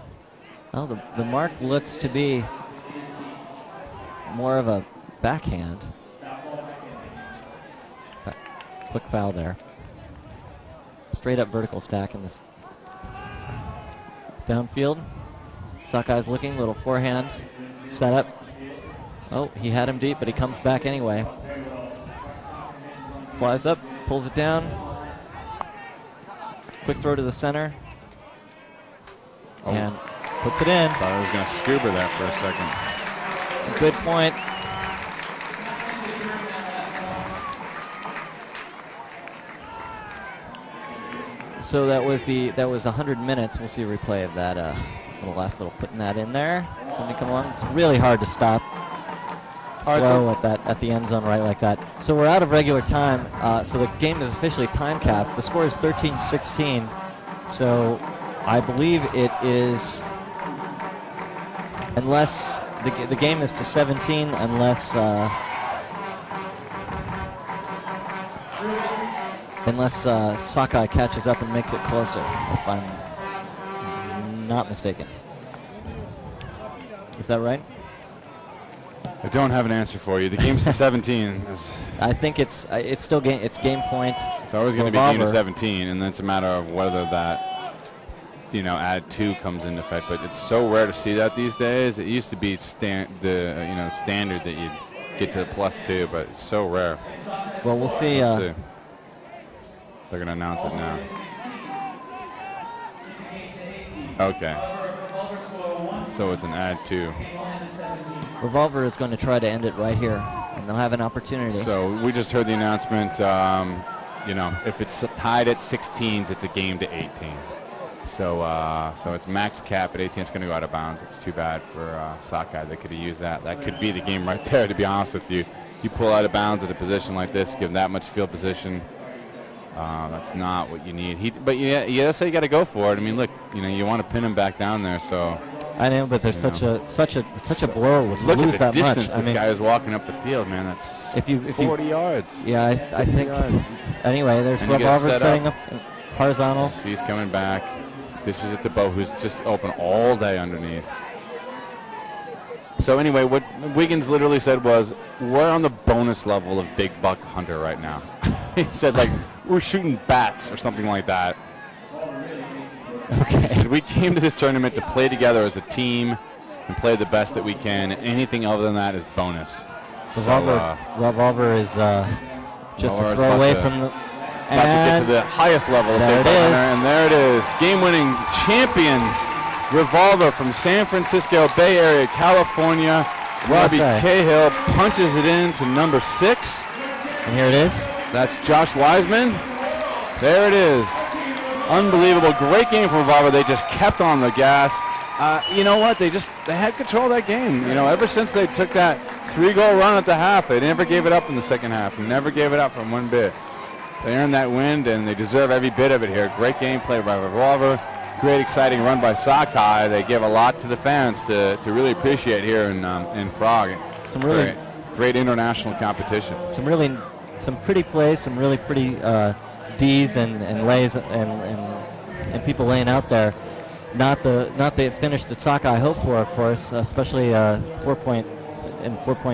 mark looks to be more of a backhand. Quick foul there. straight up vertical stack in this. Downfield. Sockeye's looking, little forehand setup. Oh, he had him deep, but he comes back anyway. Flies up, pulls it down. Quick throw to the center. And puts it in. Thought I was going to scuba that for a second. Good point. So that was 100 minutes. We'll see a replay of that. The last little putting that in there. Somebody come along. It's really hard to stop. Flow at the end zone right like that. So we're out of regular time. So the game is officially time capped. The score is 13-16. So I believe it is, unless the game is to 17, unless Sockeye catches up and makes it closer, if I'm not mistaken. Is that right? I don't have an answer for you. The game's to 17. I think it's still game. It's game point. It's always going to be game to 17, and then it's a matter of whether that, add 2 comes into effect. But it's so rare to see that these days. It used to be standard that you'd get to +2, but it's so rare. Well, we'll see. They're going to announce it now. Okay. So it's an add 2. Revolver is going to try to end it right here, and they'll have an opportunity. So we just heard the announcement, if it's tied at 16s, it's a game to 18. So it's max cap at 18. It's going to go out of bounds. It's too bad for Sockeye. They could have used that. That could be the game right there, to be honest with you. You pull out of bounds at a position like this, give them that much field position. That's not what you need. But you gotta got to go for it. I mean, look, you want to pin him back down there, so. I know, but there's such a blow to look lose at the that distance much. this guy is walking up the field, man. That's if you 40 yards. Yeah, I think. Yards. Anyway, there's Revolver setting up horizontal. So he's coming back. Dishes it to Bo, who's just open all day underneath. So anyway, what Wiggins literally said was, we're on the bonus level of big buck hunter right now. He said, like, we're shooting bats or something like that. Okay. He said, we came to this tournament to play together as a team and play the best that we can. Anything other than that is bonus. Revolver is just a throw away from the... About to get to the highest level of big buck hunter, and there it is. Game-winning champions, Revolver from San Francisco Bay Area, California. Robbie Cahill punches it in to number 6. And here it is. That's Josh Wiseman. There it is. Unbelievable. Great game from Revolver. They just kept on the gas. You know what? They had control of that game. Ever since they took that 3-goal run at the half, they never gave it up in the second half. Never gave it up from one bit. They earned that win, and they deserve every bit of it here. Great game played by Revolver. Great, exciting run by Sockeye. They give a lot to the fans to really appreciate here in Prague. Some really great international competition. Some pretty plays, some really pretty D's and lays and people laying out there. Not the finish that Sockeye hoped for, of course, especially 4-point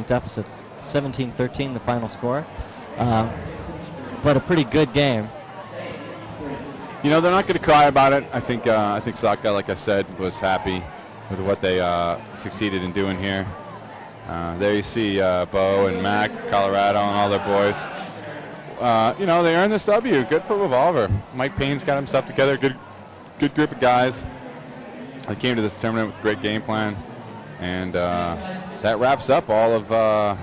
deficit, 17-13 the final score. But a pretty good game. They're not going to cry about it. I think Sockeye, like I said, was happy with what they succeeded in doing here. There you see Bo and Mac, Colorado, and all their boys. They earned this W. Good for Revolver. Mike Payne's got himself together. Good group of guys. They came to this tournament with a great game plan, and that wraps up all of the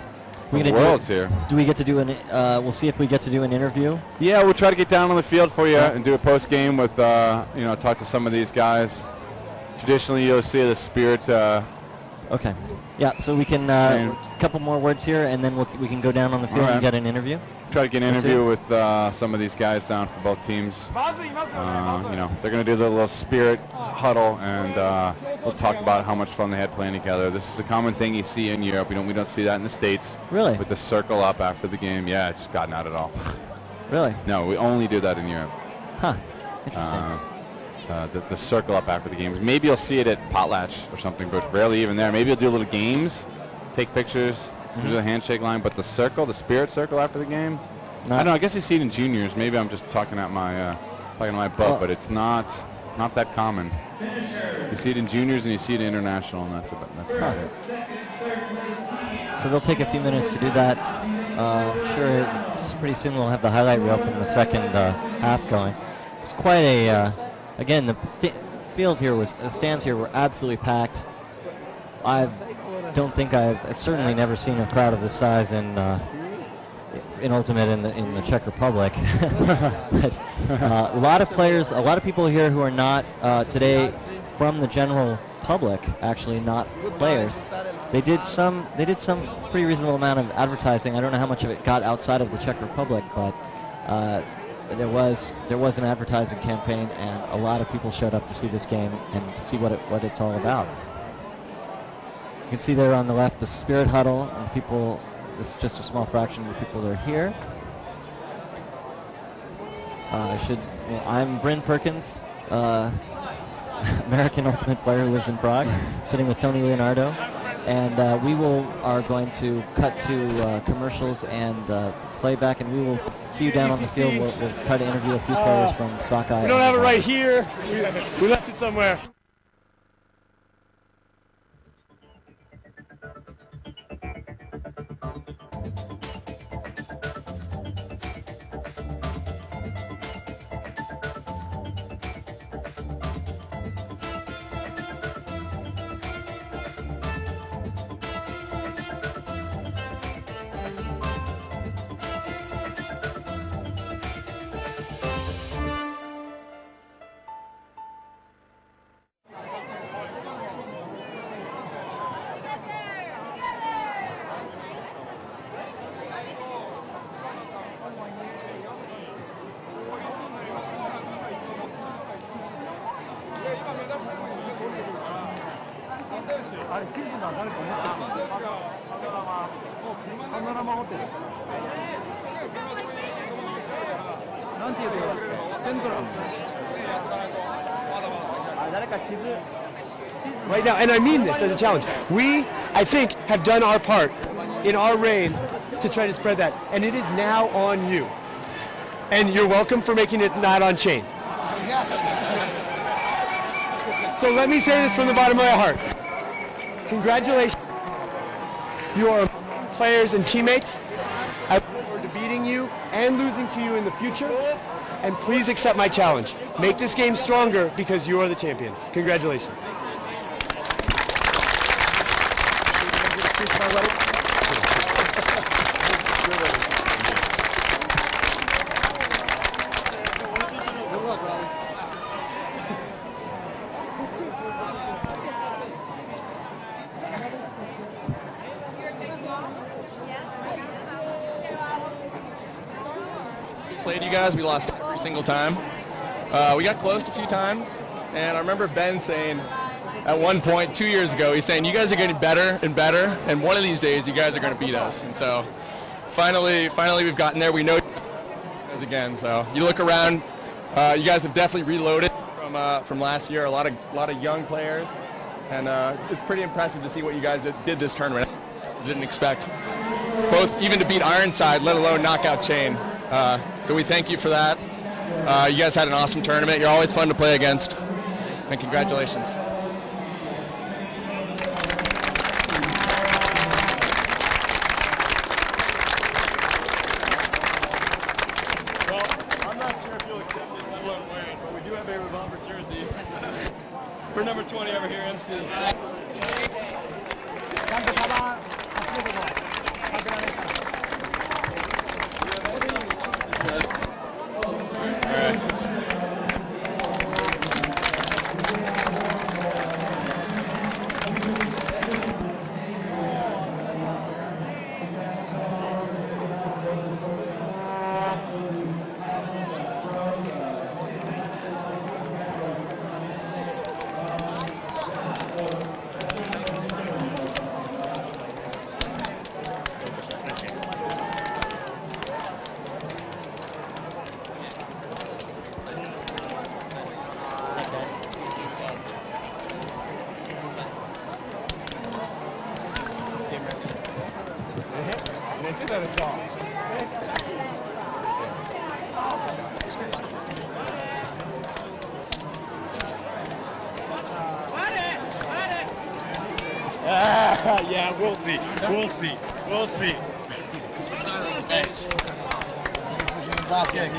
Worlds here. Do we get to do we'll see if we get to do an interview. Yeah, we'll try to get down on the field for you and do a post game with talk to some of these guys. Traditionally, you'll see the Spirit. Okay. Yeah, so we can a couple more words here, and then we can go down on the field and get an interview. Try to get an interview with some of these guys down for both teams. They're going to do the little Spirit huddle, and we'll talk about how much fun they had playing together. This is a common thing you see in Europe. We don't see that in the States. Really? With the circle up after the game. Yeah, it's just gotten out at all. Really? No, we only do that in Europe. Huh. Interesting. The circle up after the games. Maybe you'll see it at Potlatch or something, but rarely even there. Maybe you'll do little games, take pictures, do the handshake line, but the circle, the Spirit circle after the game, I don't know. I guess you see it in juniors. Maybe I'm just talking out my talking to my butt, but it's not that common. You see it in juniors and you see it in international, and that's about it. So they'll take a few minutes to do that. Sure, pretty soon we'll have the highlight reel from the second half going. It's quite a, again, the field here the stands here were absolutely packed. I've certainly never seen a crowd of this size in Ultimate in the Czech Republic. But, a lot of players, a lot of people here who are not today from the general public, actually not players. They did some pretty reasonable amount of advertising. I don't know how much of it got outside of the Czech Republic, but there was an advertising campaign, and a lot of people showed up to see this game and to see what it's all about. You can see there on the left the Spirit Huddle, and people. This is just a small fraction of the people that are here. I'm Bryn Perkins, American Ultimate player who lives in Prague, sitting with Tony Leonardo, and we are going to cut to commercials and play back, and we will see you down on the field. We'll try to interview a few players from Sockeye. We don't have it right here. We left it somewhere. Right now, and I mean this as a challenge. We, I think, have done our part in our reign to try to spread that, and it is now on you. And you're welcome for making it not on chain. Yes. So let me say this from the bottom of my heart. Congratulations. You are players and teammates. I look forward to beating you and losing to you in the future. And please accept my challenge. Make this game stronger because you are the champions. Congratulations. Played you guys, we lost every single time. We got close a few times, and I remember Ben saying at one point 2 years ago, he's saying, you guys are getting better and better, and one of these days you guys are going to beat us. And so finally we've gotten there. We know you again. So you look around, you guys have definitely reloaded from last year. A lot of young players, and it's pretty impressive to see what you guys did this tournament. Didn't expect both even to beat Ironside, let alone knockout chain. So we thank you for that. You guys had an awesome tournament. You're always fun to play against, and congratulations. I'm not sure if you'll accept it what I'm wearing, but we do have a Revolver jersey for number 20 over here, MC. Yeah, we'll see. We'll see. We'll see. This is his last game.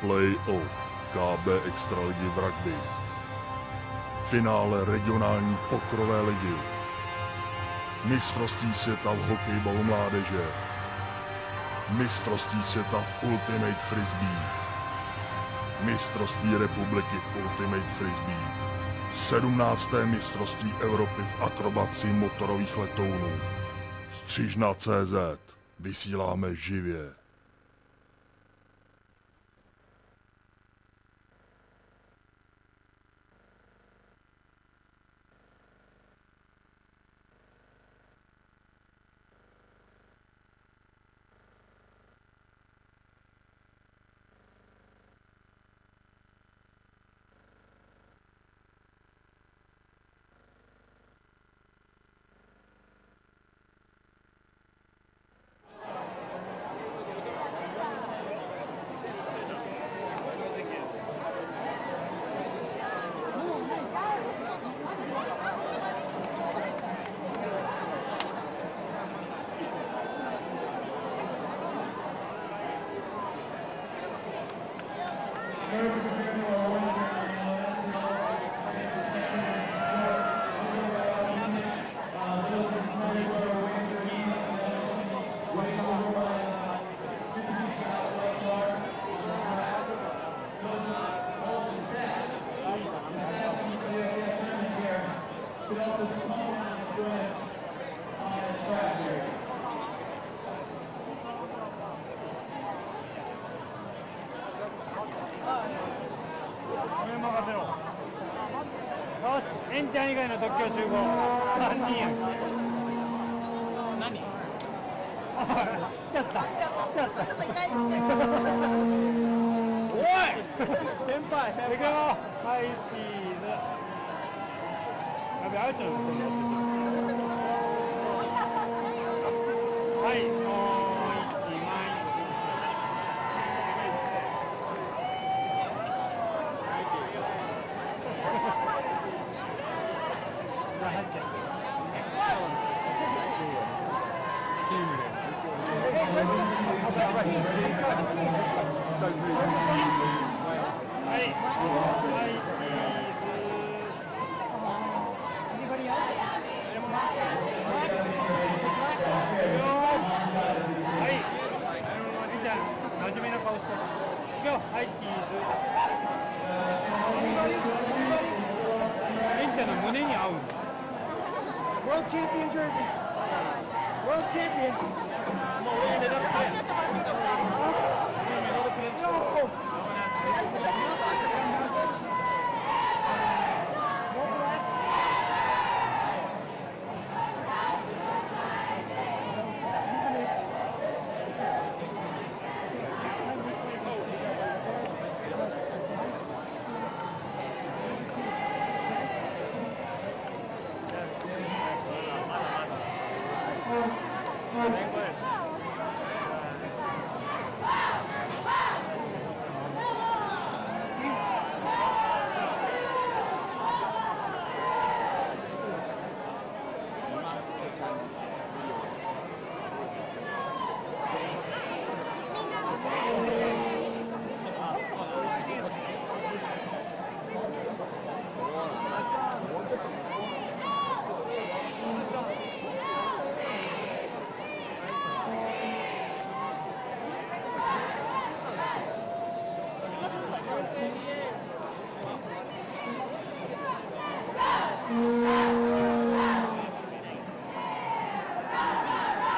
Play-off KB Extraligy v rugby. Finále regionální pokrové ligy. Mistrovství světa v hokejbalu mládeže. Mistrovství světa v Ultimate Frisbee. Mistrovství republiky v Ultimate Frisbee. 17. mistrovství Evropy v akrobaci motorových letounů. Střižna.cz. Vysíláme živě.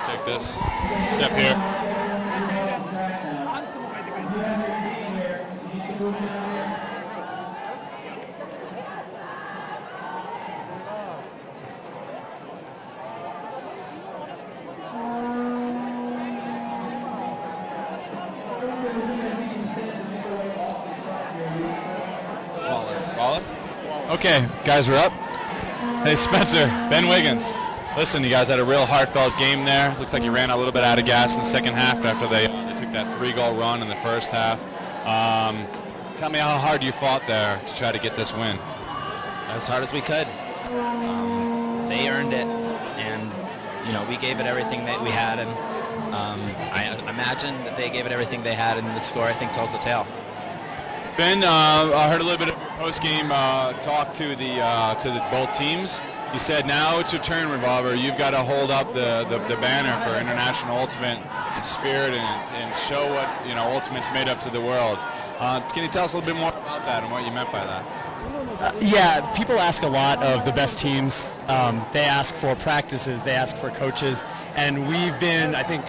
Take this. Step here. Wallace? Okay, guys, we're up. Hey, Spencer, Ben Wiggins. Listen, you guys had a real heartfelt game there. Looks like you ran a little bit out of gas in the second half after they took that 3-goal run in the first half. Tell me how hard you fought there to try to get this win. As hard as we could. They earned it, and we gave it everything that we had, and I imagine that they gave it everything they had, and the score, I think, tells the tale. Ben, I heard a little bit of post-game talk to the both teams. He said, now it's your turn, Revolver. You've got to hold up the banner for International Ultimate in spirit and show what Ultimate's made up to the world. Can you tell us a little bit more about that and what you meant by that? Yeah, people ask a lot of the best teams. They ask for practices, they ask for coaches, and we've been, I think,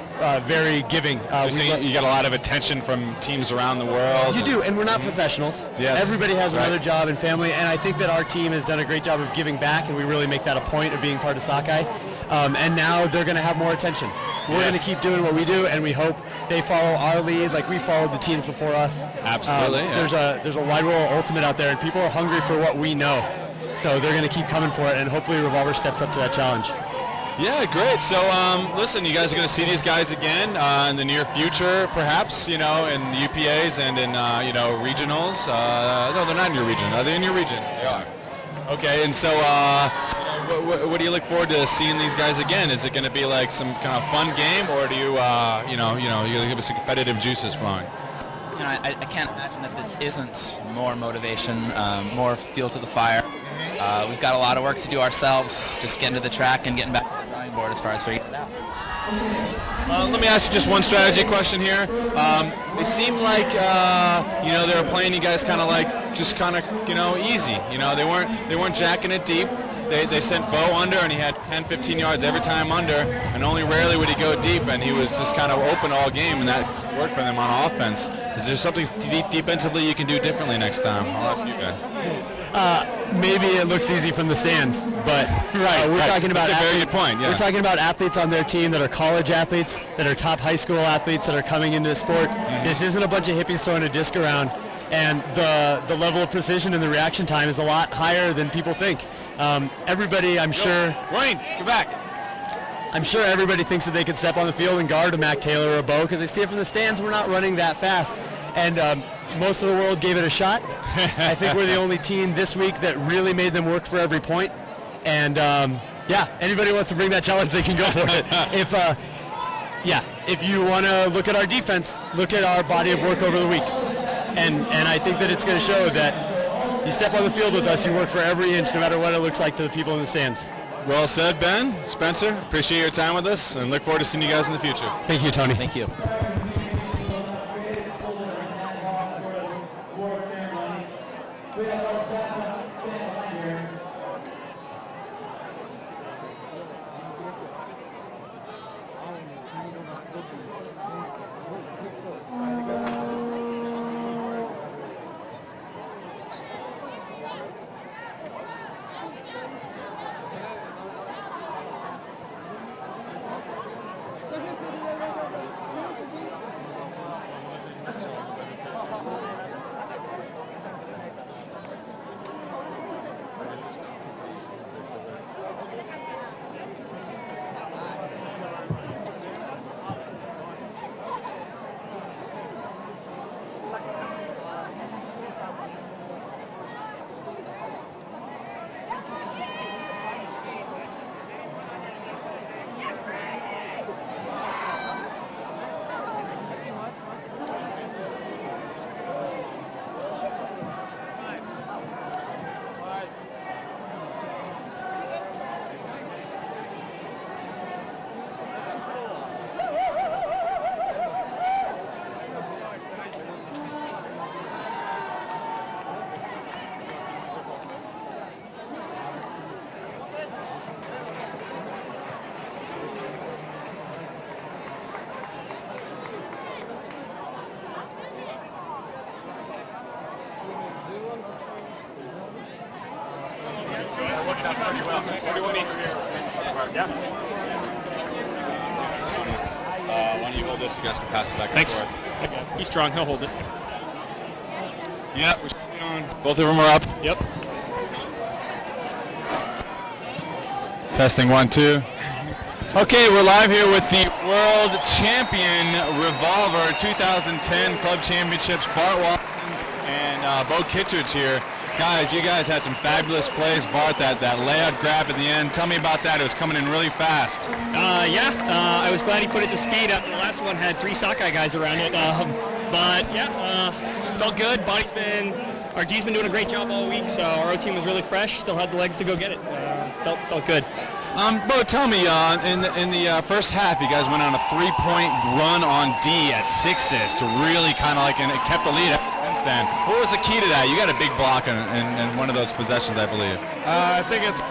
very giving. You get a lot of attention from teams around the world. You do, and we're not professionals. Yes. Everybody has Right. another job and family, and I think that our team has done a great job of giving back, and we really make that a point of being part of Sockeye. And now they're going to have more attention. We're going to keep doing what we do, and we hope they follow our lead like we followed the teams before us. Absolutely. There's a wide world ultimate out there, and people are hungry for what we know. So they're going to keep coming for it, and hopefully Revolver steps up to that challenge. Yeah, great. So, listen, you guys are going to see these guys again in the near future, perhaps, in UPAs and in, regionals. No, they're not in your region. Are they in your region? They are. Okay, and so what do you look forward to seeing these guys again? Is it going to be like some kind of fun game, or do you, you're going to give us some competitive juices flowing? I can't imagine that this isn't more motivation, more fuel to the fire. We've got a lot of work to do ourselves, just getting to the track and getting back to the drawing board as far as figuring it out. Let me ask you just one strategy question here. It seemed like they were playing you guys kind of like just kind of easy. They weren't jacking it deep. They sent Bo under, and he had 10-15 yards every time under, and only rarely would he go deep, and he was just kind of open all game, and that worked for them on offense. Is there something defensively you can do differently next time? I'll ask you, Ben. Maybe it looks easy from the stands, but we're talking about That's a very good point. Yeah. We're talking about athletes on their team that are college athletes, that are top high school athletes that are coming into the sport. This isn't a bunch of hippies throwing a disc around, and the level of precision and the reaction time is a lot higher than people think. Everybody, I'm sure. Wayne, come back. I'm sure everybody thinks that they could step on the field and guard a Mac Taylor or a Bo because they see it from the stands. We're not running that fast, and most of the world gave it a shot. I think we're the only team this week that really made them work for every point. And anybody wants to bring that challenge, they can go for it. If you want to look at our defense, look at our body of work over the week, and I think that it's going to show that you step on the field with us, you work for every inch, no matter what it looks like to the people in the stands. Well said, Ben. Spencer, appreciate your time with us, and look forward to seeing you guys in the future. Thank you, Tony. Thank you. Pretty well. What do you want me? Yeah. Why don't you hold this? You guys can pass it back. Thanks. And forth. He's strong. He'll hold it. Yeah, we're on. Both of them are up. Yep. Testing 1, 2. Okay, we're live here with the world champion Revolver 2010 Club Championships, Bart Watson and Bo Kittredge here. Guys, you guys had some fabulous plays. Bart, that layout grab at the end. Tell me about that. It was coming in really fast. I was glad he put it to speed. The last one had 3 Sockeye guys around it. Felt good. Our D's been doing a great job all week, so our O team was really fresh. Still had the legs to go get it. Felt good. Bo, tell me, in the first half, you guys went on a 3-point run on D at 6s to really kind of and it kept the lead since then. What was the key to that? You got a big block in one of those possessions, I believe. I think it's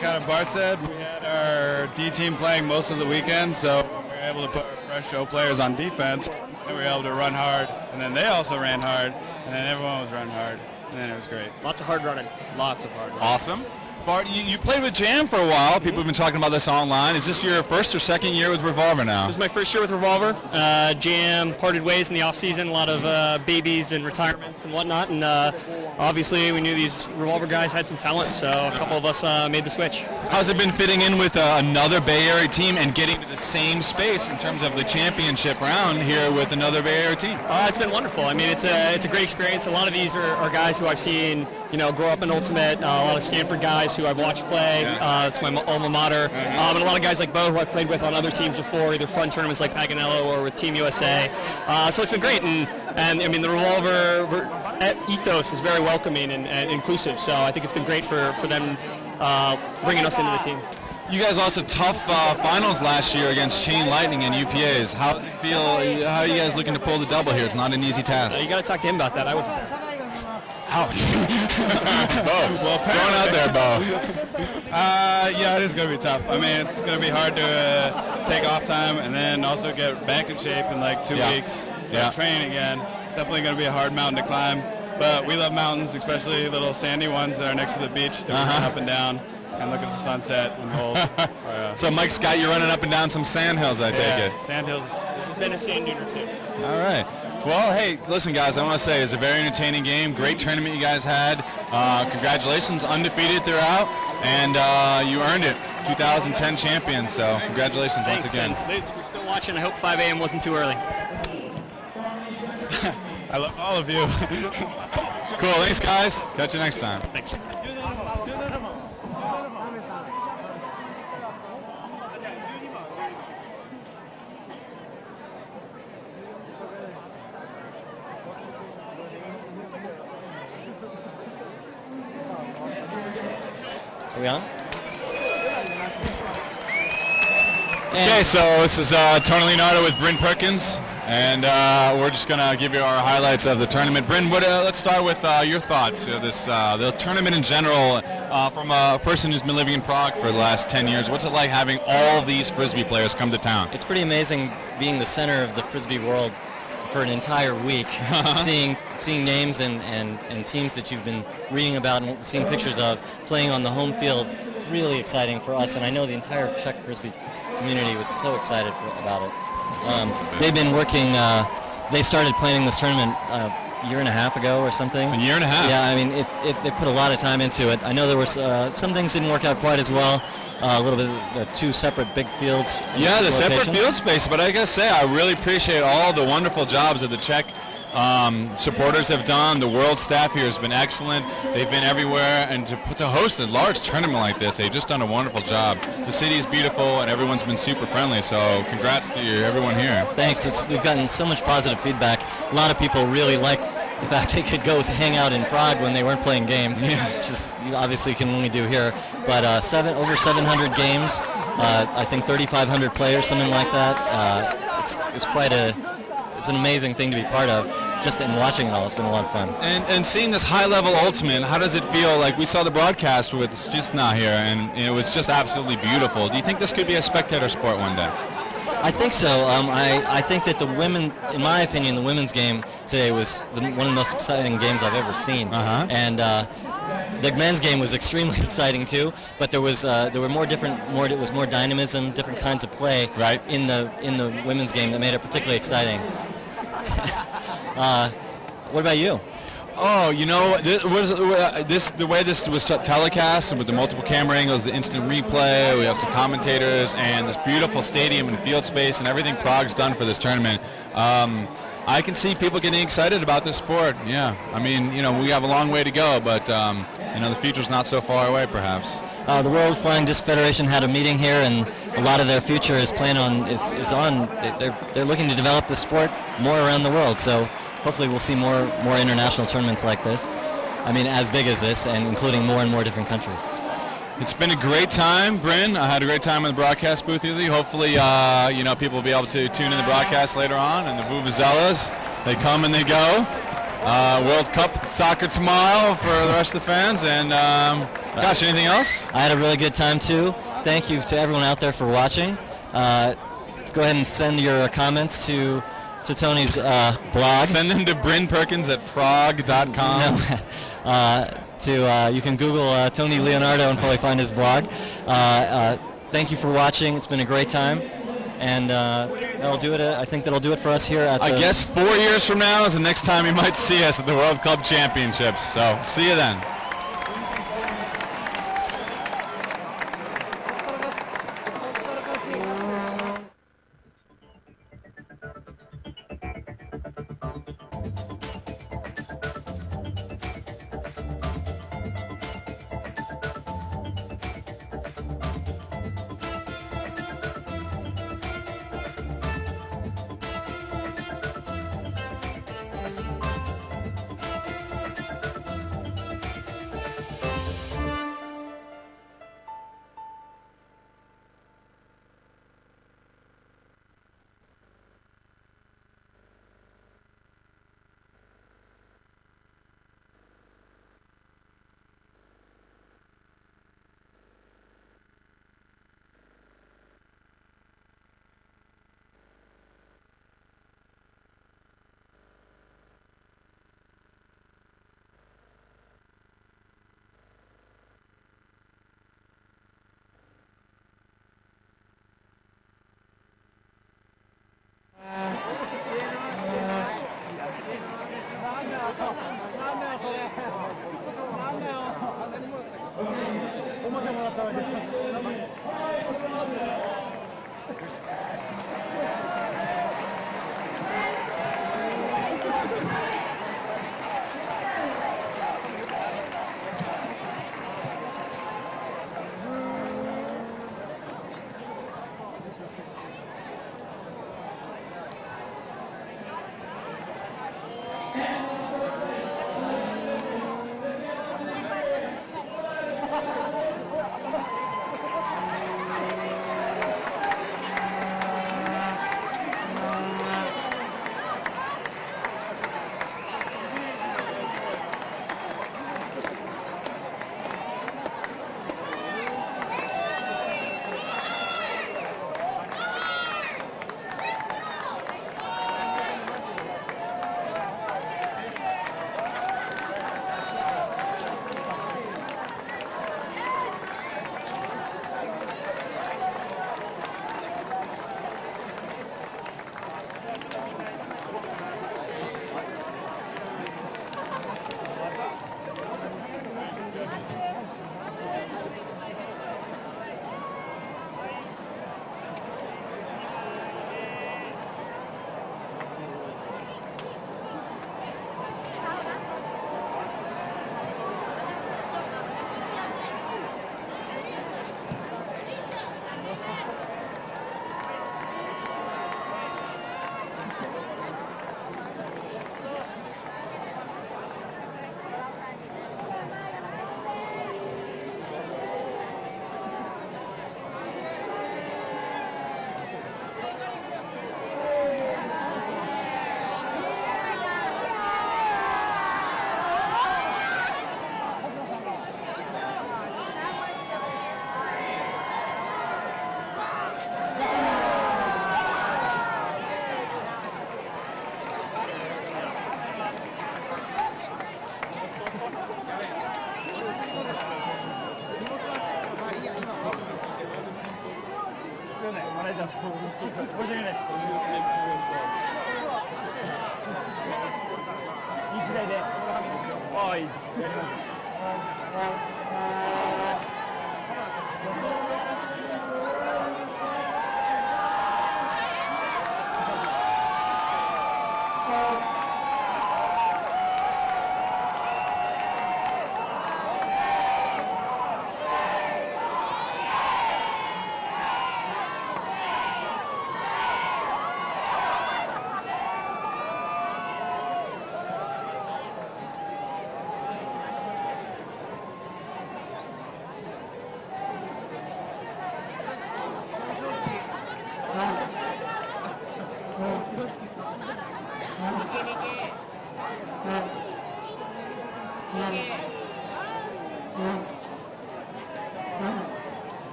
kind of Bart said. We had our D team playing most of the weekend, so we were able to put our fresh O players on defense, and we were able to run hard, and then they also ran hard, and then everyone was running hard, and then it was great. Lots of hard running. Lots of hard running. Awesome. Bart, you played with Jam for a while. People have been talking about this online. Is this your first or second year with Revolver now? This is my first year with Revolver. Jam parted ways in the off-season, a lot of babies and retirements and whatnot, and obviously we knew these Revolver guys had some talent, so a couple of us made the switch. How's it been fitting in with another Bay Area team and getting to the same space in terms of the championship round here with another Bay Area team? It's been wonderful. I mean, it's a great experience. A lot of these are guys who I've seen, grow up in Ultimate. A lot of Stanford guys who I've watched play. It's my alma mater. And a lot of guys like Bo who I've played with on other teams before, either fun tournaments like Paganello or with Team USA. So it's been great. And I mean, the Revolver ethos is very welcoming and inclusive. So I think it's been great for them bringing us into the team. You guys lost a tough finals last year against Chain Lightning and UPAs. How does it feel? How are you guys looking to pull the double here? It's not an easy task. You got to talk to him about that. I was. Ouch. Bo, well, going out there, Bo. Yeah, it is going to be tough. I mean, it's going to be hard to take off time and then also get back in shape in like 2 weeks. Start training again. It's definitely going to be a hard mountain to climb. But we love mountains, especially little sandy ones that are next to the beach that we run up and down and look at the sunset and hold. So Mike's got you running up and down some sand hills, I take it. Sand hills. There's been a sand dune or two. All right. Well, hey, listen, guys, I want to say it's a very entertaining game. Great tournament you guys had. Congratulations, undefeated throughout, and you earned it. 2010 champions, so congratulations once again. And ladies, if you're still watching, I hope 5 a.m. wasn't too early. I love all of you. Cool, thanks, guys. Catch you next time. Thanks. Are we on? Okay, so this is Tony Leonardo with Bryn Perkins, and we're just going to give you our highlights of the tournament. Bryn, let's start with your thoughts of the tournament in general. From a person who's been living in Prague for the last 10 years, what's it like having all these Frisbee players come to town? It's pretty amazing being the center of the Frisbee world for an entire week, seeing names and teams that you've been reading about and seeing pictures of playing on the home fields. It's really exciting for us, and I know the entire Czech Frisbee community was so excited about it. They've been working, they started planning this tournament a year and a half ago or something. A year and a half? Yeah, I mean, they put a lot of time into it. I know there was some things didn't work out quite as well. A little bit of the 2 separate big fields. Yeah, the separate field space, but I gotta say, I really appreciate all the wonderful jobs that the Czech supporters have done. The world staff here has been excellent. They've been everywhere, and to host a large tournament like this, they've just done a wonderful job. The city is beautiful, and everyone's been super friendly, so congrats to everyone here. Thanks. We've gotten so much positive feedback. A lot of people really liked the fact they could go hang out in Prague when they weren't playing games, which is obviously you can only do here. But over 700 games, I think 3,500 players, something like that. It's an amazing thing to be part of. Just in watching it all, it's been a lot of fun. And seeing this high-level ultimate, how does it feel? Like we saw the broadcast with Stisna here, and it was just absolutely beautiful. Do you think this could be a spectator sport one day? I think so. I think that the women, in my opinion, the women's game today was one of the most exciting games I've ever seen. And The men's game was extremely exciting too, but there were more dynamism, different kinds of play in the women's game that made it particularly exciting. What about you? Oh, you know, the way this was telecast and with the multiple camera angles, the instant replay, we have some commentators, and this beautiful stadium and field space and everything Prague's done for this tournament. I can see people getting excited about this sport. Yeah, I mean, you know, we have a long way to go, but you know, the future's not so far away, perhaps. The World Flying Disc Federation had a meeting here, and a lot of their future is they're looking to develop the sport more around the world. So hopefully we'll see more international tournaments like this. I mean, as big as this, and including more and more different countries. It's been a great time, Bryn. I had a great time in the broadcast booth with you. Hopefully, you know, people will be able to tune in the broadcast later on, and the Vuvuzelas, they come and they go. World Cup soccer tomorrow for the rest of the fans, and gosh, anything else? I had a really good time too. Thank you to everyone out there for watching. Go ahead and send your comments to Tony's blog. Send them to brynperkins@prague.com. No. You can Google Tony Leonardo and probably find his blog. Thank you for watching. It's been a great time, and that'll do it. I think that'll do it for us here at. I guess 4 years from now is the next time you might see us at the World Club Championships. So see you then. 時代で。ああ、いい。やります。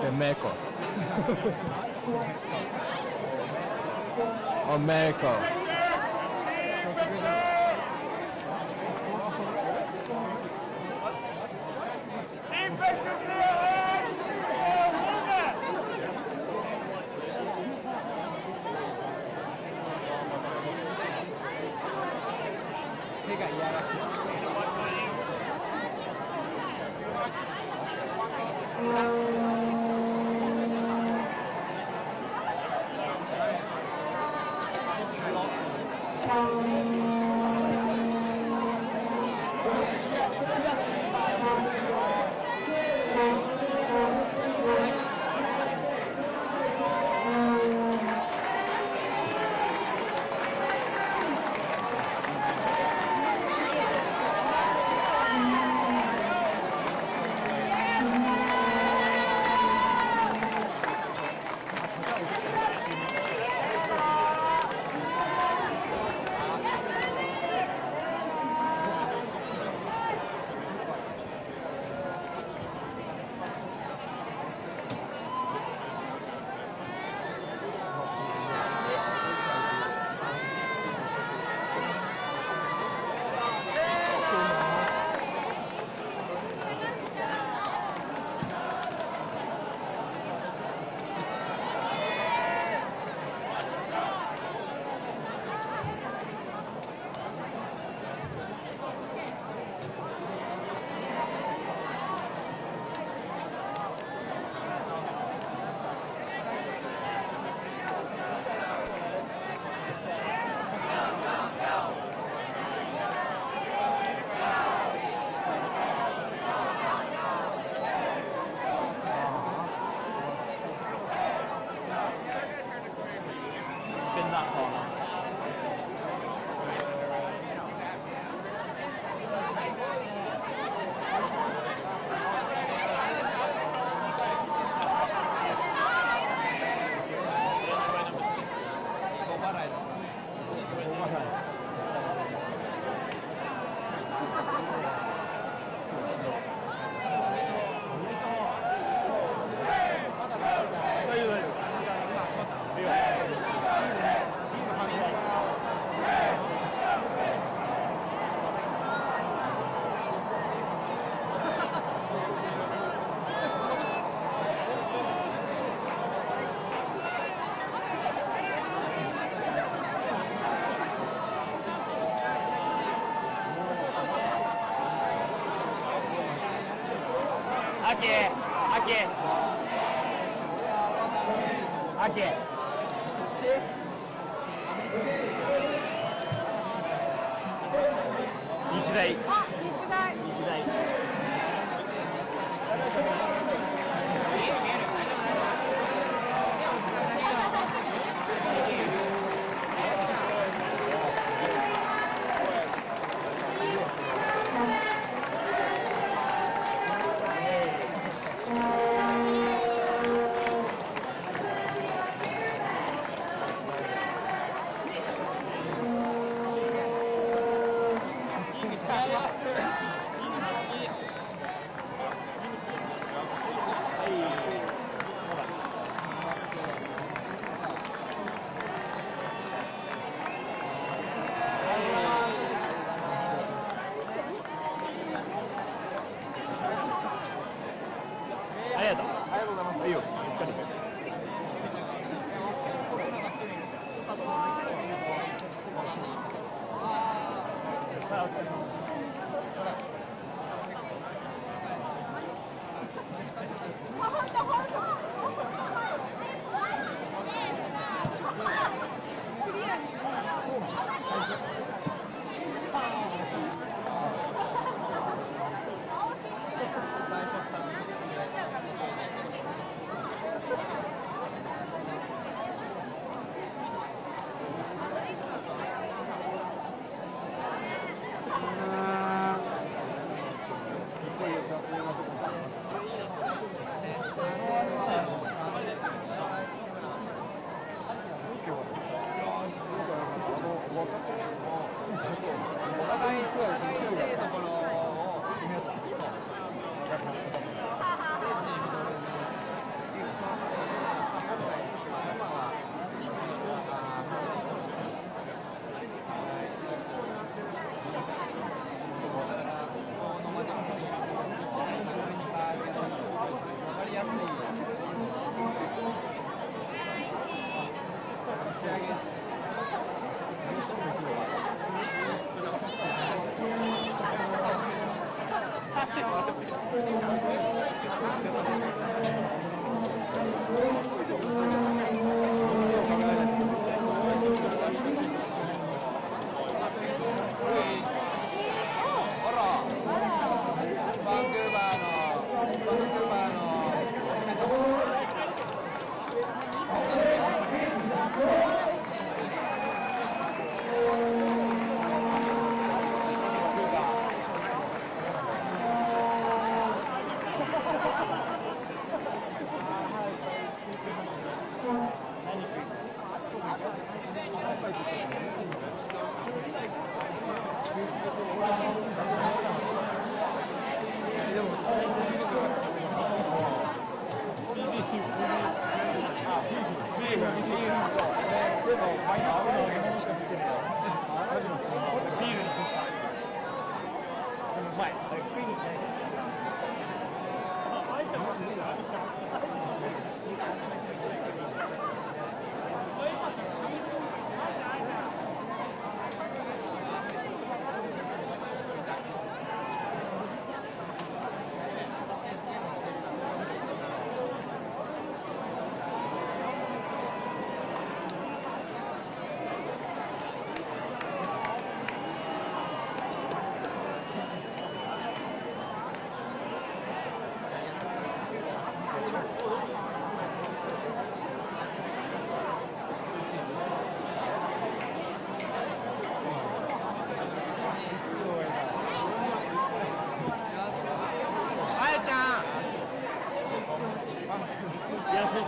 America. America. 日大。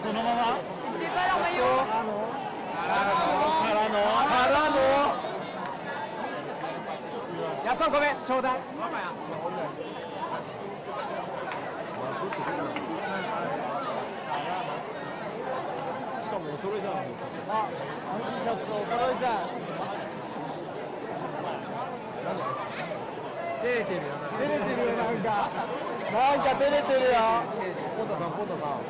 そのままやっさんごめんちょうだいしかもお揃いじゃん。あ、Tシャツお揃いじゃん。照れてるよ。照れてるよなんか照れてるよ。ポタさんポタさん。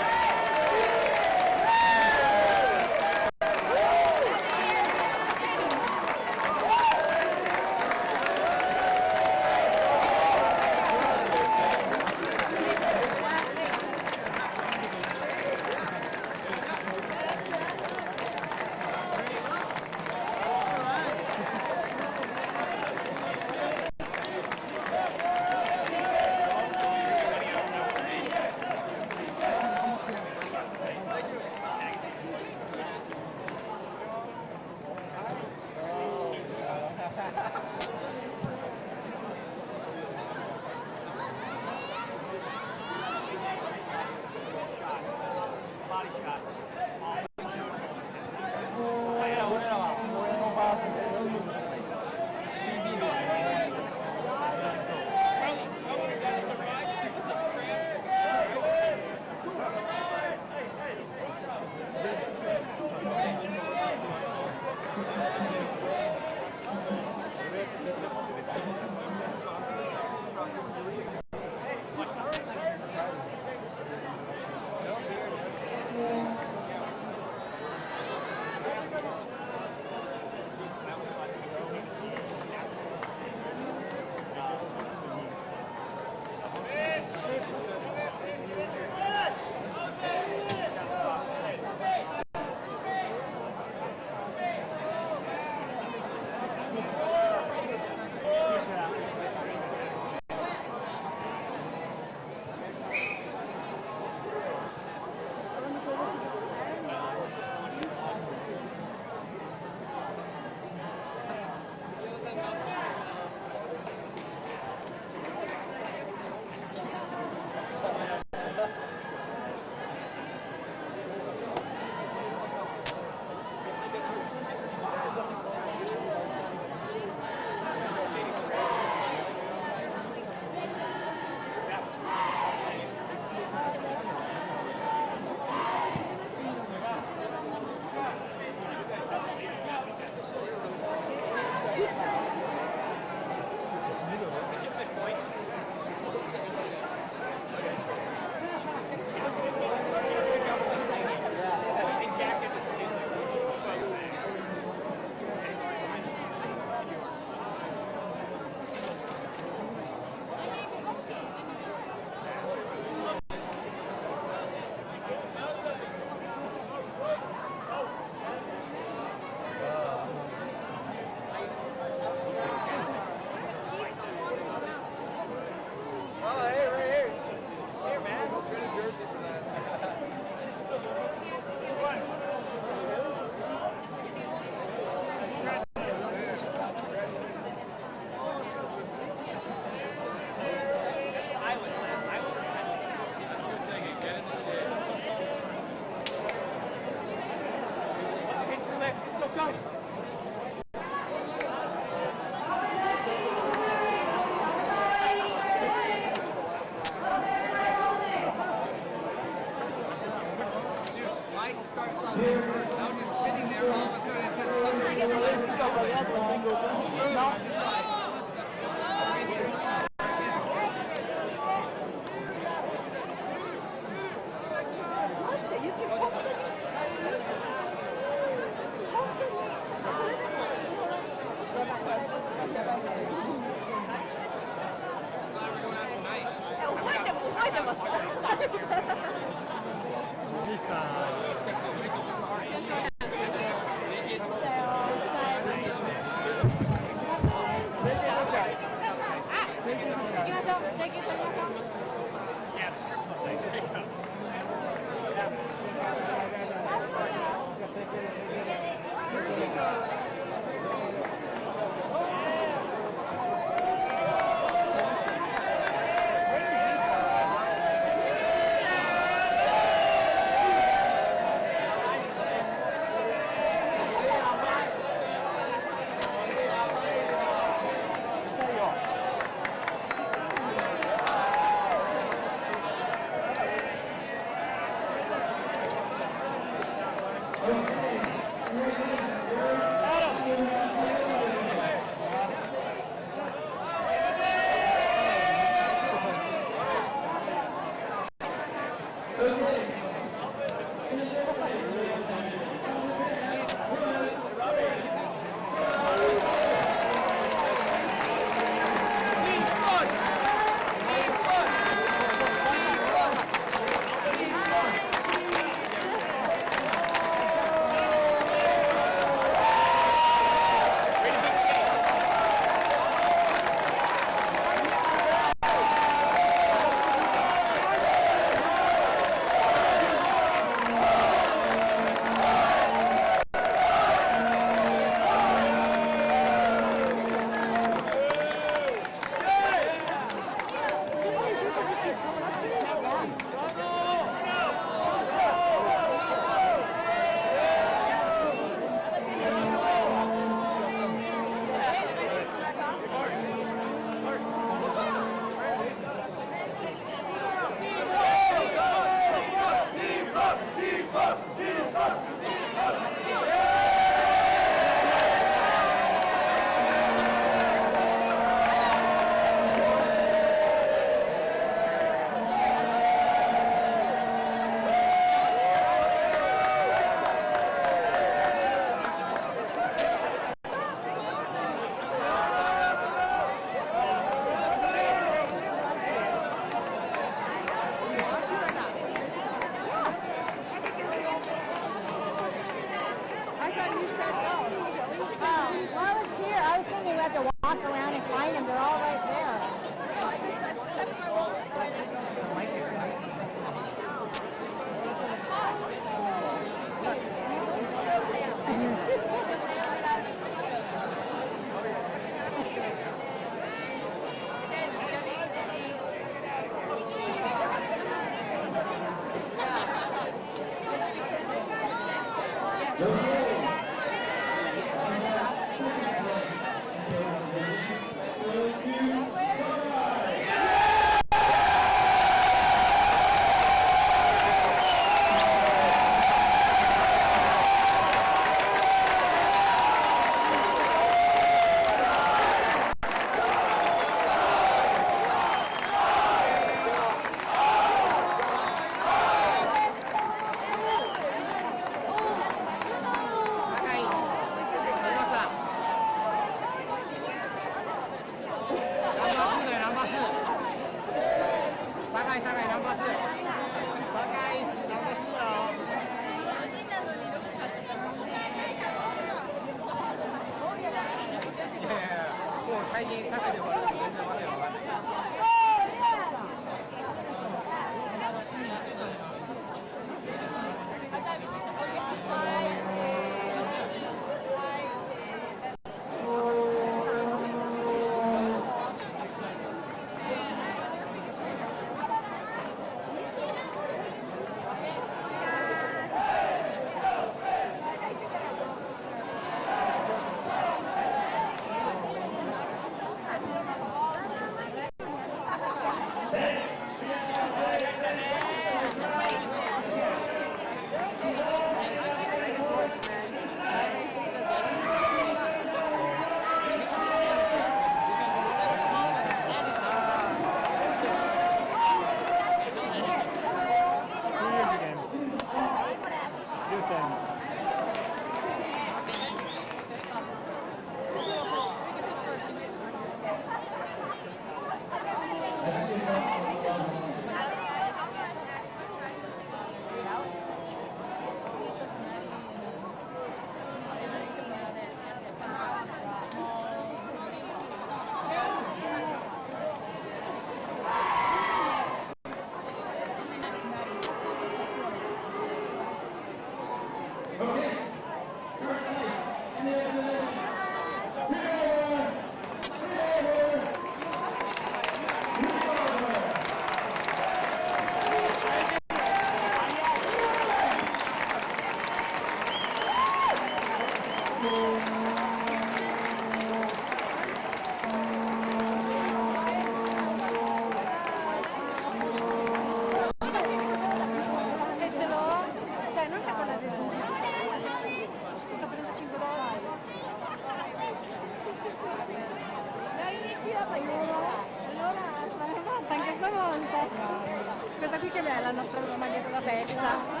Questa qui che è la nostra maglietta da festa.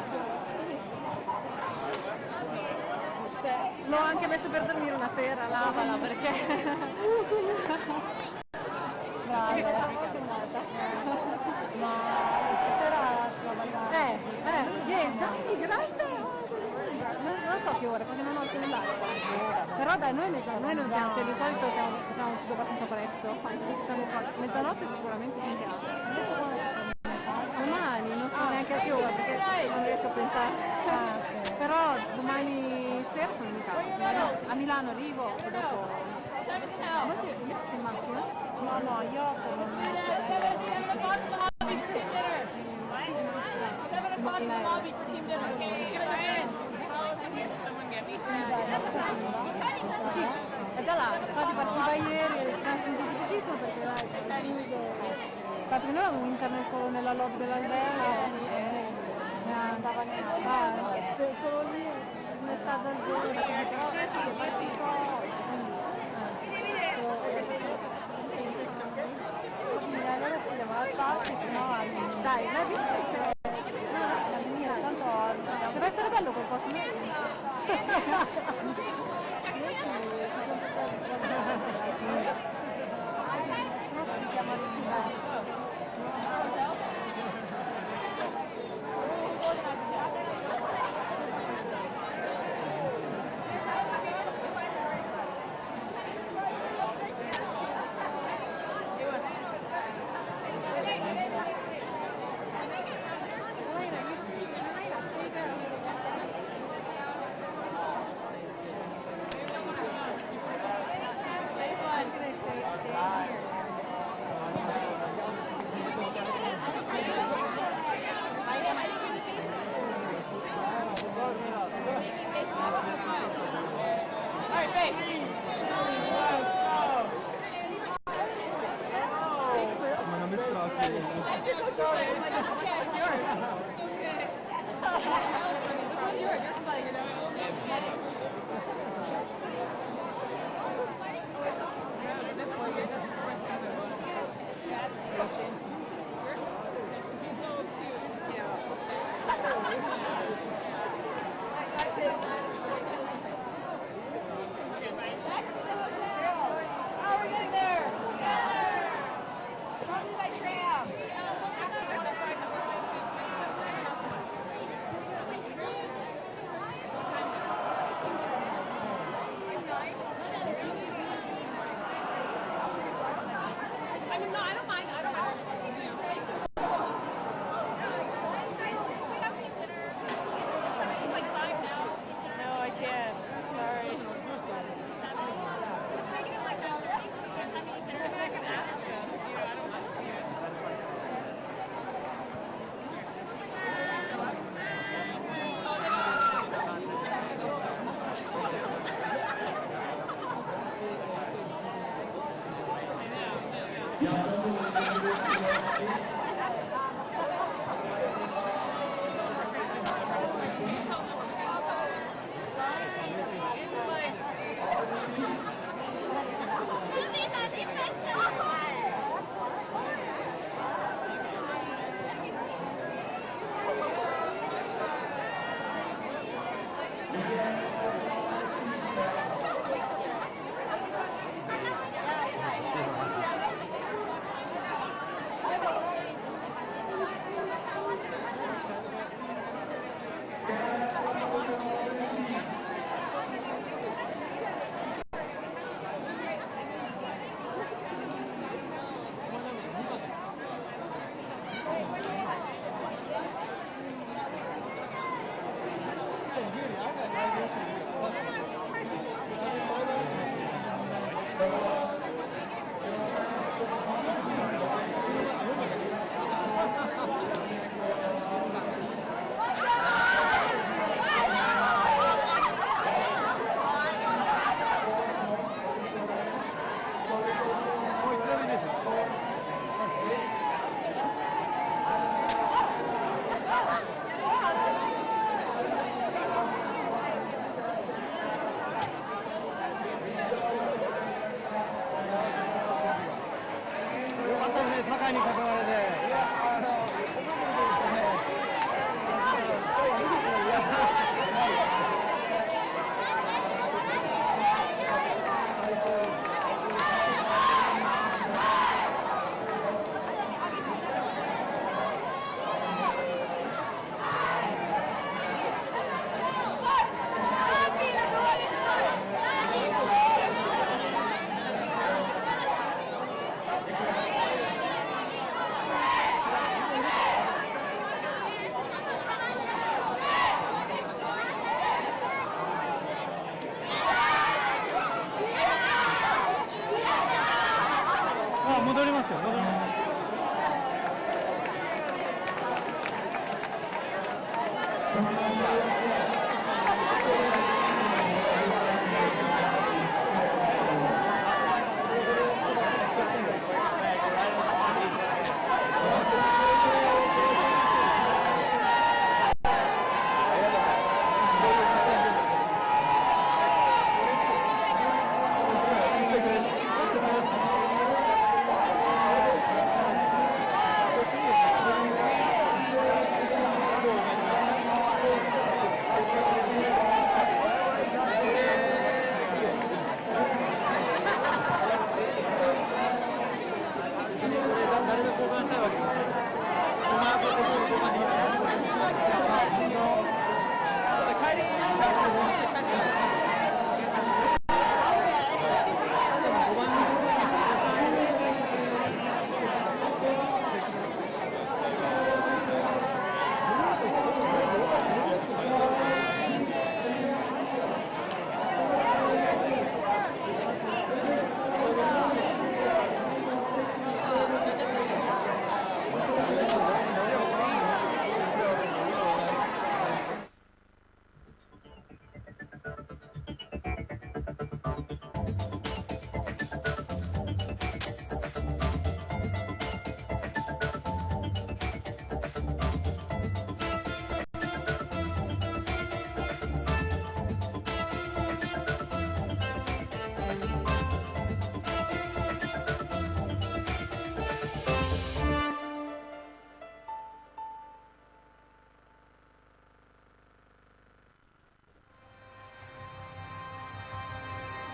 L'ho anche messo per dormire una sera, lavala perché... Brava, ma stasera sulla ballata. Vieni, dai, grande! Non so che ora, perché non ho il cellulare. Però dai, noi non siamo, cioè di solito facciamo tutto abbastanza presto. Siamo qua, mezzanotte sicuramente ci siamo. Domani non so neanche a che ora, perché non riesco a pensare. Però domani sera sono in casa. A Milano arrivo e dopo... Ma tu sei in macchina? No, io sì, è già là, infatti partiva ieri e ci siamo sentiti pochissimo perché dai, infatti noi avevamo internet solo nella lobby dell'albergo e andava solo lì il messaggio al giorno, allora ci andiamo al parco, se no dai, la vince tanto deve essere bello quel posto.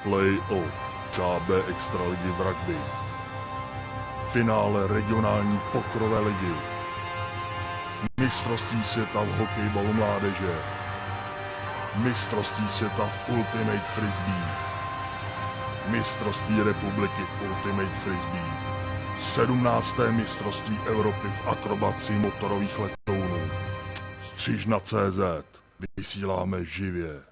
Play-off KB Extraligy v rugby. Finále regionální pokrové ligy. Mistrovství světa v hokejbalu mládeže. Mistrovství světa v Ultimate Frisbee. Mistrovství republiky v Ultimate Frisbee. 17. mistrovství Evropy v akrobaci motorových letounů. Střižna.cz. Vysíláme živě.